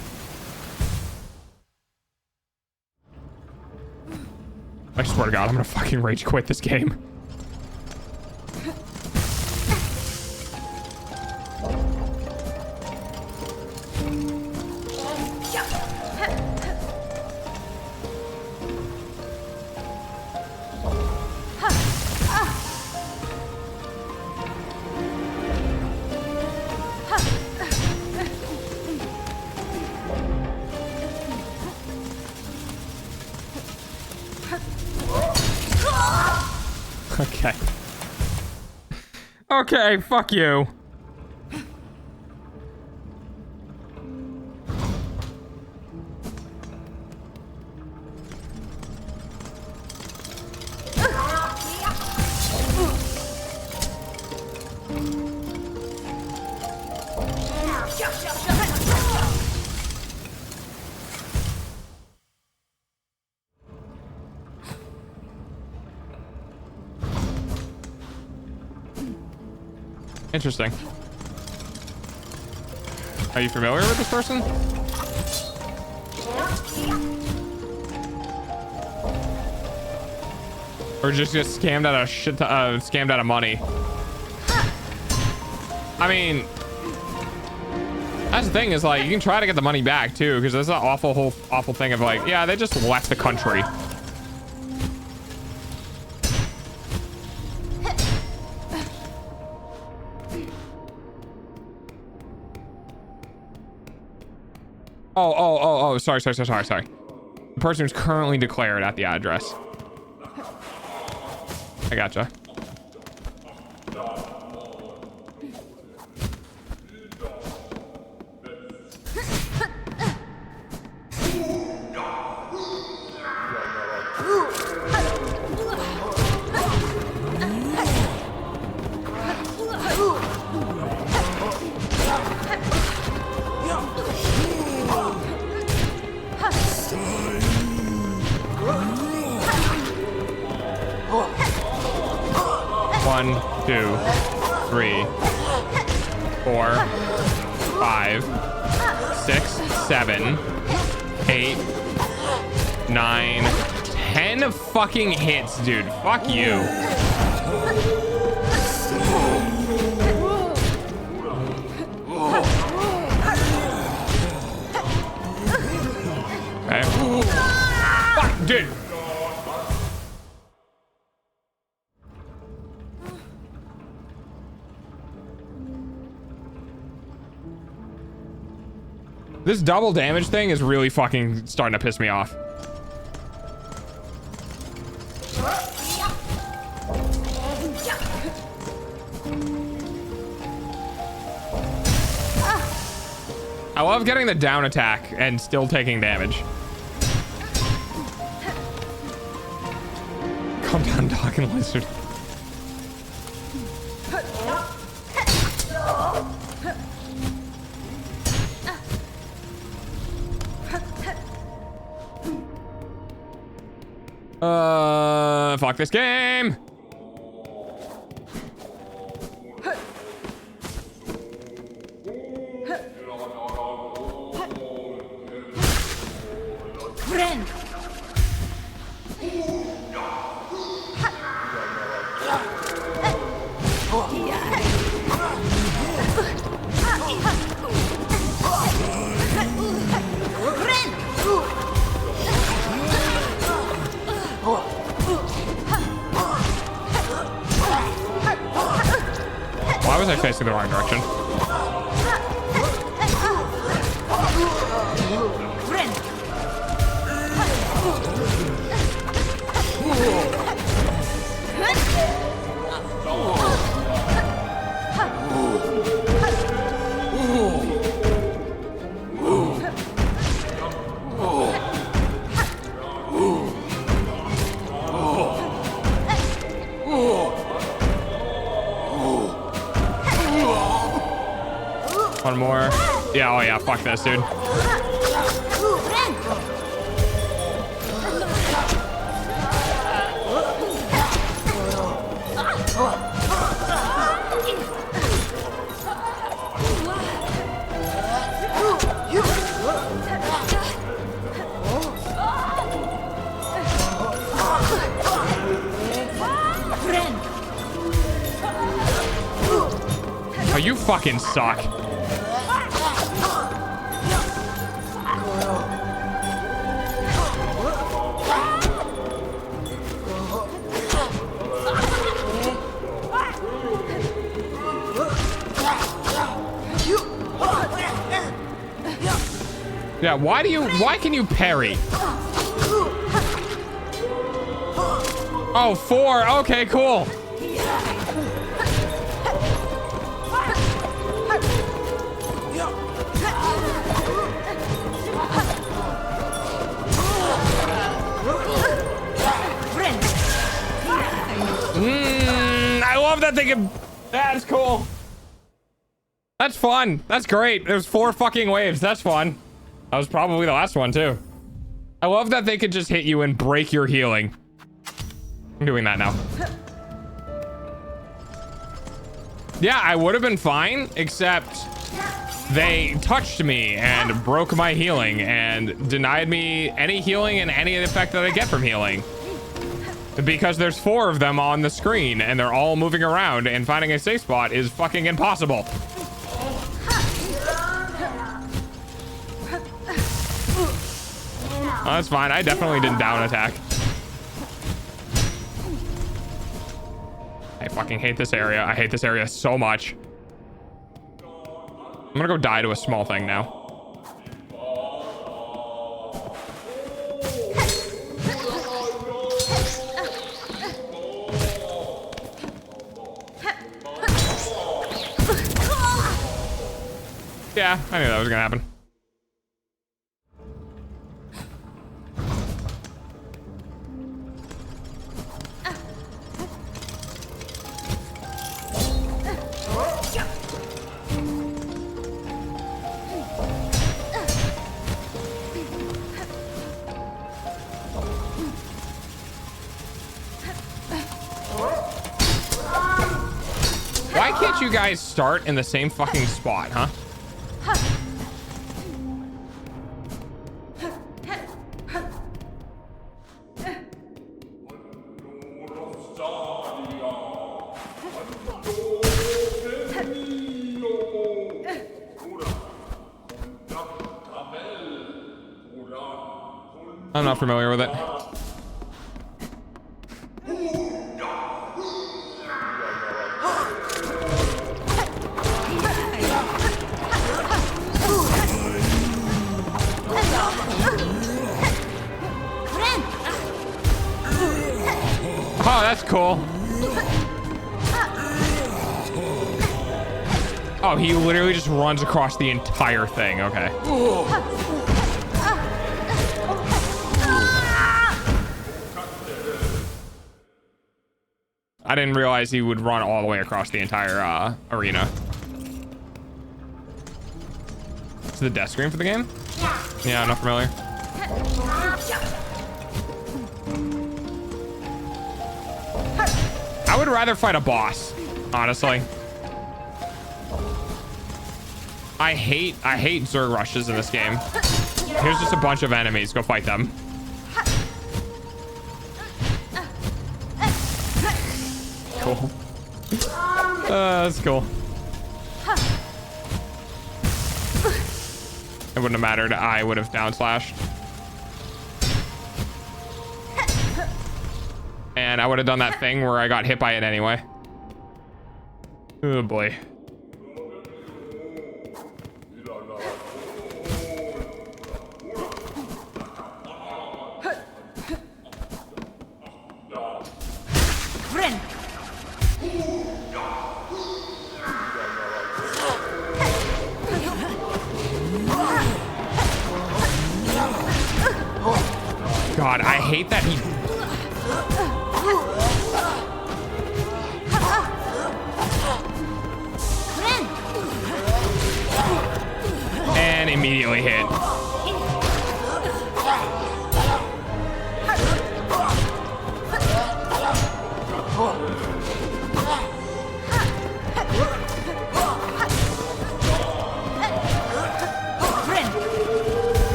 I swear to God, I'm gonna fucking rage quit this game. Okay. Okay, fuck you. Interesting. Are you familiar with this person? Or just get scammed out of shit, scammed out of money? I mean, That's the thing is like, you can try to get the money back too, because there's an awful thing of like, yeah, they just left the country. Oh, sorry. The person who's currently declared at the address. I gotcha. One, 2, 3, 4, 5, 6, 7, 8, 9, 10 fucking hits, dude. Fuck you. Okay. Fuck, dude. This double damage thing is really fucking starting to piss me off. I love getting the down attack and still taking damage. Calm down, dog and lizard. Fuck this game. Why was I facing the wrong direction? One more. Yeah, oh yeah, fuck this, dude. Oh, you fucking suck. Yeah, why can you parry? Oh, 4. Okay, cool. I love that they can. That's cool. That's fun. That's great. There's 4 fucking waves. That's fun. That was probably the last one too. I love that they could just hit you and break your healing. I'm doing that now. Yeah, I would have been fine, except they touched me and broke my healing and denied me any healing and any effect that I get from healing. Because there's 4 of them on the screen and they're all moving around, and finding a safe spot is fucking impossible. that's fine. I definitely didn't down attack. I fucking hate this area. I hate this area so much. I'm gonna go die to a small thing now. Yeah, I knew that was gonna happen. Why can't you guys start in the same fucking spot, huh? I'm not familiar with it. Oh, that's cool. Oh, he literally just runs across the entire thing. Okay. I didn't realize he would run all the way across the entire arena. Is the death screen for the game? Yeah, I'm not familiar. I would rather fight a boss, honestly. I hate Zerg rushes in this game. Here's just a bunch of enemies. Go fight them. Cool. That's cool. It wouldn't have mattered. I would have down slashed. And I would have done that thing where I got hit by it anyway. Oh boy. God, I hate that he... And immediately hit.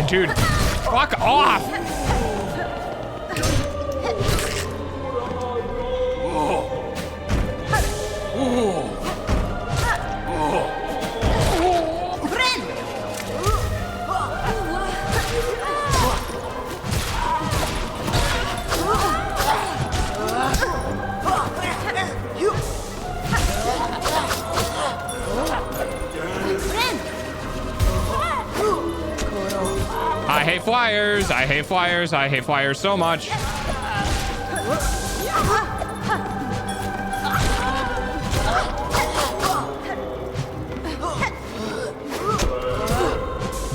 Dude, fuck off! I hate flyers. I hate flyers. I hate flyers so much.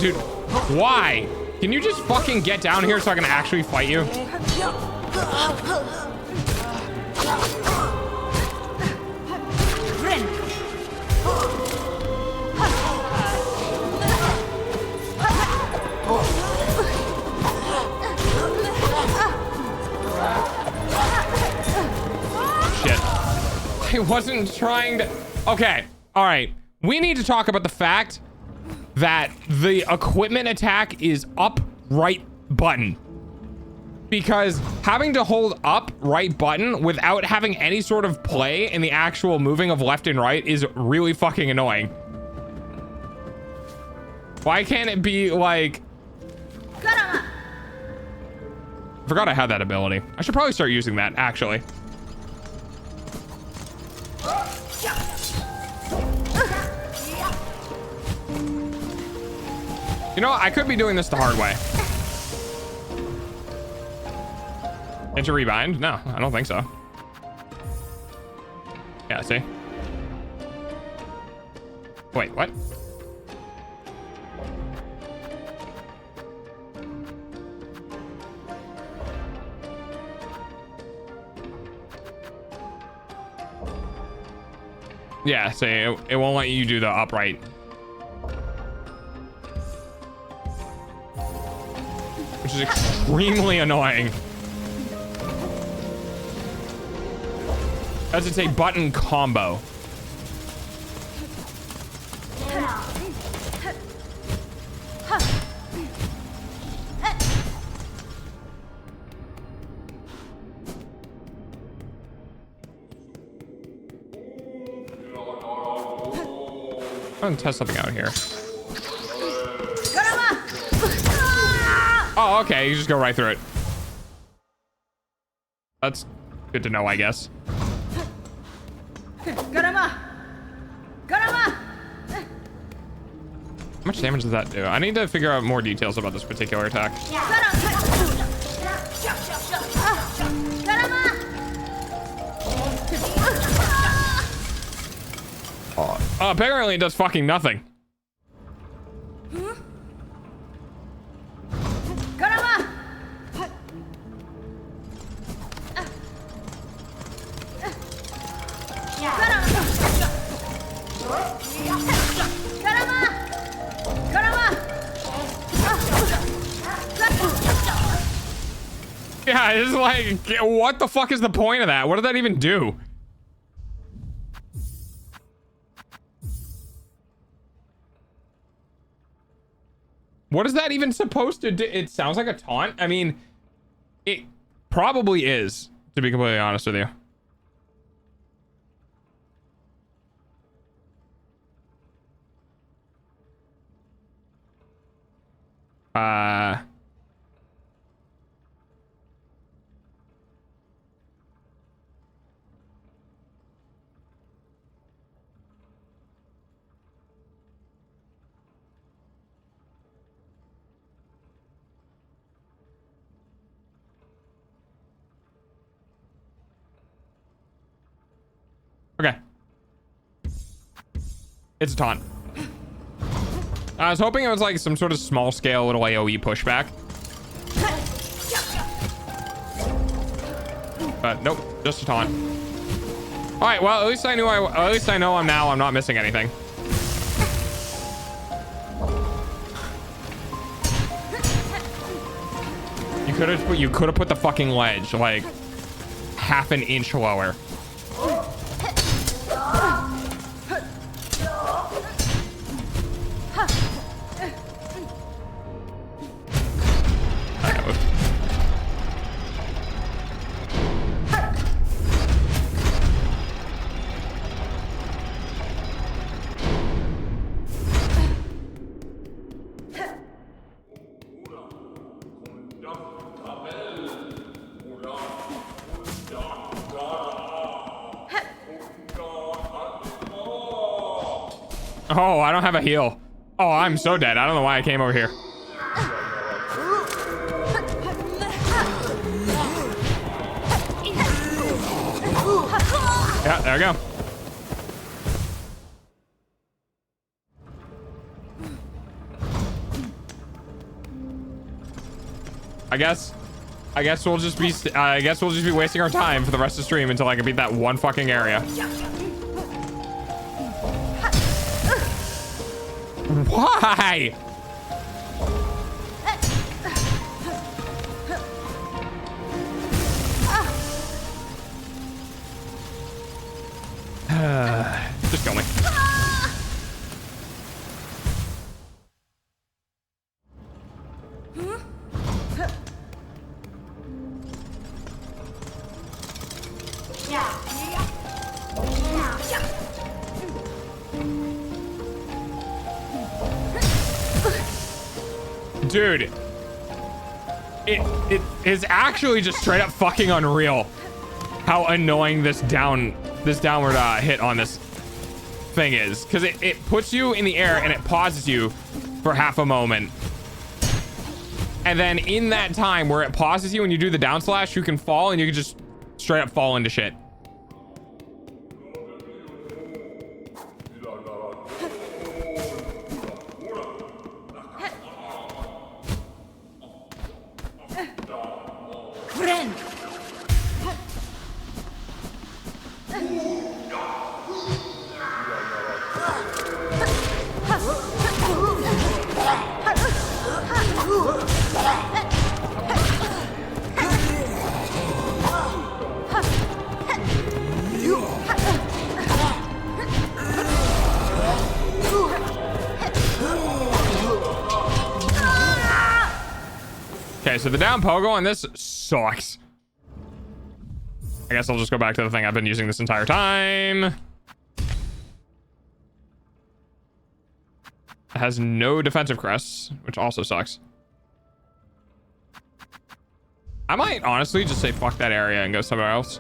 Dude, why? Can you just fucking get down here so I can actually fight you? I wasn't trying to... Okay, all right. We need to talk about the fact that the equipment attack is up right button. because having to hold up right button without having any sort of play in the actual moving of left and right is really fucking annoying. Why can't it be like... I forgot I had that ability. I should probably start using that, actually. You know, I could be doing this the hard way. Can't you rebind? No, I don't think so. Yeah, see? Wait, what? Yeah, see, it won't let you do the upright. Which is extremely annoying. As it's a button combo. I'm gonna test something out here. Oh, okay. You just go right through it. That's good to know, I guess. How much damage does that do? I need to figure out more details about this particular attack. Oh, apparently it does fucking nothing. Yeah, it's like, what the fuck is the point of that? What did that even do? What is that even supposed to do? It sounds like a taunt. I mean, it probably is, to be completely honest with you. Okay. It's a taunt. I was hoping it was like some sort of small scale little AoE pushback. But nope, just a taunt. All right, well, at least I know I'm not missing anything. You could have put the fucking ledge like half an inch lower. Oh, I don't have a heal. Oh, I'm so dead. I don't know why I came over here. Yeah, there we go. I guess we'll just be wasting our time for the rest of the stream until I can beat that one fucking area. Why? Just kill me. Dude, it is actually just straight up fucking unreal how annoying this downward hit on this thing is, because it puts you in the air and it pauses you for half a moment, and then in that time where it pauses you and you do the down slash, you can fall and you can just straight up fall into shit. Okay, so the down pogo on this sucks. I guess I'll just go back to the thing I've been using this entire time. It has no defensive crests, which also sucks. I might honestly just say fuck that area and go somewhere else.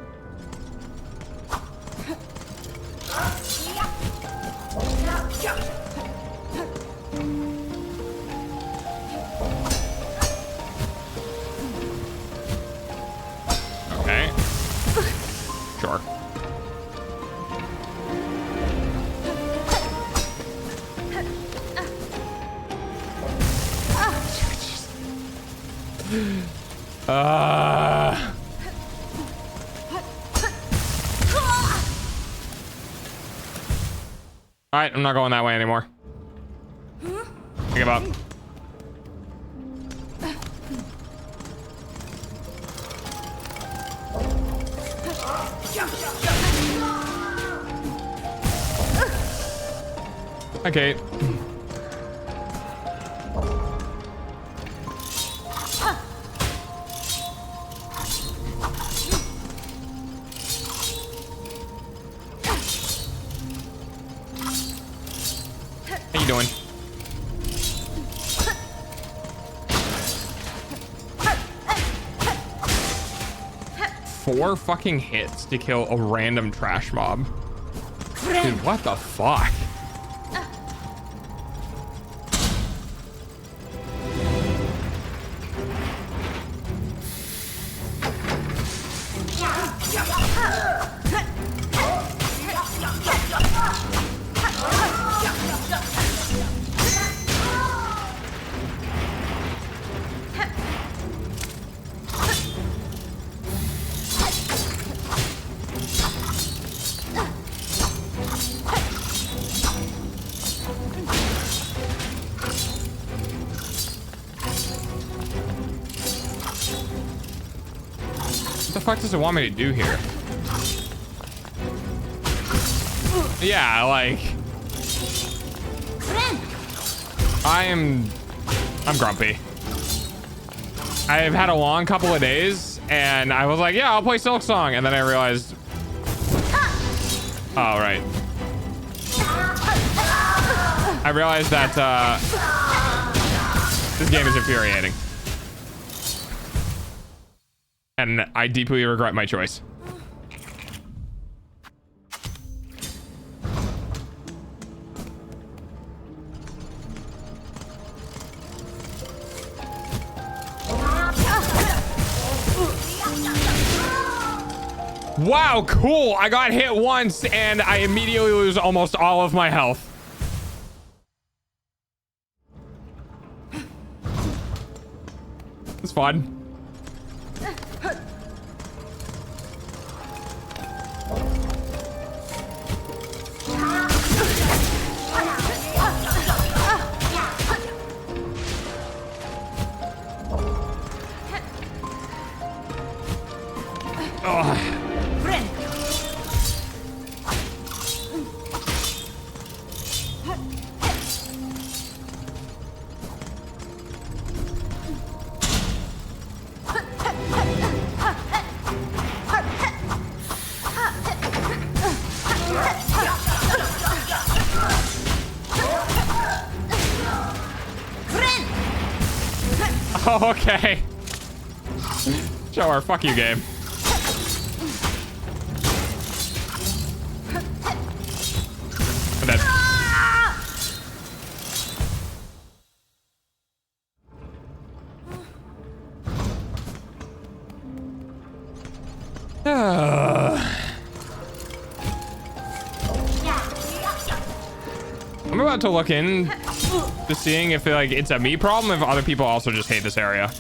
Okay. Sure. All right, I'm not going that way anymore. I give up. Okay. How you doing? Four fucking hits to kill a random trash mob. Dude, what the fuck? What the fuck does it want me to do here? Yeah, like... I'm grumpy. I've had a long couple of days, and I was like, yeah, I'll play Silk Song, and then I realized... Oh, right. I realized that, this game is infuriating. And I deeply regret my choice. Wow, cool. I got hit once and I immediately lose almost all of my health. It's fun. Oh, okay. Sure, fuck you, game. I'm dead. I'm about to look in to seeing if like it's a me problem, if other people also just hate this area.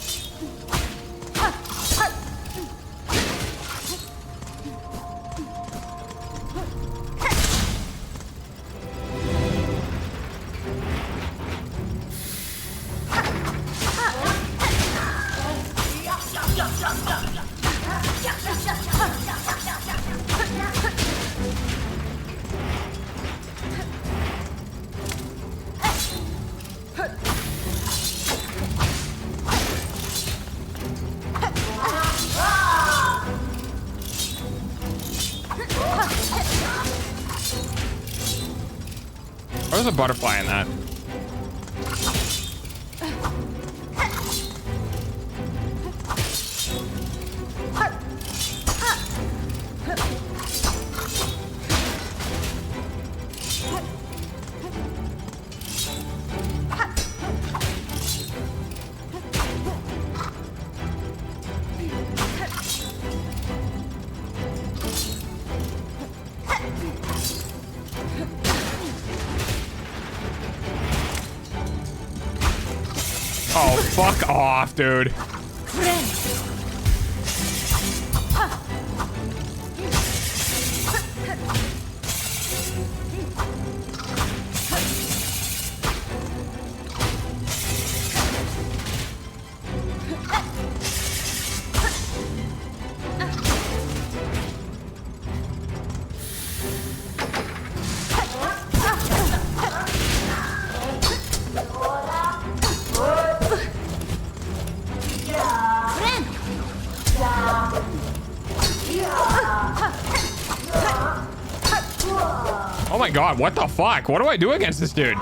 There's a butterfly in that. Oh, fuck off, dude. Oh my god, what the fuck? What do I do against this dude?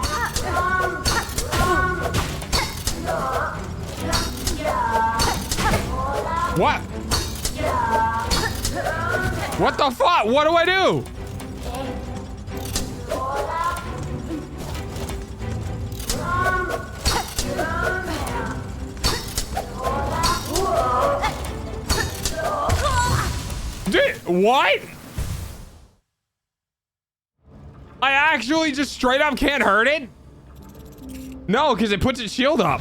What? What the fuck? What do I do? Dude, what? I actually just straight up can't hurt it? No, because it puts its shield up.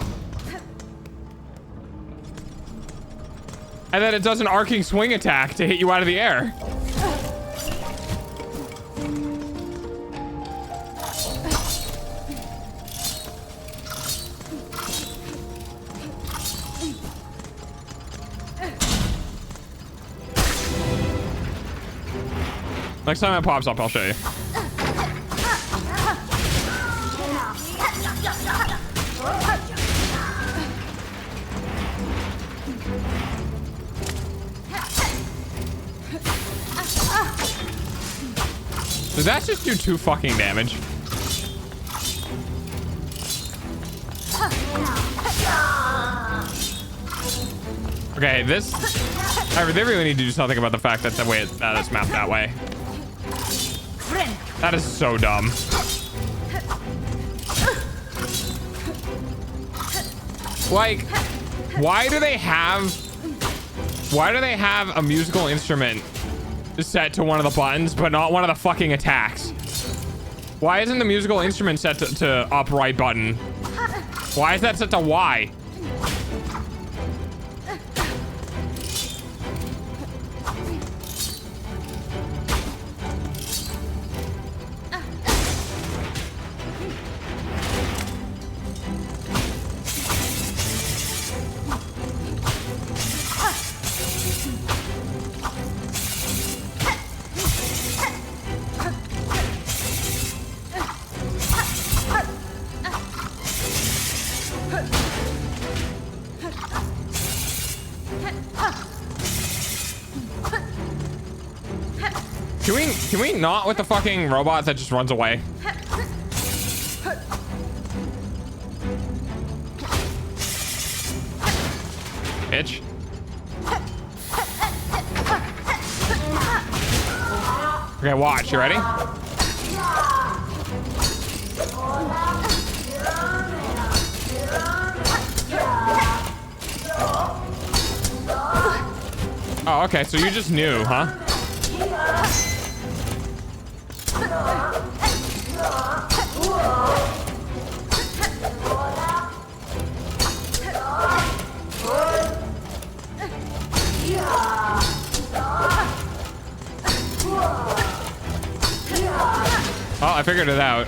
And then it does an arcing swing attack to hit you out of the air. Next time it pops up, I'll show you. Does that just do 2 fucking damage? Okay, this... they really need to do something about the fact that the way that is mapped that way. That is so dumb. Like, why do they have a musical instrument set to one of the buttons, but not one of the fucking attacks? Why isn't the musical instrument set to upright button? Why is that set to Y? Can we not with the fucking robot that just runs away? pitch. Okay, watch. You ready? Oh, okay. So you just knew, huh? Oh, I figured it out.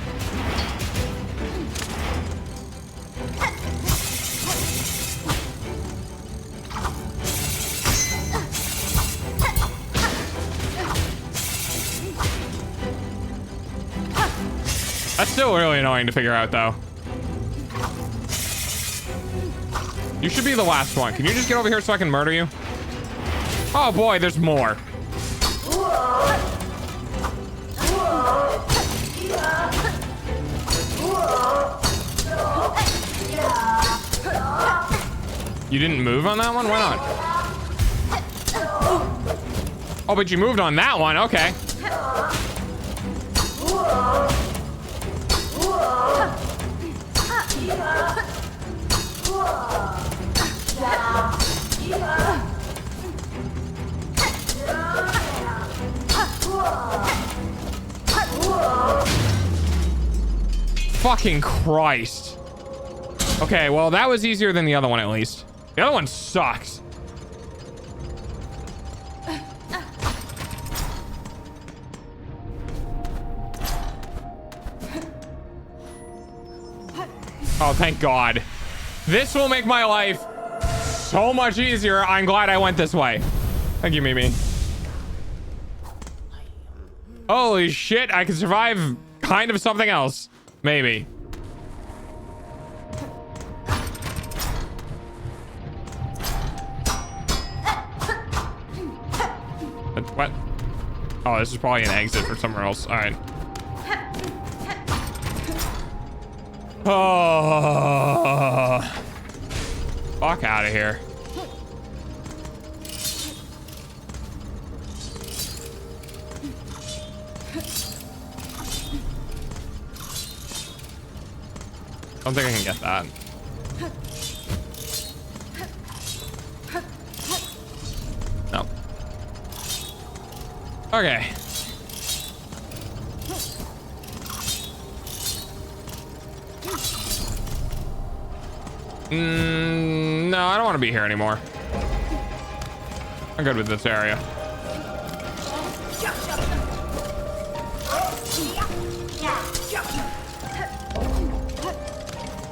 That's still really annoying to figure out, though. You should be the last one. Can you just get over here so I can murder you? Oh boy, there's more. You didn't move on that one? Why not? Oh, but you moved on that one. Okay. Fucking Christ. Okay, well, that was easier than the other one, at least. The other one sucks. Oh, thank God. This will make my life so much easier. I'm glad I went this way. Thank you, Mimi. Holy shit, I can survive kind of something else. Maybe. What? Oh, this is probably an exit for somewhere else. All right. Oh, fuck out of here. I don't think I can get that. No. Okay. No, I don't want to be here anymore. I'm good with this area.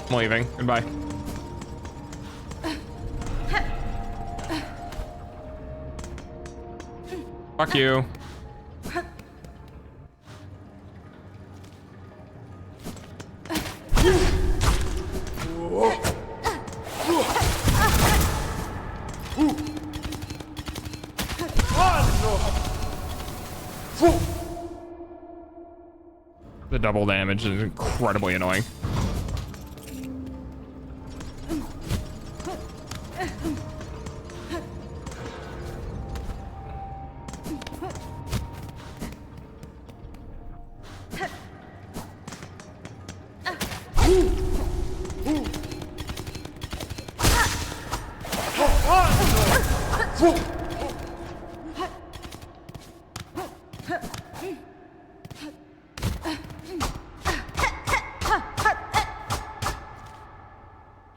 I'm leaving. Goodbye. Fuck you. The double damage is incredibly annoying.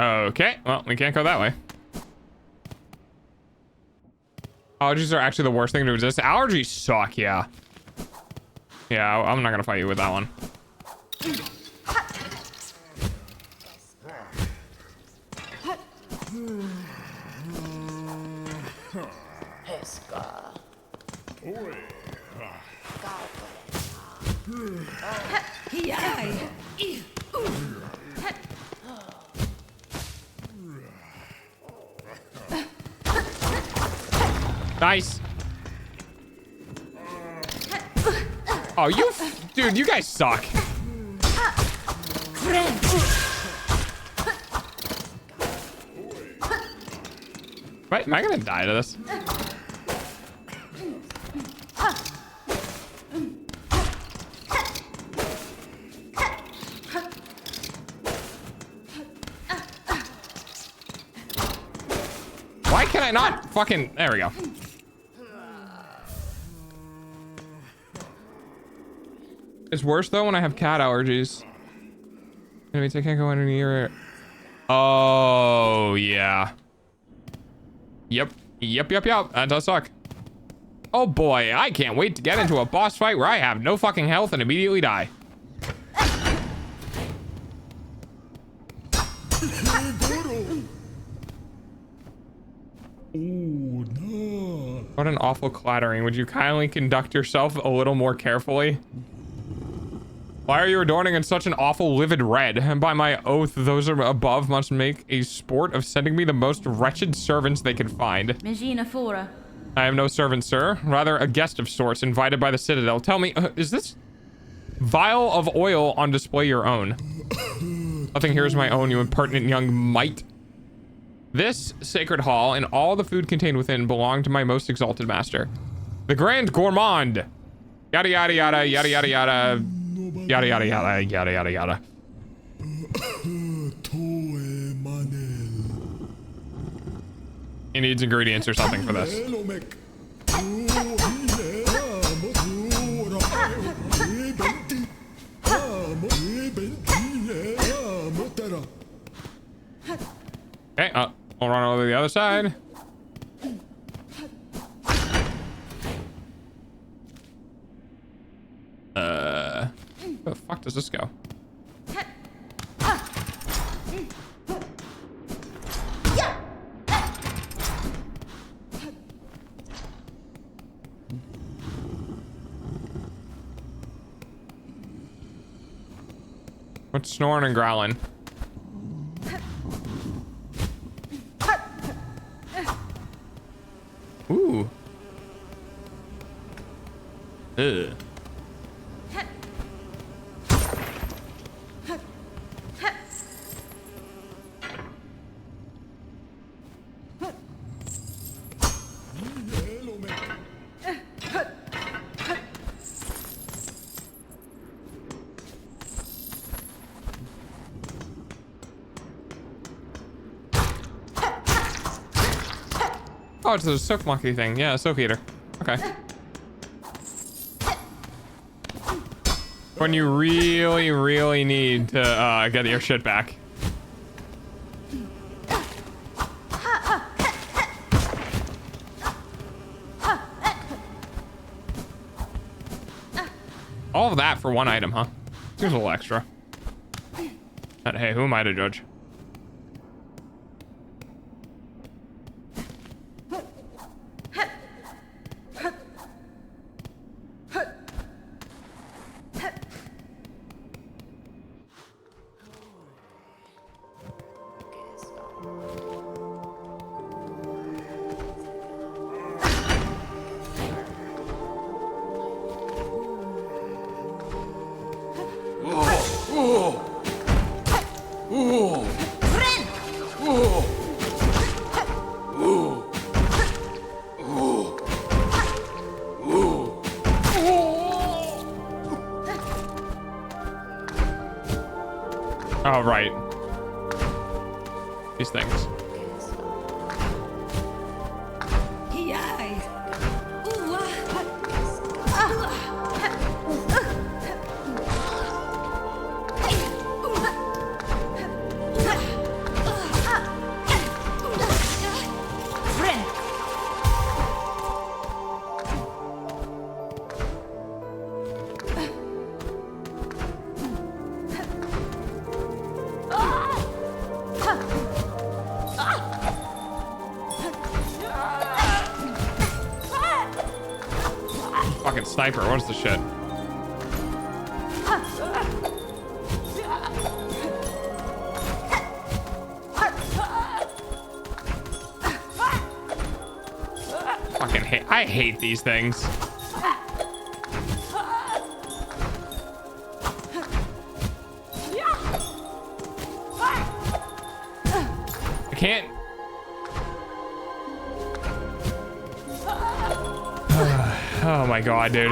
Okay, well, we can't go that way. Allergies are actually the worst thing to resist. Allergies suck, yeah. Yeah, I'm not gonna fight you with that one. Nice. Oh, dude, you guys suck. Am I gonna die to this? Why can I not fucking... There we go. It's worse though when I have cat allergies. That means I can't go any near it. Oh, yeah. Yep. That does suck. Oh boy, I can't wait to get into a boss fight where I have no fucking health and immediately die. What an awful clattering. Would you kindly conduct yourself a little more carefully? Why are you adorning in such an awful livid red? And by my oath, those above must make a sport of sending me the most wretched servants they can find. Magina Fora. I am no servant, sir. Rather a guest of sorts invited by the Citadel. Tell me, is this vial of oil on display your own? Nothing here is my own, you impertinent young mite. This sacred hall and all the food contained within belong to my most exalted master, the Grand Gourmand. Yada yada yada yada yada yada yada yada yada yada yada yada. He needs ingredients or something for this. Okay, I'll run over to the other side. Where the fuck does this go? What's snoring and growling? Ooh. Ugh. Oh, it's a soak monkey thing. Yeah, a soak eater. Okay. When you really, really need to get your shit back. All of that for one item, huh? Seems a little extra. But hey, who am I to judge? Oh, right. These things. Fucking sniper, what's the shit? Fucking hate, I hate these things. I can't. my god, dude.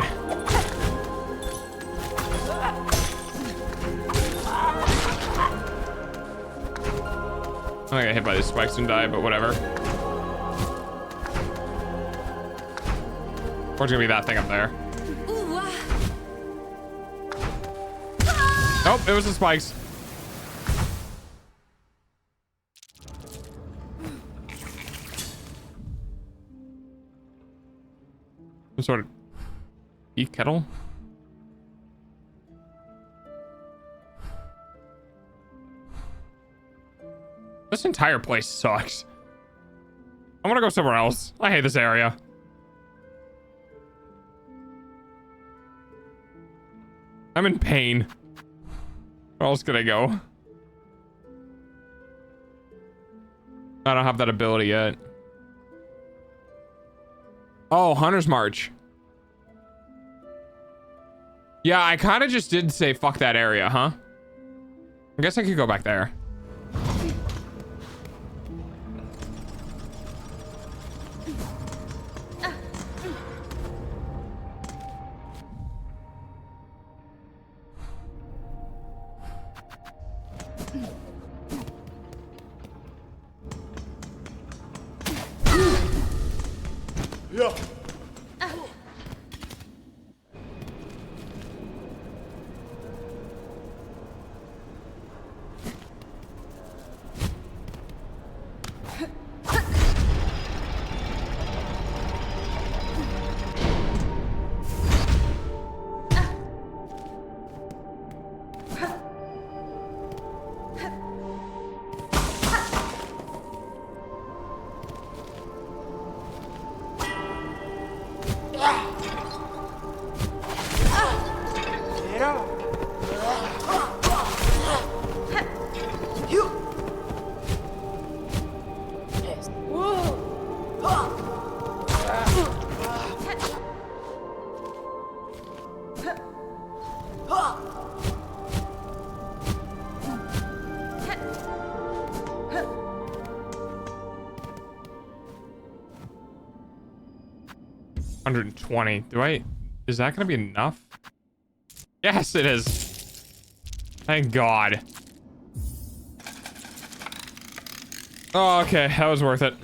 I'm gonna get hit by these spikes and die, but whatever. Or it's gonna be that thing up there. Nope, it was the spikes. Some sort of tea kettle. This entire place sucks. I want to go somewhere else. I hate this area. I'm in pain. Where else can I go? I don't have that ability yet. Oh, Hunter's March. Yeah, I kind of just did say fuck that area, huh? I guess I could go back there. Yeah. 120. Is that gonna be enough? Yes, it is. Thank God. Oh, okay, that was worth it.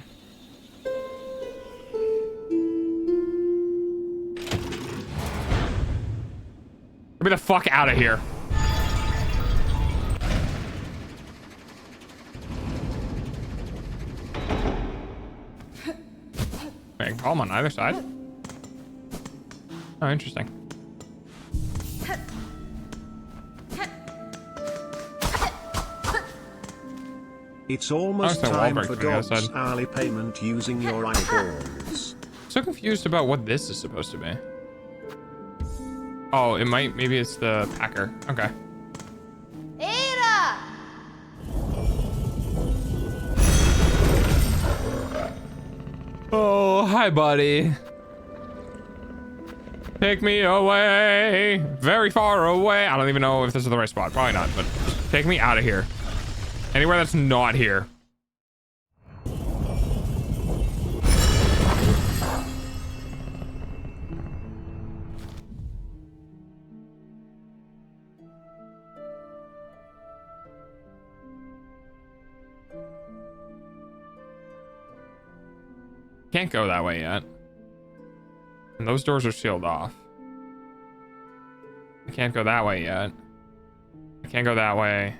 Get me the fuck out of here. Wait, bomb on either side? Oh, interesting. It's almost the wall time break for from the other Dog's side. hourly payment using your eyeballs. So confused about what this is supposed to be. Oh, maybe it's the Packer. Okay. Ada! Oh, hi, buddy. Take me away, very far away. I don't even know if this is the right spot. Probably not, but just take me out of here. Anywhere that's not here. Can't go that way yet. And those doors are sealed off. I can't go that way yet. I can't go that way.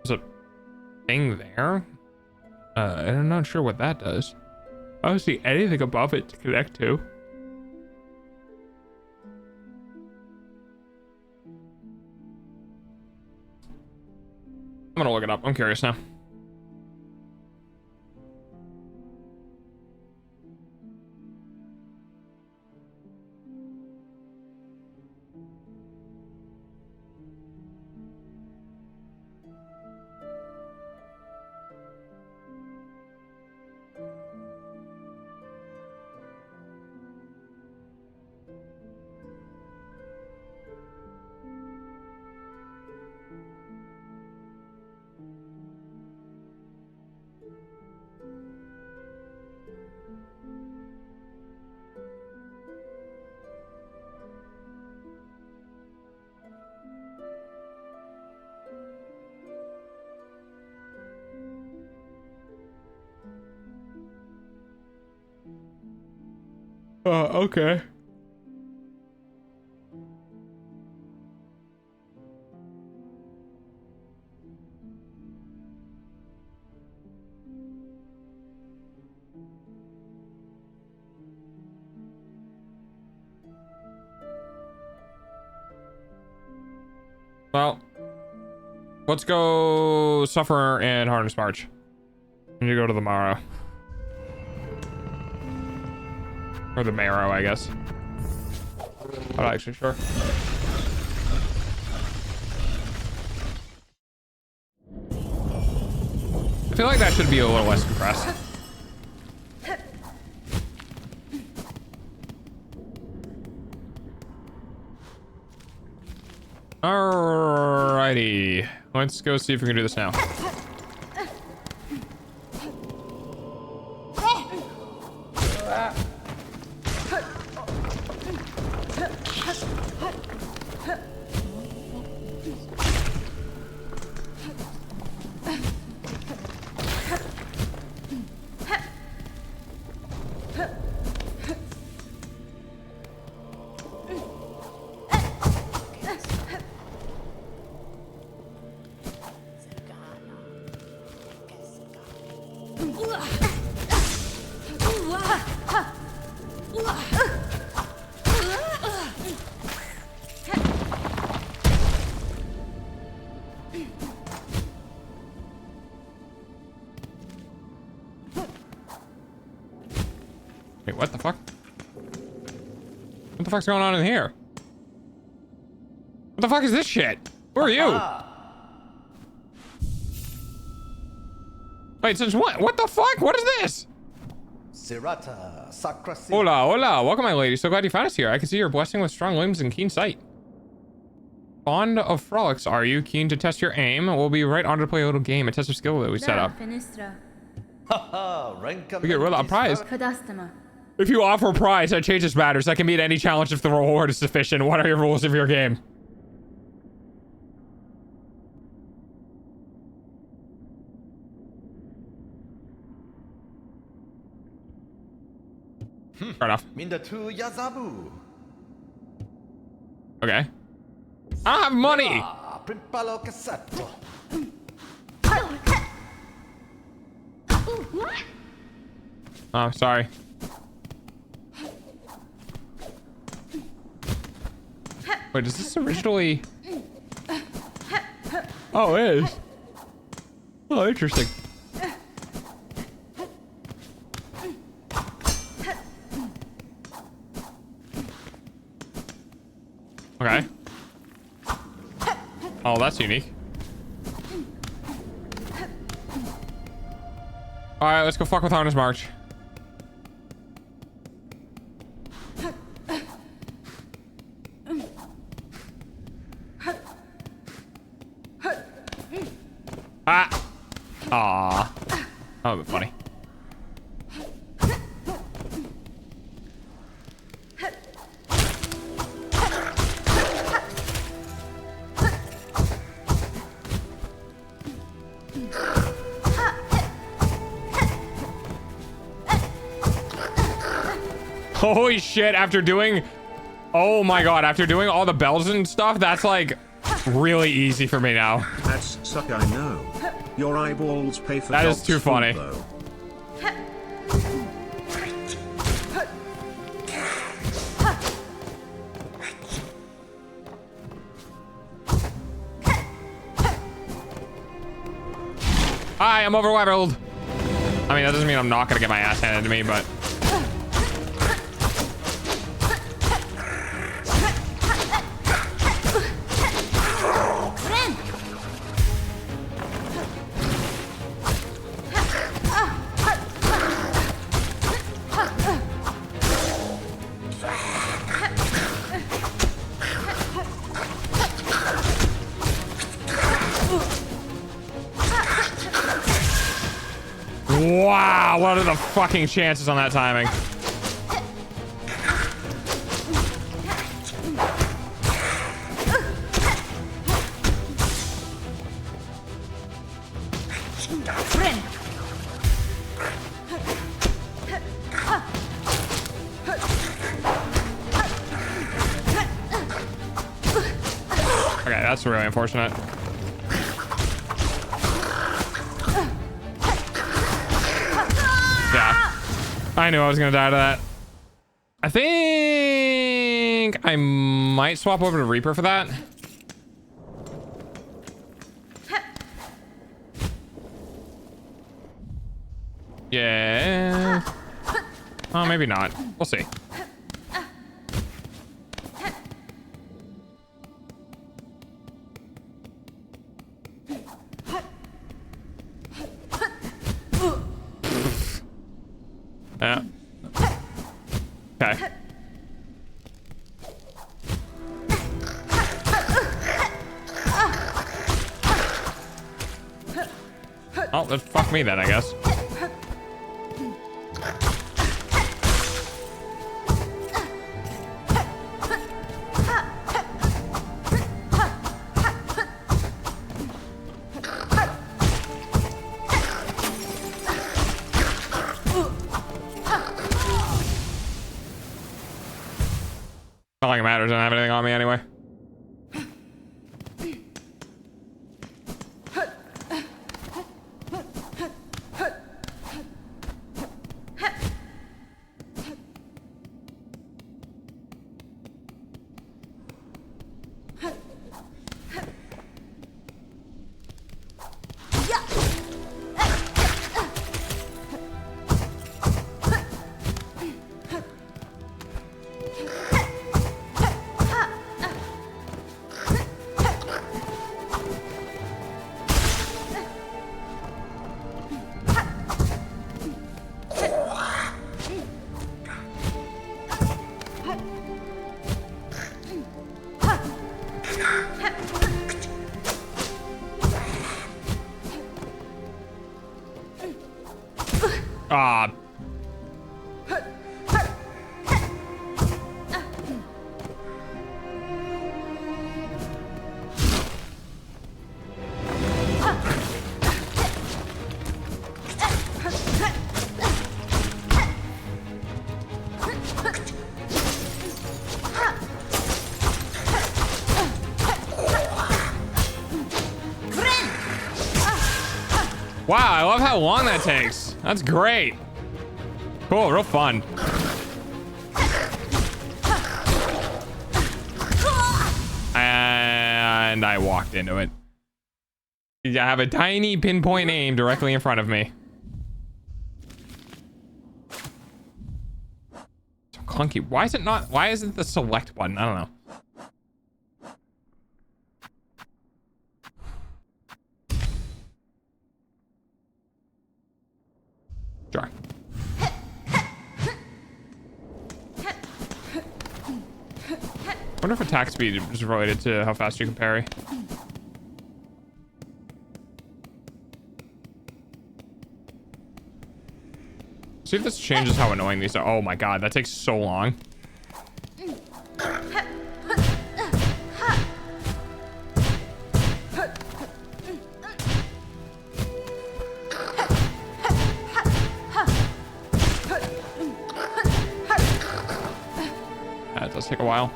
There's a thing there. I'm not sure what that does. I don't see anything above it to connect to. I'm gonna look it up. I'm curious now. Okay. Well, let's go suffer and harness march. I need to go to the Morrow. Or the Marrow, I guess. I'm not actually sure. I feel like that should be a little less compressed. Alrighty. Let's go see if we can do this now. Wait, what the fuck? What the fuck's going on in here? What the fuck is this shit? Who are you? Wait, since what? What the fuck? What is this? Sirata, Sakrasi. Hola, hola. Welcome, my lady. So glad you found us here. I can see you're blessing with strong limbs and keen sight. Fond of frolics, are you? Keen to test your aim? We'll be right on to play a little game, a test of skill that we set up. We get rid of a prize. If you offer a prize, that changes matters. That can meet any challenge if the reward is sufficient. What are your rules of your game? Fair enough. Mindatu Yazabu. Okay. I don't have money. Primpalo Cassato. Oh, sorry. Wait, is this originally... Oh, it is. Oh, interesting. Okay. Oh, that's unique. Alright, let's go fuck with Harness March. Ah! Aw. That would be funny. Holy shit, after doing... Oh my god, after doing all the bells and stuff, that's like really easy for me now. That's suck, I know. Your eyeballs pay for That is dog's too food, funny. though. Hi, I'm overleveled. I mean, that doesn't mean I'm not gonna get my ass handed to me, but... Wow, what are the fucking chances on that timing? that's really unfortunate. Yeah. I knew I was gonna die to that. I think I might swap over to Reaper for that. Yeah. Oh, maybe not. We'll see. Yeah. Okay. Oh, then fuck me then, I guess. Not like it matters. I don't have anything on me anyway. Ah. Wow, I love how long that takes. That's great. Cool, real fun. And I walked into it. I have a tiny pinpoint aim directly in front of me. So clunky. Why is it not? Why isn't the select button? I don't know. Sure. Wonder if attack speed is related to how fast you can parry. See if this changes how annoying these are. Oh my god, that takes so long. That does take a while.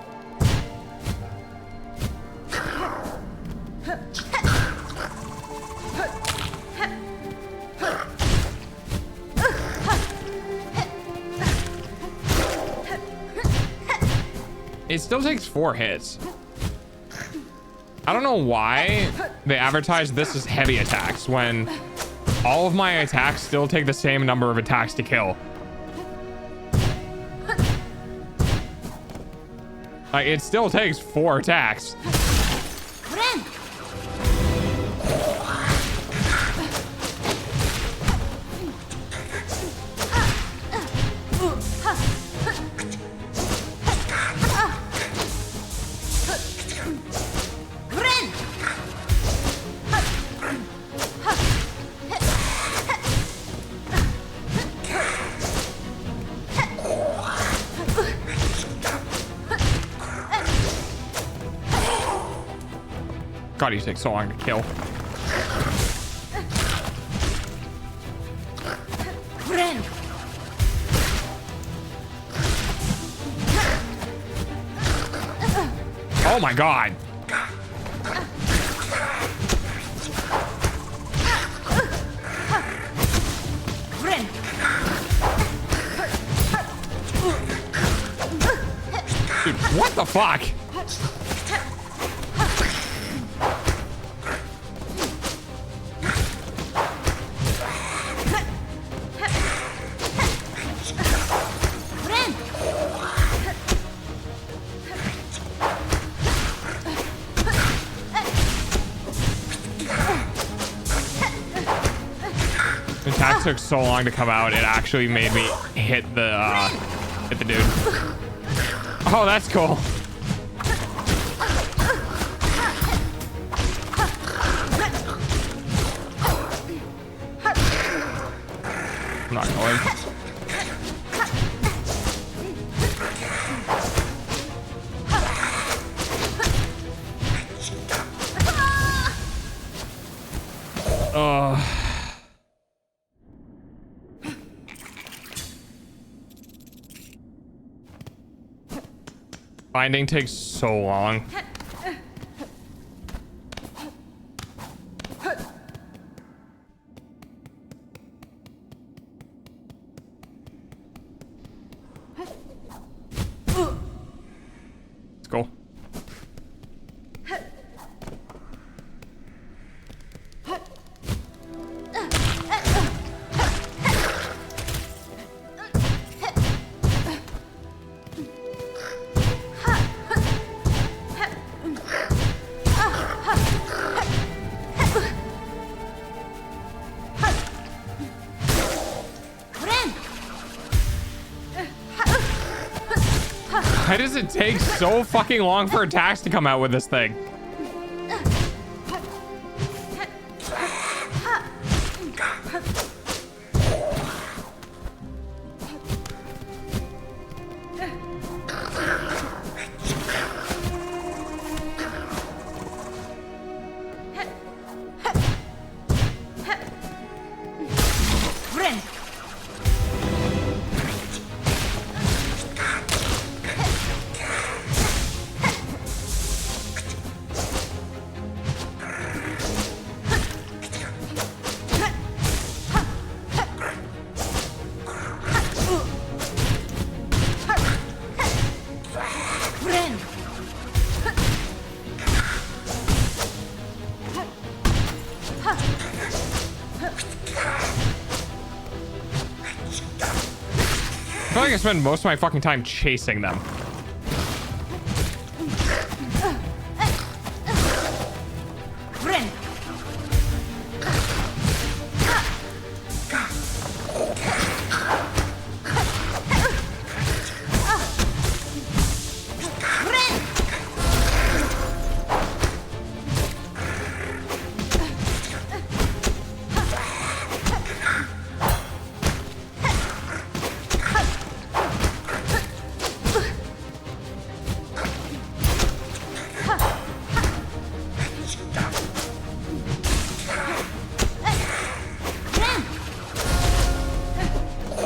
It still takes 4 hits. I don't know why they advertise this as heavy attacks when all of my attacks still take the same number of attacks to kill. Like, it still takes 4 attacks. God, you take so long to kill. Oh my god. What the fuck? The attack took so long to come out, it actually made me hit the dude. Oh, that's cool. I'm not going. Binding takes so long. Let's go. Why does it take so fucking long for attacks to come out with this thing? I feel like I spend most of my fucking time chasing them.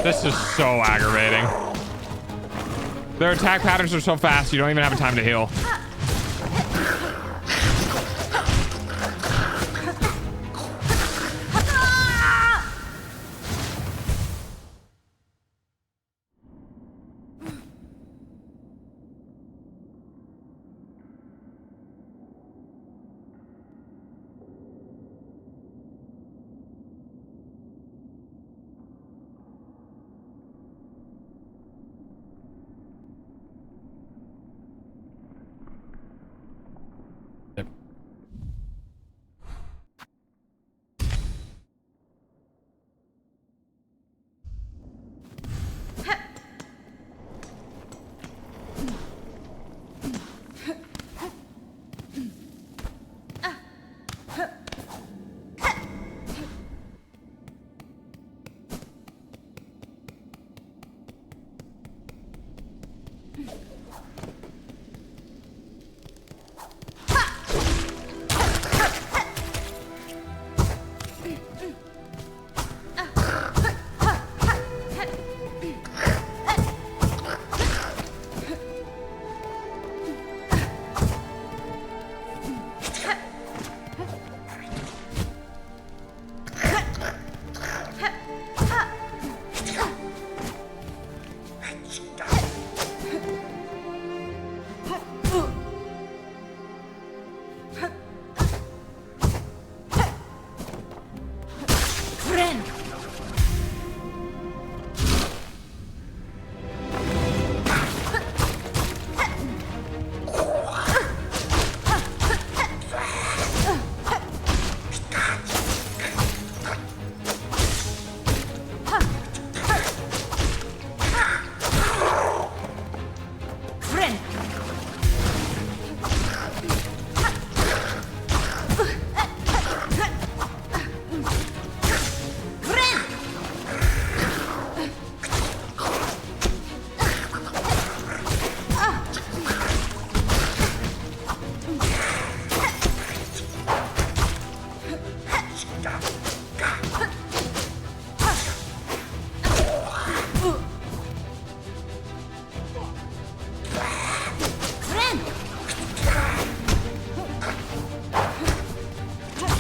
This is so aggravating. Their attack patterns are so fast, you don't even have time to heal.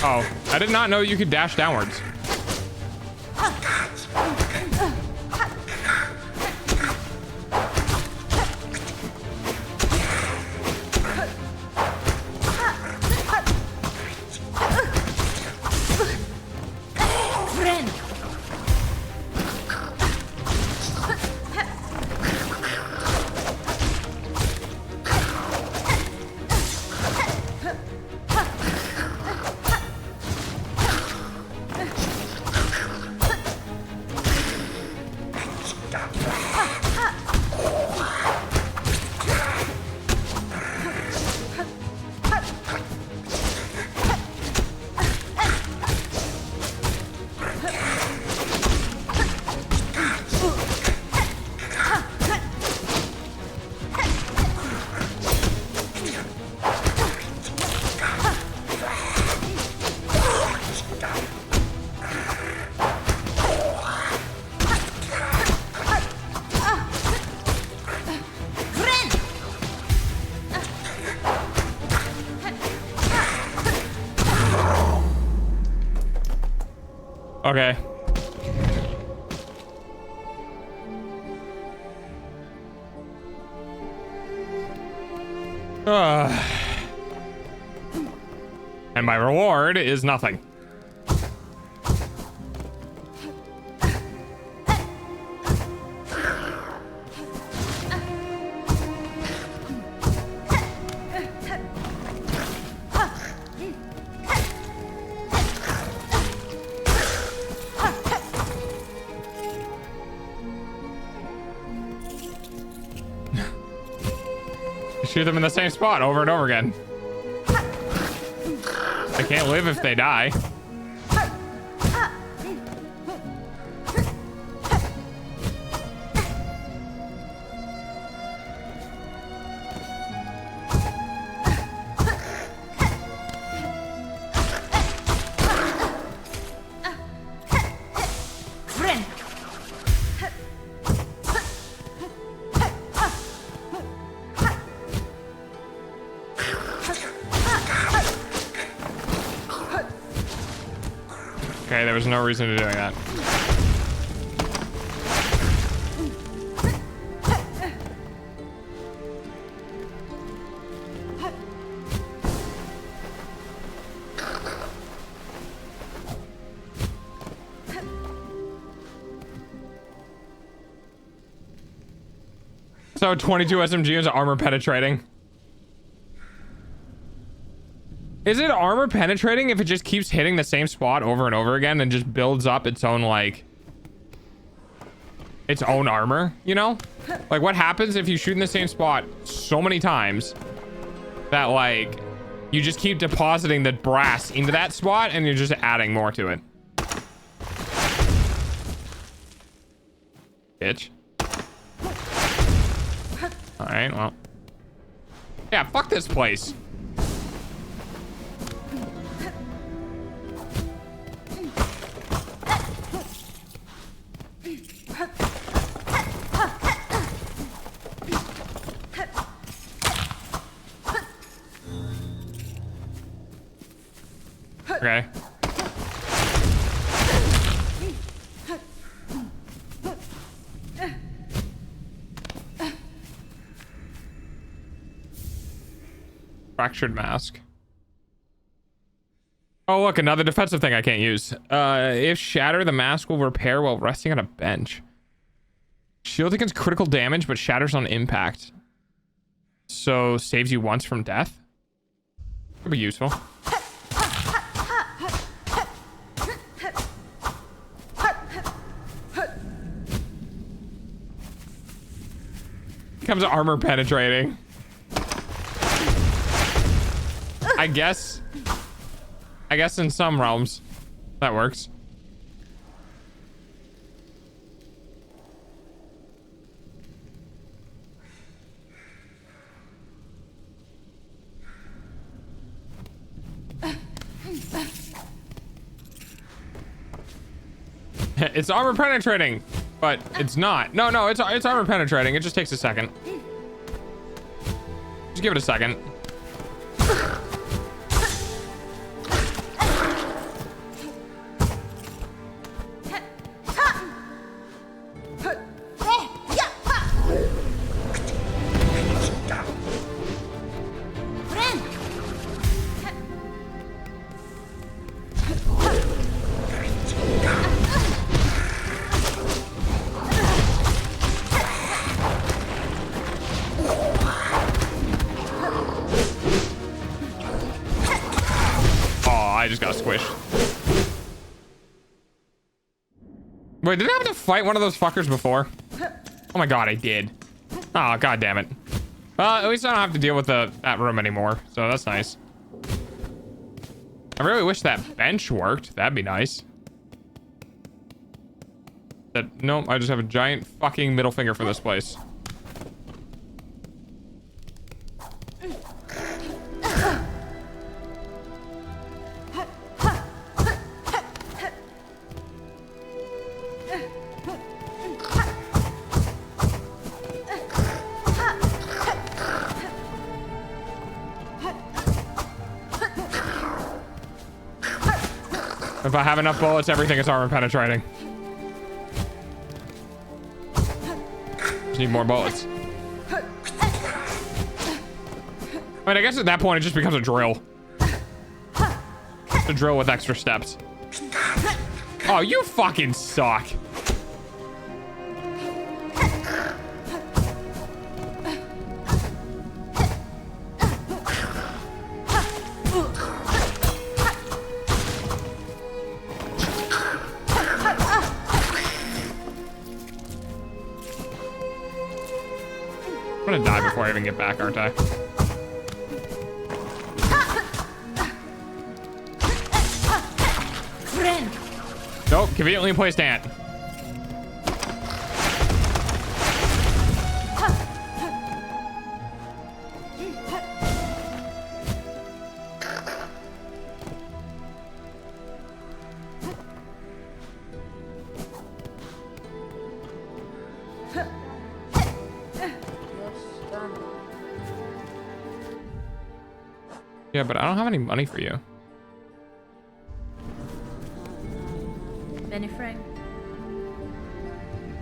Oh, I did not know you could dash downwards. Okay. And my reward is nothing. Shoot them in the same spot over and over again. They can't live if they die. Okay, there was no reason to doing that. So 22 SMG is armor penetrating. Is it armor penetrating if it just keeps hitting the same spot over and over again and just builds up its own, like, its own armor, you know? Like, what happens if you shoot in the same spot so many times that, like, you just keep depositing the brass into that spot and you're just adding more to it? Bitch. Alright, well. Yeah, fuck this place. Okay. Fractured mask. Oh, look, another defensive thing I can't use. If shatter, the mask will repair while resting on a bench. Shield against critical damage, but shatters on impact. So saves you once from death. Could be useful. Becomes armor penetrating. I guess in some realms that works. It's armor penetrating, but it's not. No, it's armor penetrating. It just takes a second. Just give it a second. I just got squished. Wait, did I have to fight one of those fuckers before? Oh my god, I did. Oh, god damn it. Well, at least I don't have to deal with that room anymore, so that's nice. I really wish that bench worked. That'd be nice. Nope, I just have a giant fucking middle finger for this place. If I have enough bullets, everything is armor penetrating. Just need more bullets. I mean, I guess at that point it just becomes a drill. It's a drill with extra steps. Oh, you fucking suck. I'm gonna die before I even get back, aren't I? Nope, conveniently placed ant. Yeah, but I don't have any money for you. Benny Frank.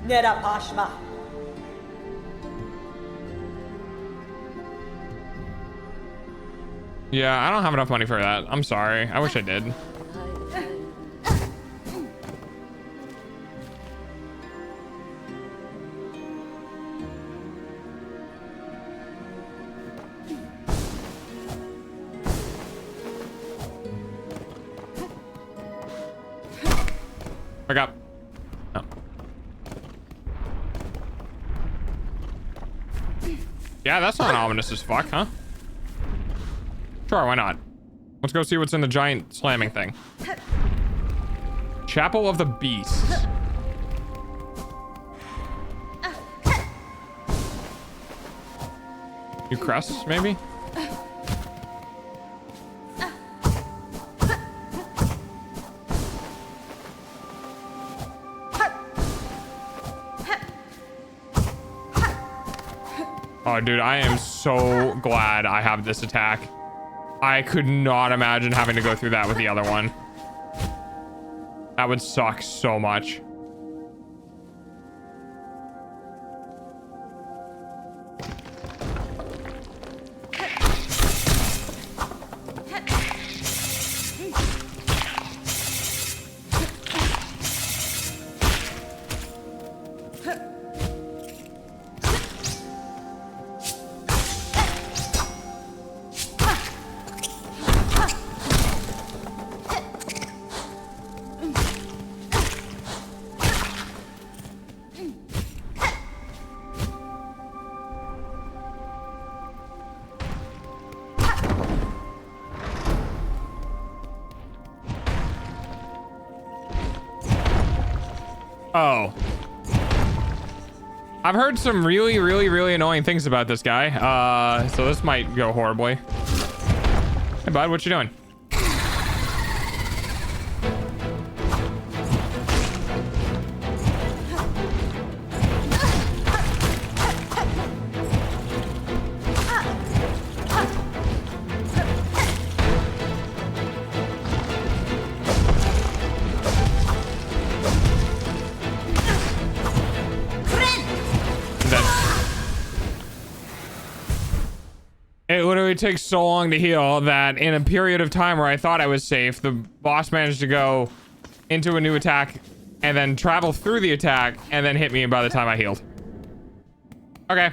Nera Pashma. Yeah, I don't have enough money for that. I'm sorry. I wish I did. Back up. No. Yeah, that's not ominous as fuck, huh? Sure, why not? Let's go see what's in the giant slamming thing. Chapel of the Beasts. New crests, maybe? Oh, dude, I am so glad I have this attack. I could not imagine having to go through that with the other one. That would suck so much. Oh. I've heard some really annoying things about this guy. So this might go horribly. Hey, bud, what you doing? It literally takes so long to heal that in a period of time where I thought I was safe, the boss managed to go into a new attack and then travel through the attack and then hit me by the time I healed. Okay.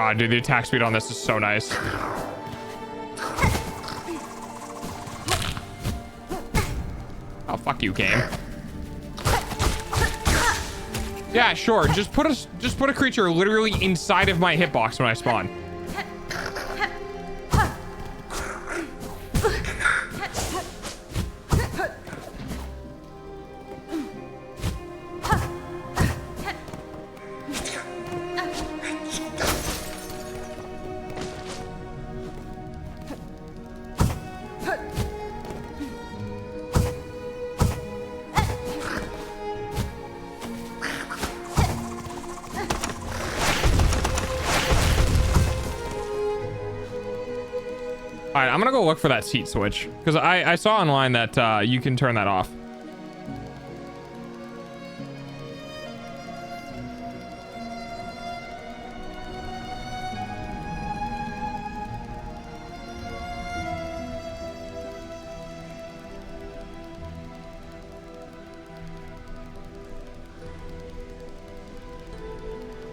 god, dude, the attack speed on this is so nice. Oh, fuck you, game. Yeah, sure. Just put a creature literally inside of my hitbox when I spawn. All right, I'm gonna go look for that seat switch because I saw online that you can turn that off.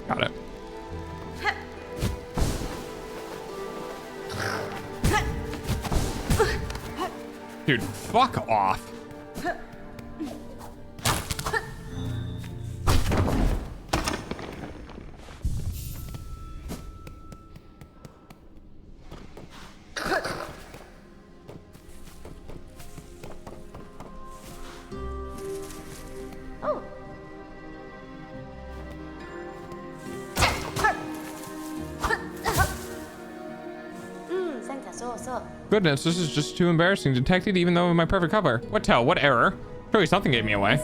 Got it. Dude, fuck off. Goodness, this is just too embarrassing. Detected even though in my perfect cover. What tell? What error? Surely something gave me away.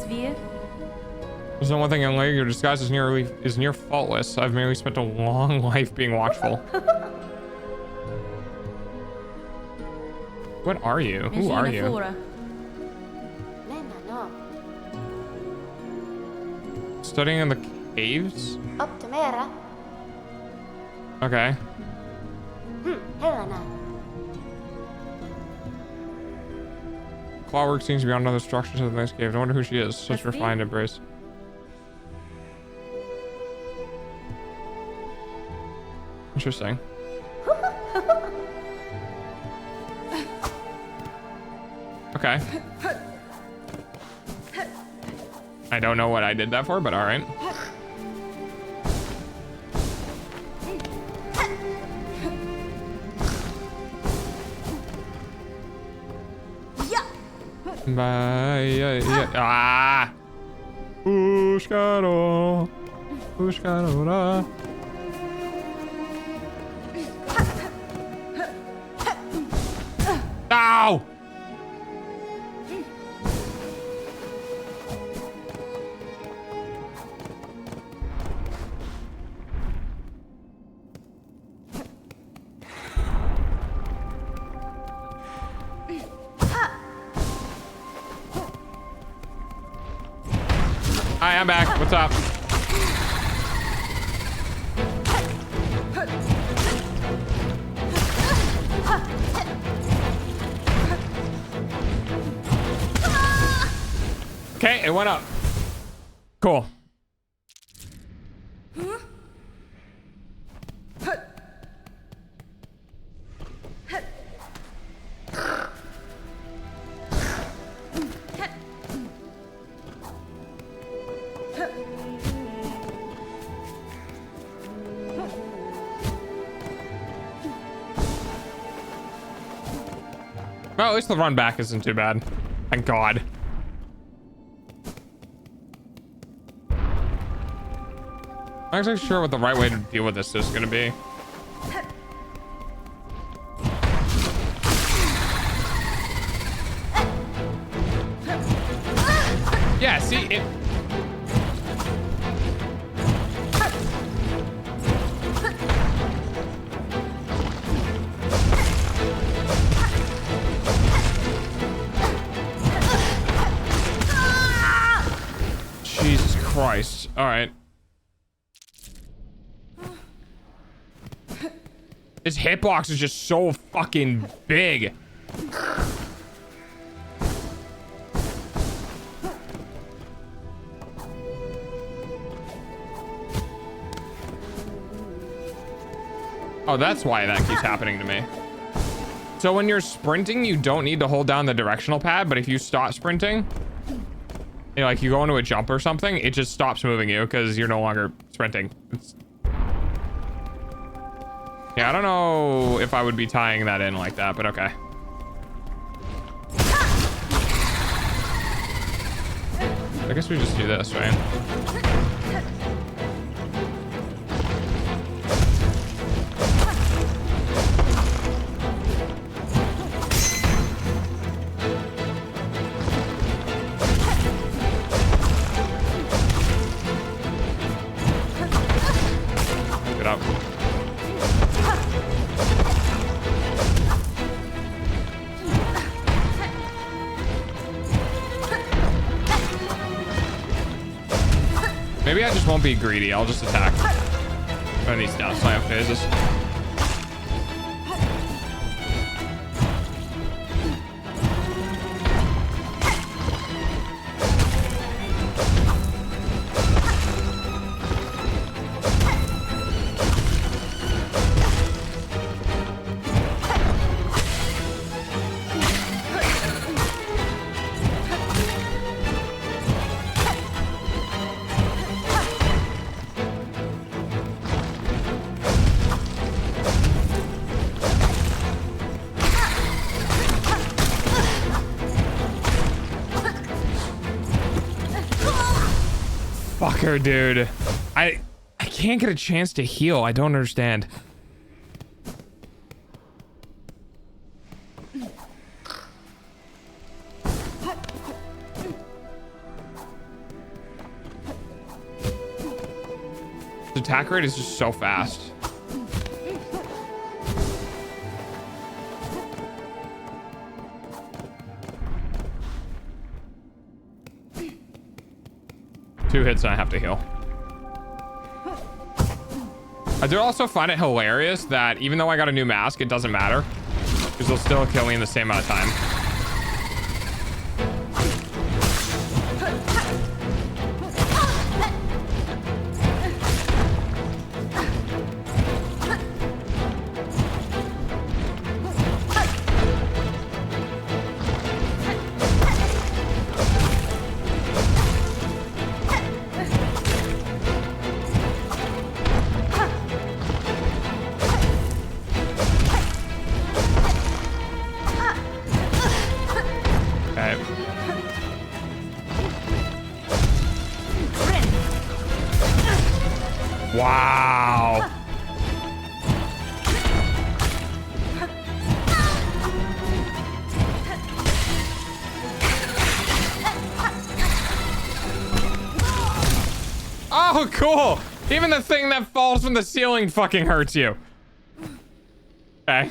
There's no one thing young lady, your disguise is near faultless. I've merely spent a long life being watchful. What are you? Who are you? Studying in the caves? Okay. Clawwork seems to be on another structure to the next cave. I wonder who she is. Such refined embrace. Interesting. Okay. I don't know what I did that for, but all right. Ah! Pushkaro. Pushkarora. Ow! Hi, I'm back. What's up? Okay, it went up. Cool. Well, at least the run back isn't too bad. Thank God. I'm not actually sure what the right way to deal with this is going to be. Yeah, see, it... Jesus Christ. All right. This hitbox is just so fucking big. Oh, that's why that keeps happening to me. So when you're sprinting, you don't need to hold down the directional pad, but if you stop sprinting, you know, like you go into a jump or something, it just stops moving you because you're no longer sprinting. Yeah, I don't know if I would be tying that in like that, but okay. I guess we just do this, right? Get up. Maybe I just won't be greedy. I'll just attack. One of these down slam phases. Fucker, dude. I can't get a chance to heal. I don't understand. The attack rate is just so fast. Two hits and I have to heal. I do also find it hilarious that even though I got a new mask, it doesn't matter because they'll still kill me in the same amount of time. Wow. Oh, cool. Even the thing that falls from the ceiling fucking hurts you. Okay.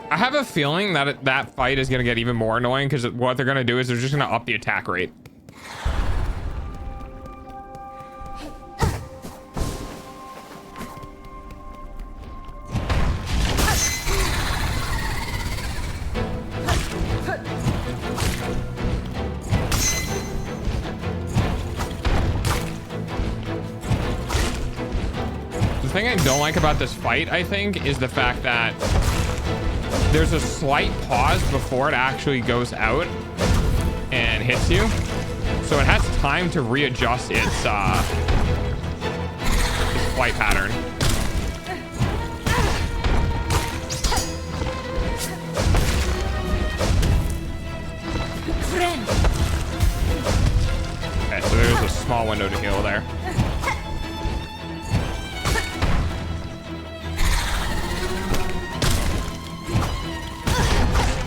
I have a feeling that that fight is going to get even more annoying because what they're going to do is they're just going to up the attack rate. The thing I don't like about this fight, I think, is the fact that there's a slight pause before it actually goes out and hits you. So it has time to readjust its flight pattern. Okay, so there's a small window to heal there.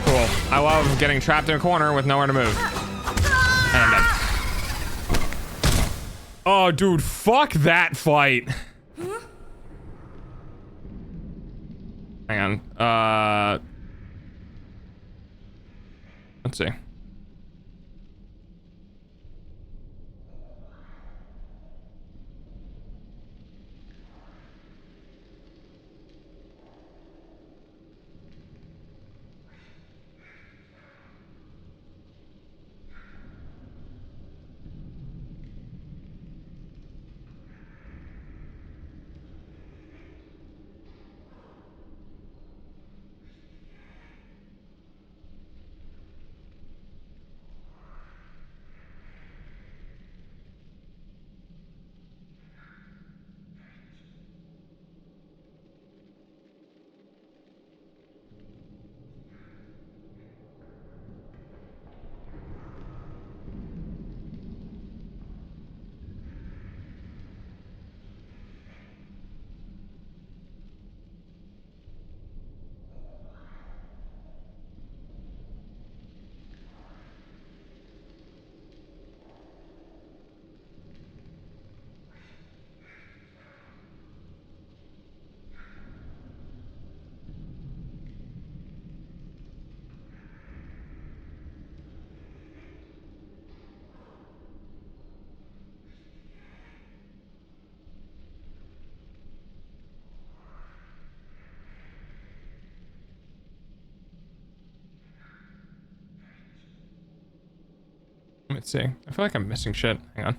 Cool. I love getting trapped in a corner with nowhere to move. And dead. Oh, dude, fuck that fight. Hang on. Let's see. Let's see. I feel like I'm missing shit. Hang on.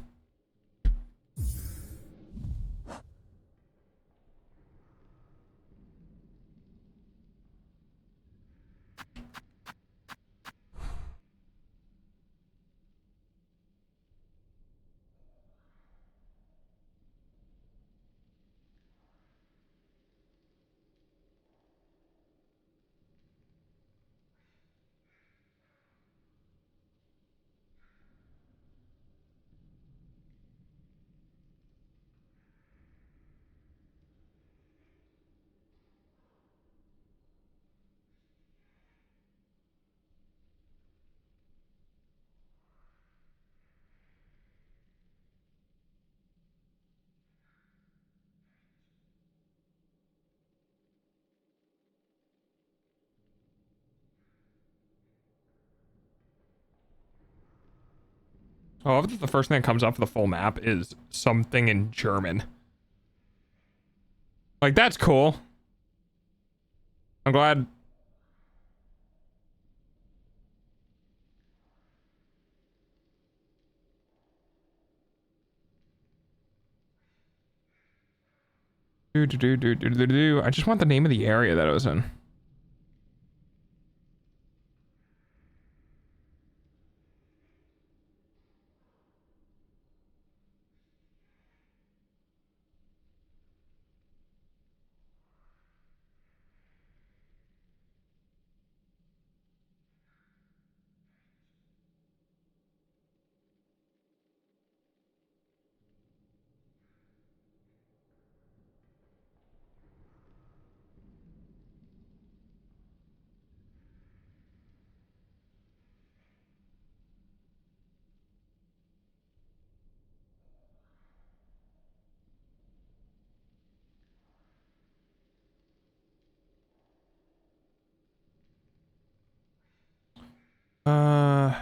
I love that the first thing that comes up for the full map is something in German. Like, that's cool. I'm glad. I just want the name of the area that it was in. Uh,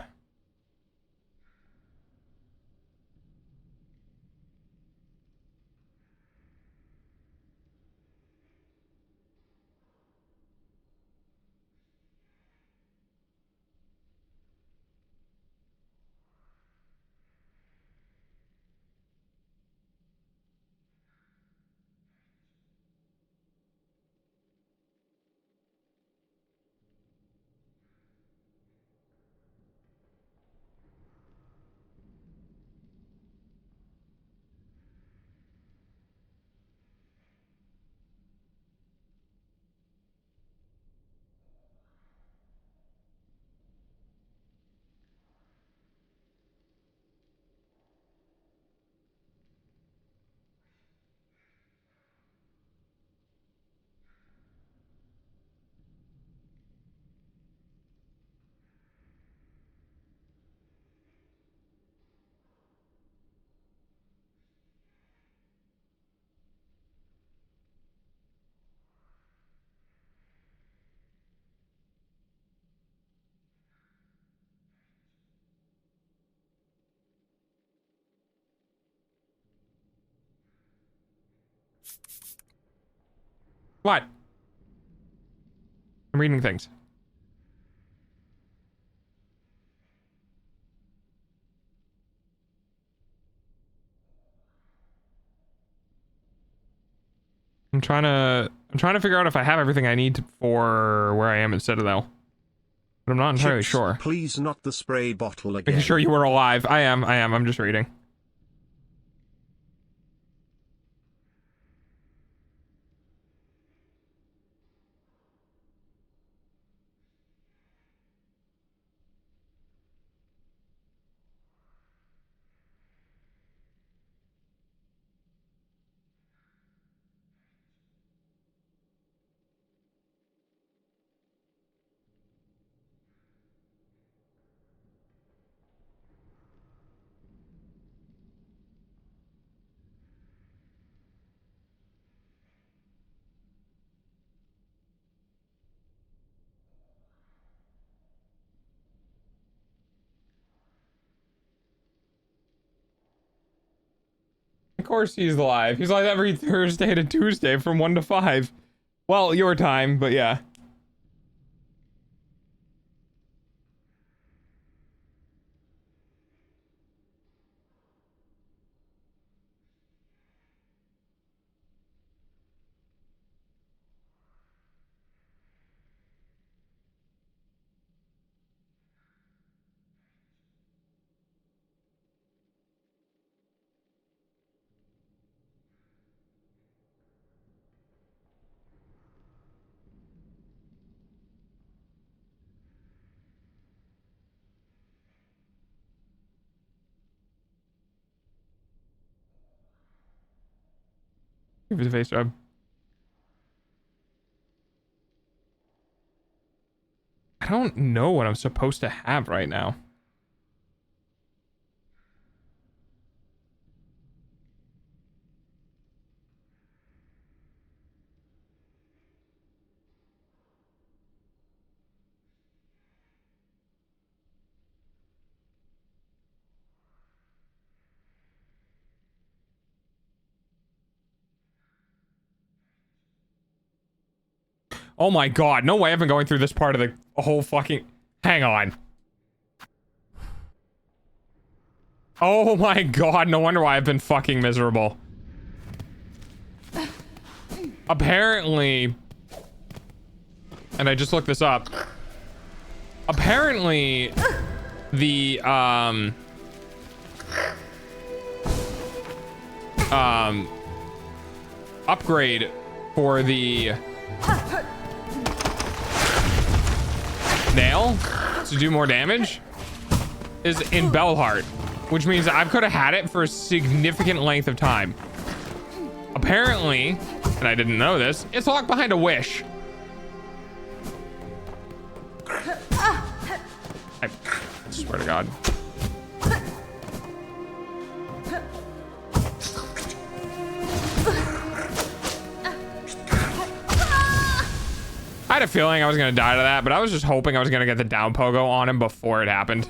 what? I'm reading things. I'm trying to figure out if I have everything I need for where I am in Citadel. But I'm not entirely Chips, sure. Please not the spray bottle again. Making sure you were alive. I am. I'm just reading. Of course he's live. He's live every Thursday to Tuesday from 1 to 5. Well, your time, but yeah. Give it a face rub. I don't know what I'm supposed to have right now. Oh my god, no way I've been going through this part of the whole fucking... Hang on. Oh my god, no wonder why I've been fucking miserable. Apparently... And I just looked this up. Apparently... The, upgrade for the... nail to do more damage is in Bellheart, which means I could have had it for a significant length of time. Apparently, and I didn't know this, it's locked behind a wish. I swear to God. I had a feeling I was gonna die to that, but I was just hoping I was gonna get the down pogo on him before it happened.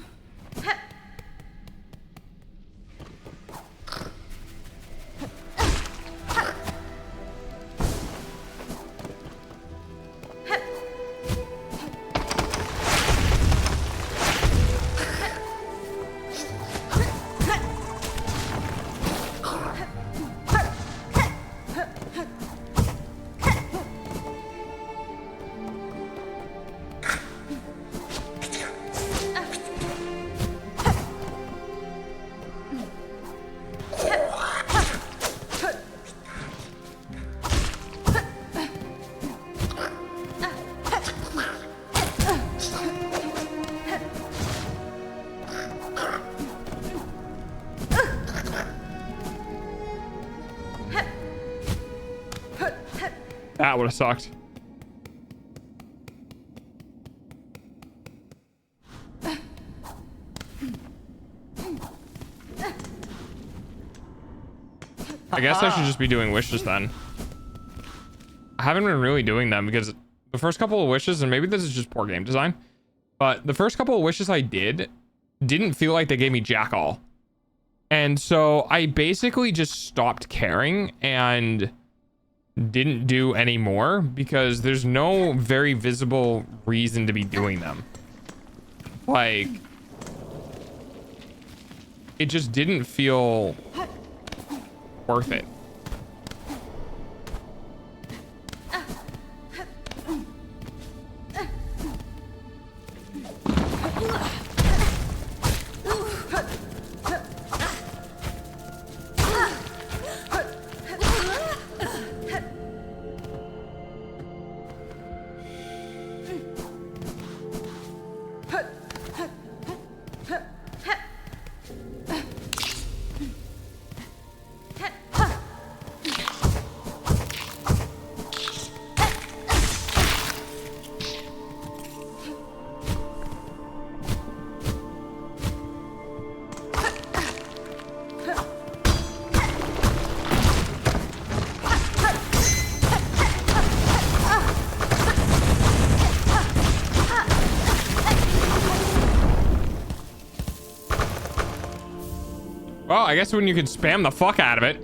That would have sucked. I guess I should just be doing wishes then. I haven't been really doing them because the first couple of wishes, and maybe this is just poor game design, but the first couple of wishes I didn't feel like they gave me jack all. And so I basically just stopped caring and didn't do any more because there's no very visible reason to be doing them. Like, it just didn't feel worth it. Well, I guess when you could spam the fuck out of it.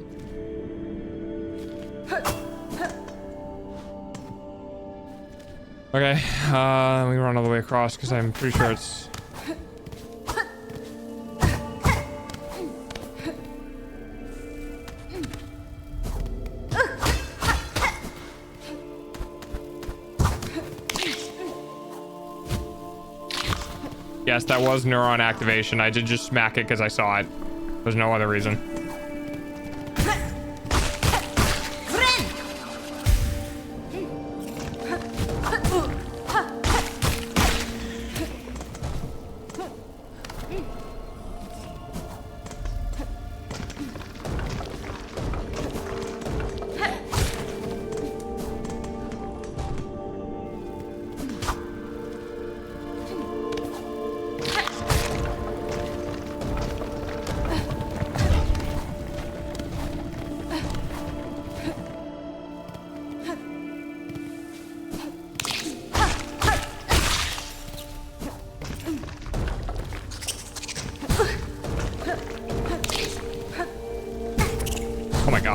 Okay, let me run all the way across because I'm pretty sure it's... Yes, that was neuron activation. I did just smack it because I saw it. There's no other reason.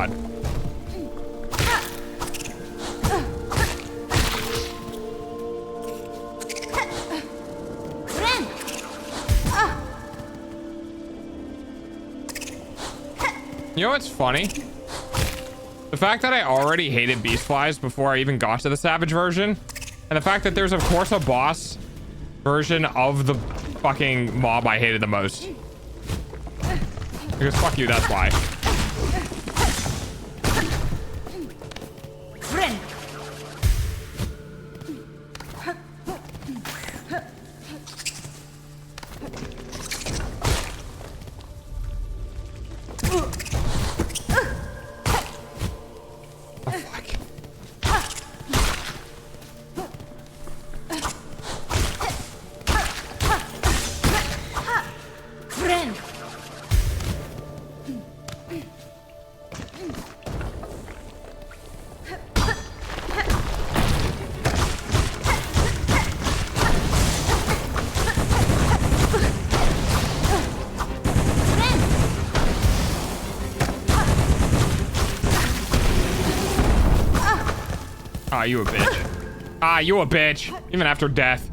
god. You know what's funny? The fact that I already hated beast flies before I even got to the savage version, and the fact that there's of course a boss version of the fucking mob I hated the most. Because fuck you, that's why. Ah, you a bitch. Ah, you a bitch. Even after death.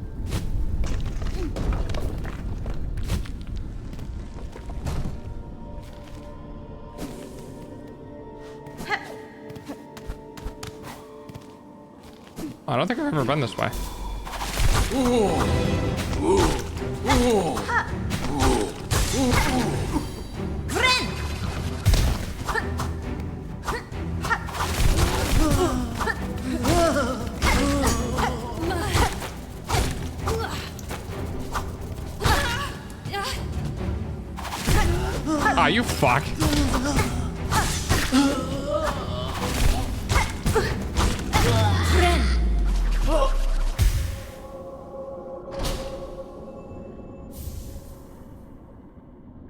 I don't think I've ever been this way. Ah, you fuck.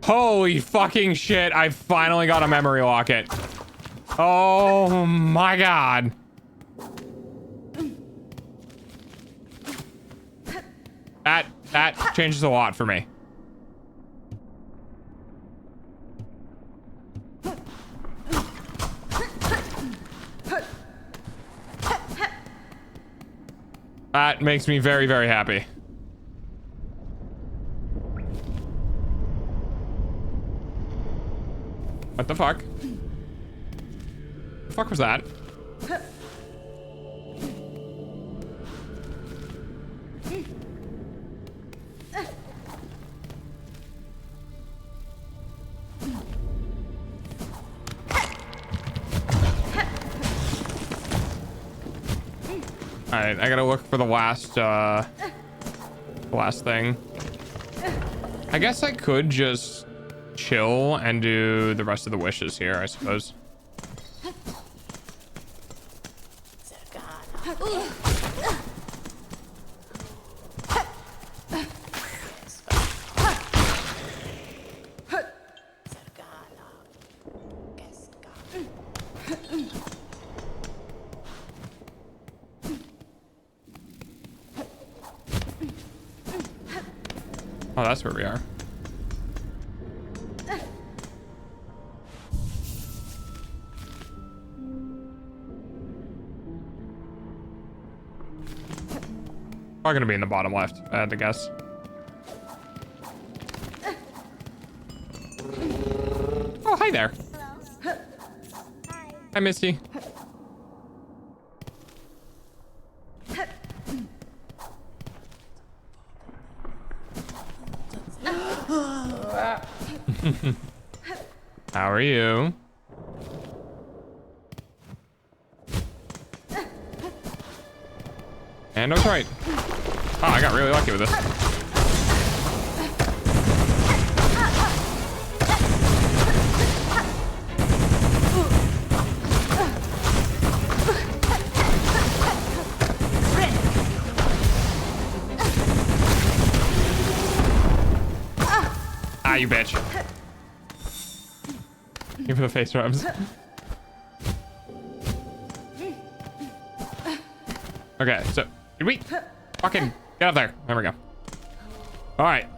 Holy fucking shit, I finally got a memory locket. Oh my god. That changes a lot for me. That makes me very, very happy. What the fuck? The fuck was that? Alright, I gotta look for the last thing. I guess I could just chill and do the rest of the wishes here, I suppose. Oh, that's where we are. Probably gonna be in the bottom left, I had to guess. Oh, hi there. Hi, Misty. How are you? And I was right. Oh, I got really lucky with this. Ah, you bitch. Give her the face rubs. Okay, so did we fucking get up there? There we go. All right.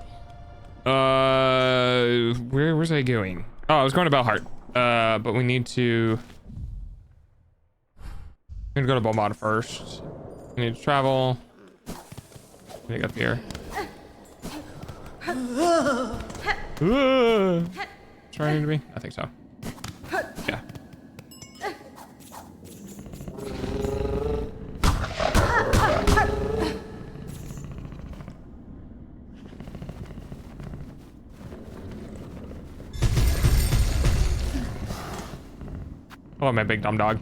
Where was I going? Oh, I was going to Bellheart. But we need to... I'm gonna go to Beaumont first. We need to travel. Pick up here. Trying to be? I think so. Yeah. Oh, my big dumb dog.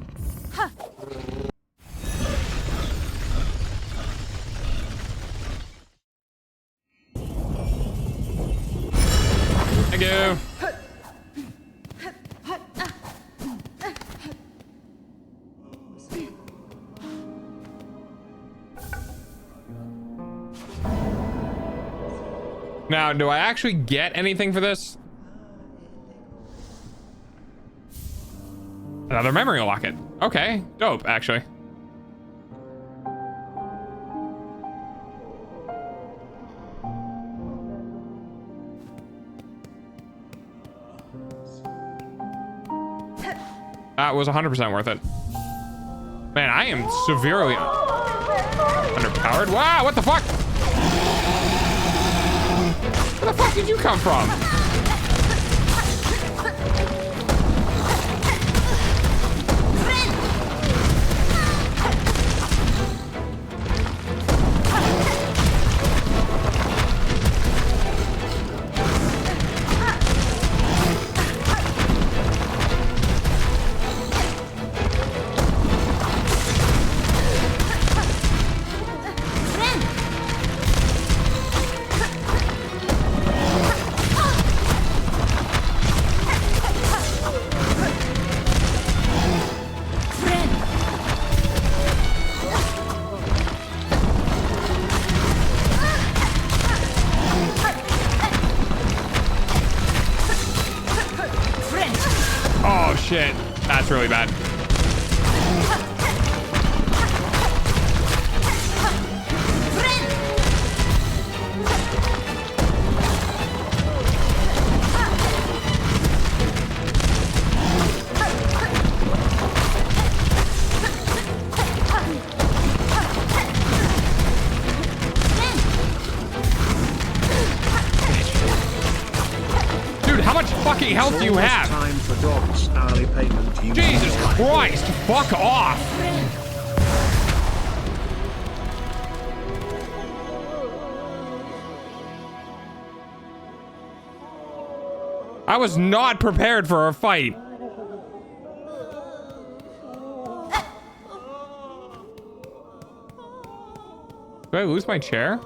Thank you. Now, do I actually get anything for this? Another memory locket. Okay, dope, actually. That was 100% worth it. Man, I am severely underpowered. Wow, what the fuck? Where the fuck did you come from? Oh shit, that's really bad. Dude, how much fucking health do you have? Time for dogs hourly payment. Jesus Christ, fuck off. I was not prepared for a fight. Did I lose my chair?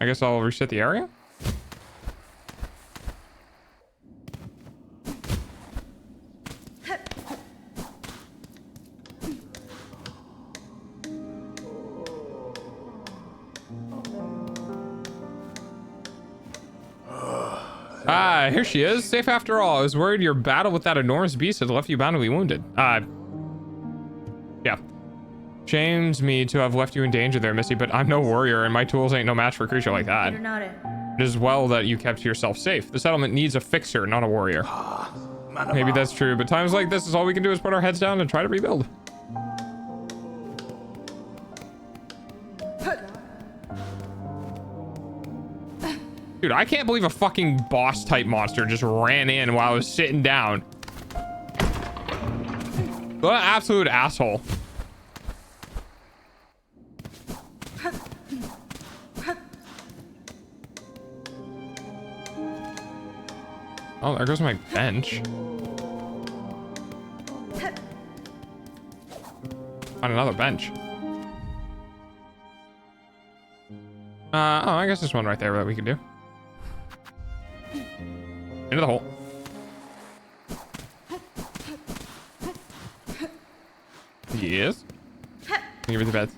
I guess I'll reset the area. Ah, here she is. Safe after all. I was worried your battle with that enormous beast had left you boundly wounded. Yeah. Shames me to have left you in danger there, Missy, but I'm no warrior and my tools ain't no match for a creature like that. It is well that you kept yourself safe. The settlement needs a fixer, not a warrior. Maybe that's true, but times like this is all we can do is put our heads down and try to rebuild. Dude, I can't believe a fucking boss type monster just ran in while I was sitting down. What an absolute asshole. Oh, there goes my bench. On another bench. Oh, I guess there's one right there that we can do. Into the hole. Yes. Give me the beds.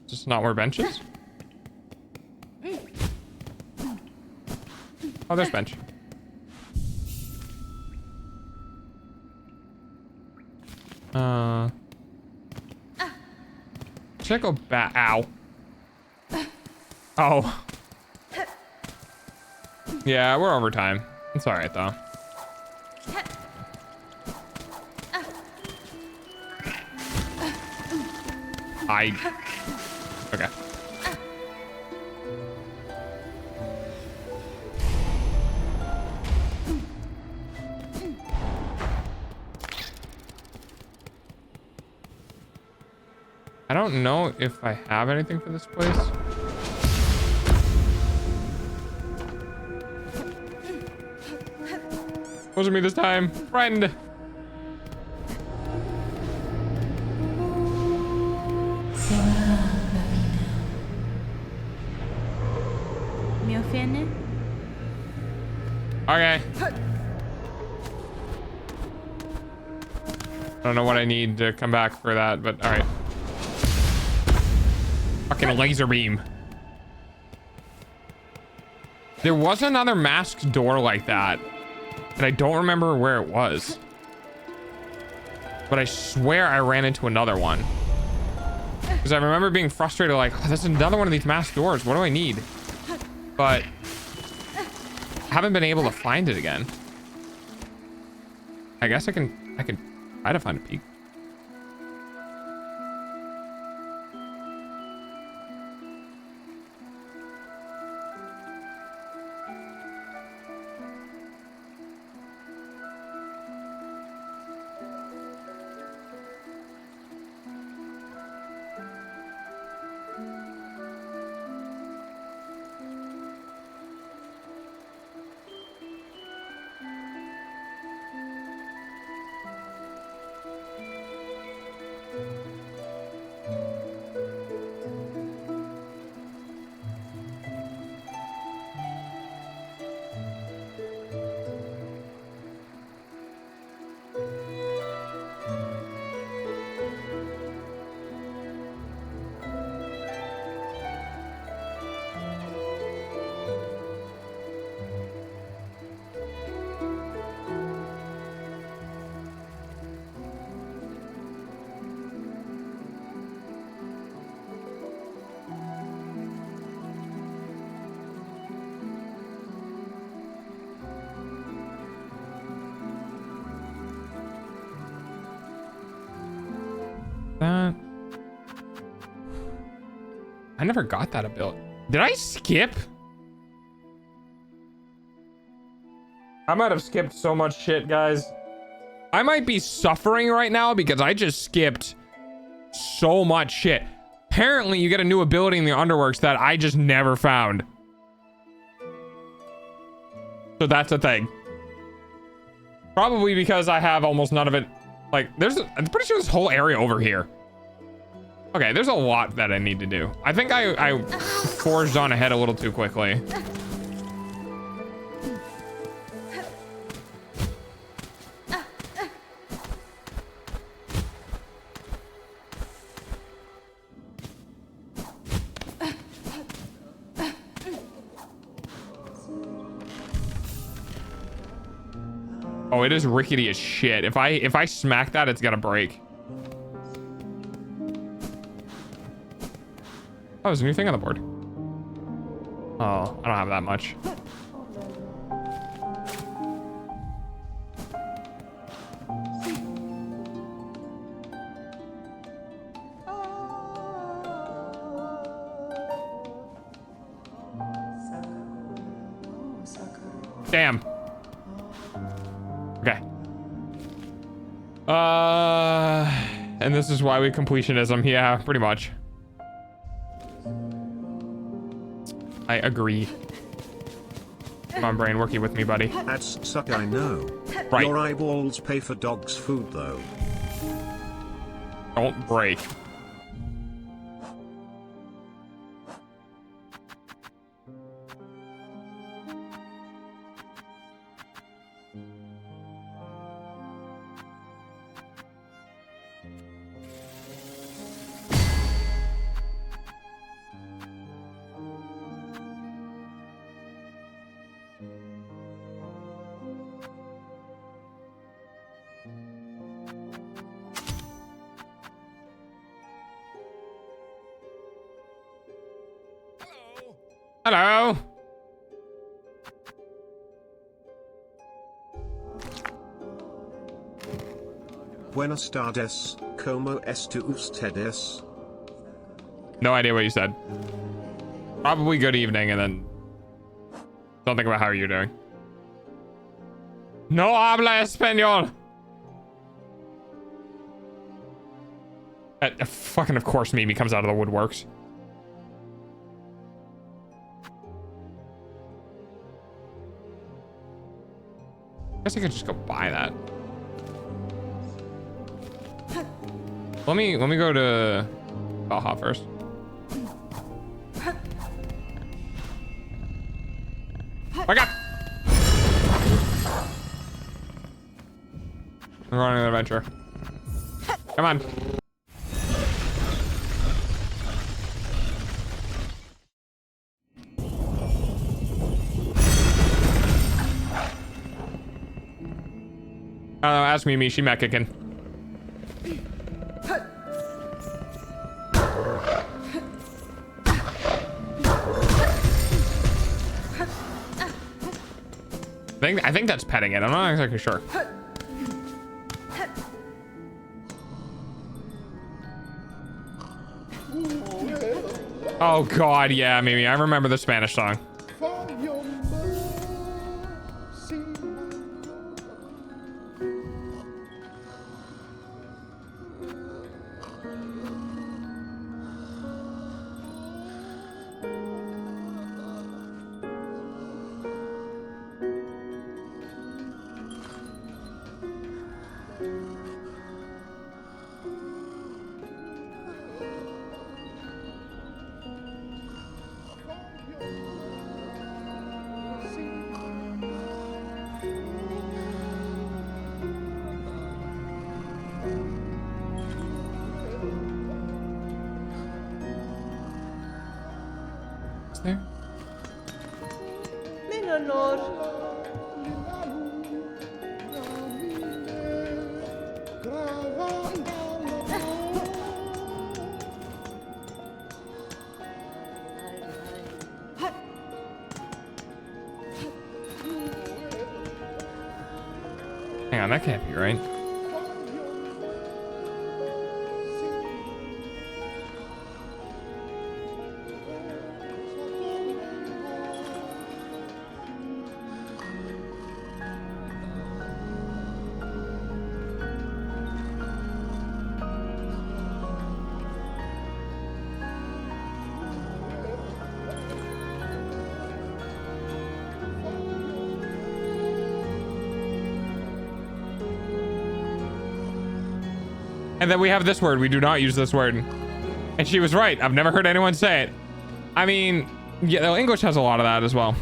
Just not more benches? Oh, there's bench. Should I go back? Ow. Oh. Yeah, we're over time. It's all right though. Okay. I don't know if I have anything for this place. Wasn't me this time, friend. Me ofende? Okay. I don't know what I need to come back for that, but all right. Fucking laser beam. There was another masked door like that, and I don't remember where it was. But I swear I ran into another one. Because I remember being frustrated, like, oh, there's another one of these masked doors. What do I need? But haven't been able to find it again. I guess I can try to find a peek. That I never got that ability. Did I skip? I might have skipped so much shit, guys. I might be suffering right now because I just skipped so much shit. Apparently, you get a new ability in the Underworks that I just never found. So that's a thing. Probably because I have almost none of it. Like, I'm pretty sure this whole area over here. Okay, there's a lot that I need to do. I think I forged on ahead a little too quickly. Oh, it is rickety as shit. If I smack that, it's gonna break. Oh, there's a new thing on the board. Oh, I don't have that much. Damn. Okay. And this is why we completionism. Yeah, pretty much. I agree. Come on, brain, working with me, buddy. That's suck, I know. Right. Your eyeballs pay for dog's food though. Don't break. Hello. Buenas tardes, como está ustedes? No idea what you said. Probably good evening, and then something about how you're doing. No habla español. Fucking of course Mimi comes out of the woodworks. I guess I could just go buy that. Let me go to Baja first. I got. We're going on an adventure. Come on. Ask me, she Mexican. I think that's petting it. I'm not exactly sure. Oh God, yeah, Mimi. I remember the Spanish song. There? Hang on, that can't be right. And then we have this word. We do not use this word. And she was right. I've never heard anyone say it. I mean, yeah, English has a lot of that as well.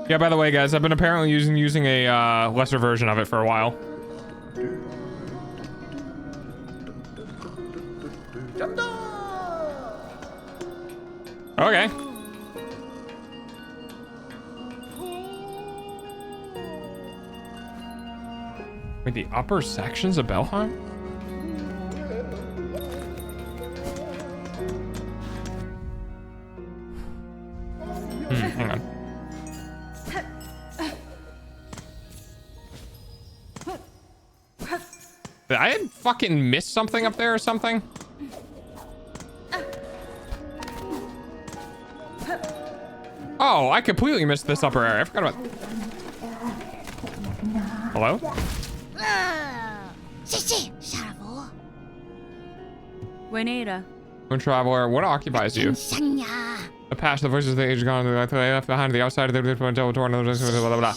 Yeah, by the way, guys, I've been apparently using a lesser version of it for a while. Okay. Wait, the upper sections of Belheim? Hang on. Did I fucking miss something up there or something? Oh, I completely missed this upper area. I forgot about... Hello? Buenera. Moon traveler, what occupies you? The past, the voices of the age gone, they left behind the outside of the door, blah, blah, blah.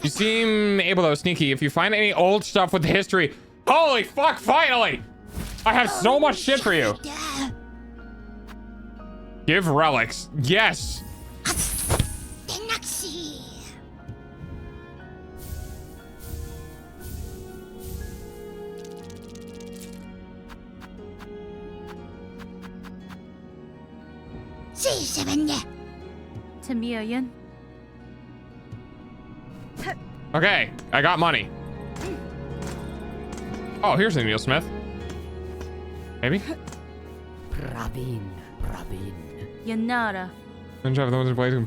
You seem able though, sneaky. If you find any old stuff with history, holy fuck, finally! I have so much shit for you. Give relics. Yes. Tamiyan. Okay, I got money. Oh, here's a Neil Smith. Maybe? Yanara.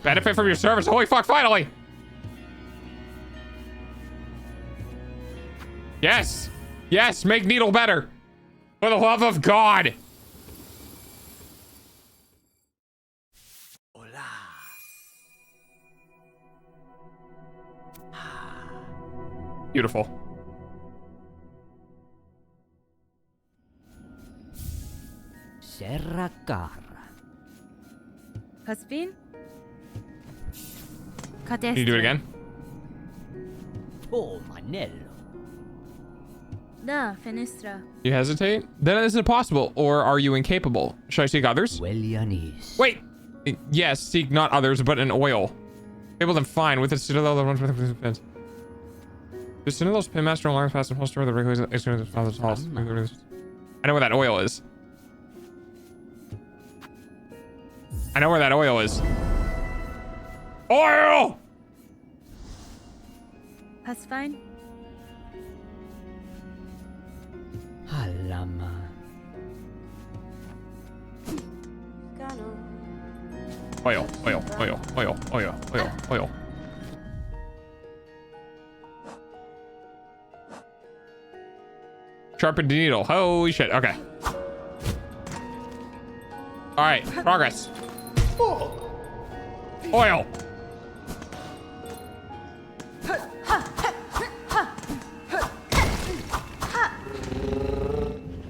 Benefit from your service. Holy fuck, finally! Yes! Yes, make Needle better! For the love of God! Beautiful. Serrakar. Caspin? Can you do it again? Oh, Manello. Da, Fenestra. You hesitate? Then is it possible, or are you incapable? Should I seek others? Wellianis. Wait! Yes, seek not others, but an oil. Able then fine with the citadel that runs with the pins. The citadel's pinmaster alarms past the holster of the regular experience of father's halls. I know where that oil is. I know where that oil is. Oil! Pasfine? Alama. Oil, oil, oil, oil, oil, oil, oil. Sharpened needle. Holy shit. Okay. All right. Progress. Oil.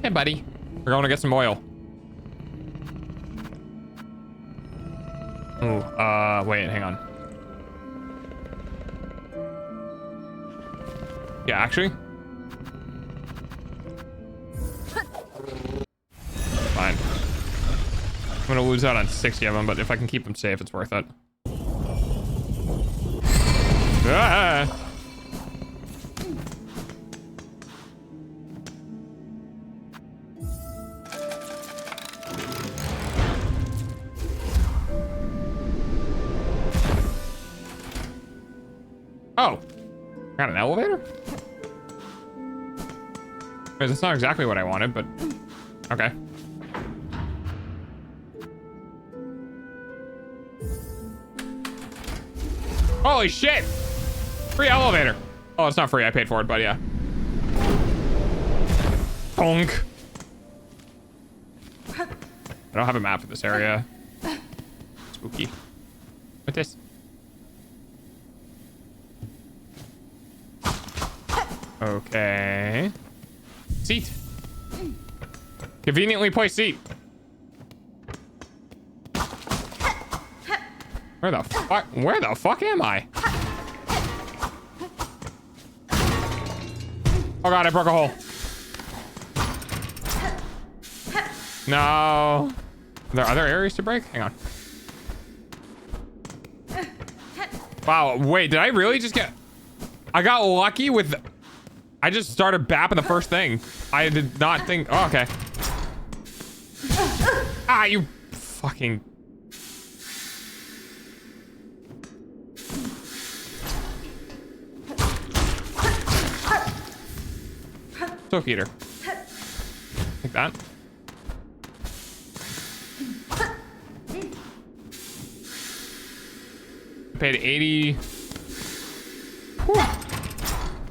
Hey, buddy. We're going to get some oil. Oh, wait, hang on. Yeah, actually. Fine. I'm gonna lose out on 60 of them, but if I can keep them safe, it's worth it. Ah! Oh, got an elevator? That's not exactly what I wanted, but okay. Holy shit! Free elevator. Oh, it's not free. I paid for it, but yeah. Honk. I don't have a map for this area. Spooky. What's this? Okay. Seat. Conveniently placed seat. Where the fuck am I? Oh god, I broke a hole. No. Are there other areas to break? Hang on. Wow, wait, did I really just get... I got lucky with... I just started bapping the first thing. I did not think... Oh, okay. Ah, you fucking... Soak eater. Like that. I paid 80... Whew.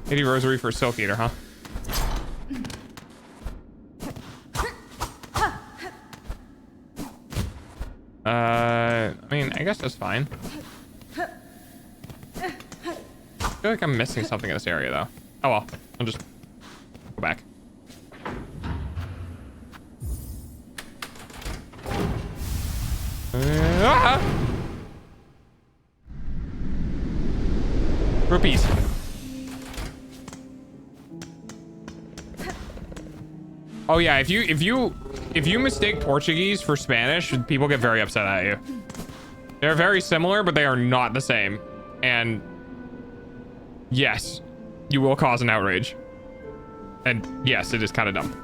80 rosary for Silk Eater, huh? I mean, I guess that's fine. I feel like I'm missing something in this area, though. Oh well, I'll just go back. herpes. Oh yeah, if you mistake Portuguese for Spanish, people get very upset at you. They're very similar, but they are not the same. And yes, you will cause an outrage. And yes, it is kind of dumb.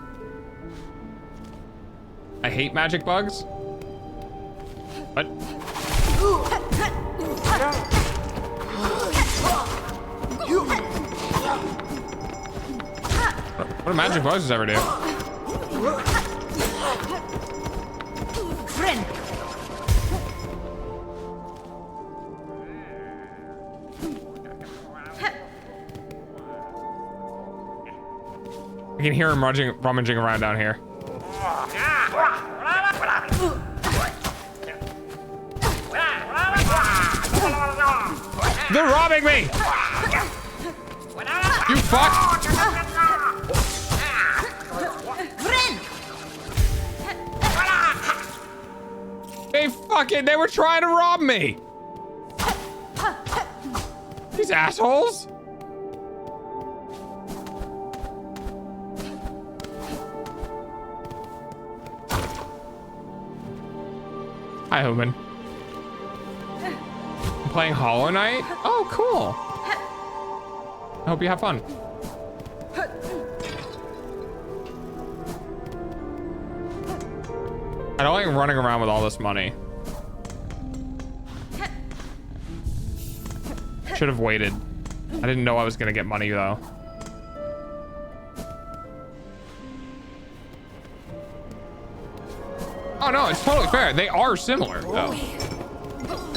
I hate magic bugs. What? What do magic bugs ever do? Friend. I can hear him rummaging around down here. They're robbing me! You fuck! They were trying to rob me! These assholes! Hi, Homan. I'm playing Hollow Knight? Oh, cool. I hope you have fun. I don't like running around with all this money. Should have waited. I didn't know I was gonna get money though. Oh no, it's totally fair. They are similar though.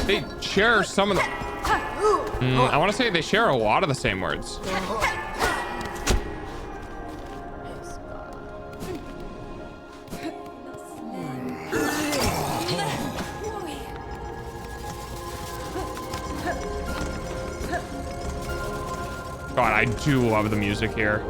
They share some of the... I want to say they share a lot of the same words. God, I do love the music here.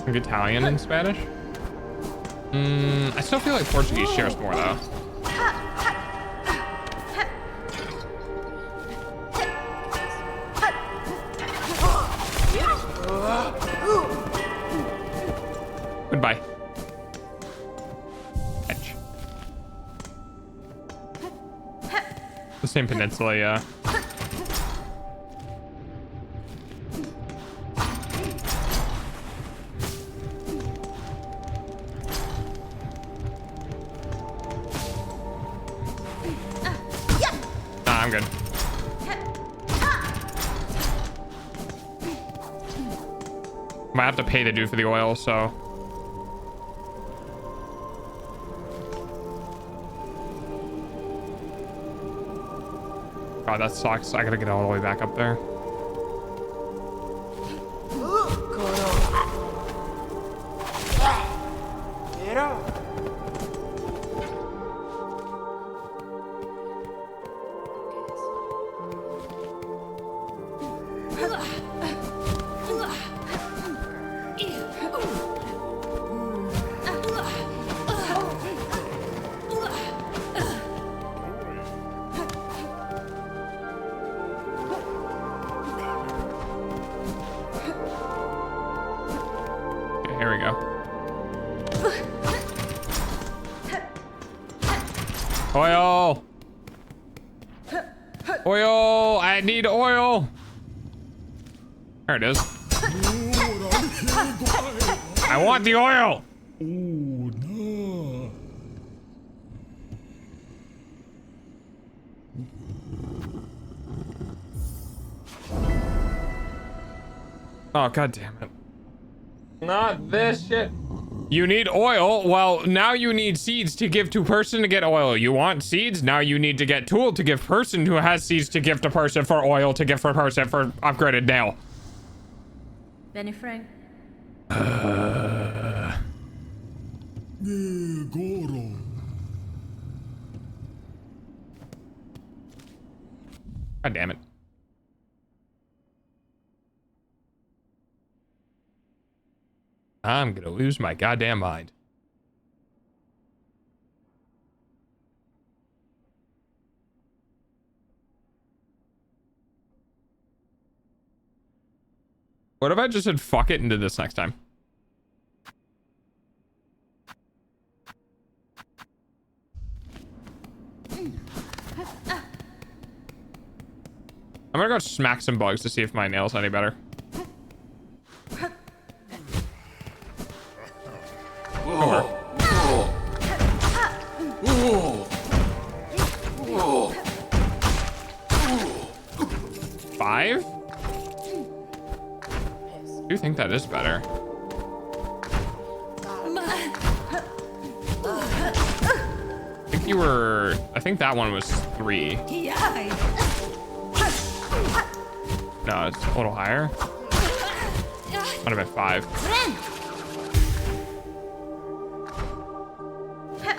Like Italian and Spanish? I still feel like Portuguese shares more though. Goodbye. Edge. The same peninsula, yeah. Nah, I'm good. Might have to pay the dude for the oil, so. God, that sucks. I gotta get all the way back up there. Here we go. Oil! Oil! I need oil! There it is. I want the oil! Oh, god damn it. Not this shit. You need oil. Well, now you need seeds to give to person to get oil. You want seeds? Now you need to get tool to give person who has seeds to give to person for oil to give for person for upgraded nail. Benny Frank. God damn it. I'm gonna lose my goddamn mind. What if I just said fuck it and did this next time? I'm gonna go smack some bugs to see if my nail's any better. Or 5? I do think that is better. I think that one was 3. No, it's a little higher. Might have been 5.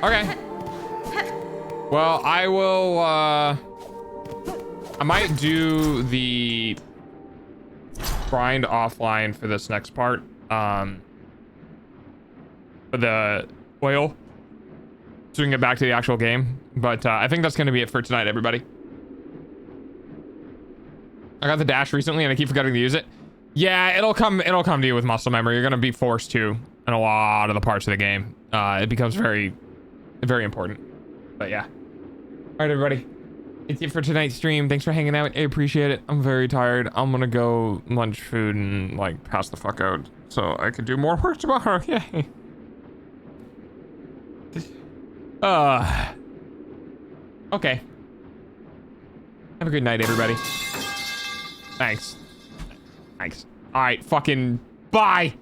Okay. Well, I will, I might do the grind offline for this next part. For the oil. So we can get back to the actual game. But I think that's going to be it for tonight, everybody. I got the dash recently and I keep forgetting to use it. Yeah, it'll come to you with muscle memory. You're going to be forced to in a lot of the parts of the game. It becomes very, very important. But yeah. All right, everybody. It's it for tonight's stream. Thanks for hanging out. I appreciate it. I'm very tired. I'm going to go lunch food and like pass the fuck out so I can do more work tomorrow. Yay. Okay. Have a good night, everybody. Thanks. All right, fucking bye.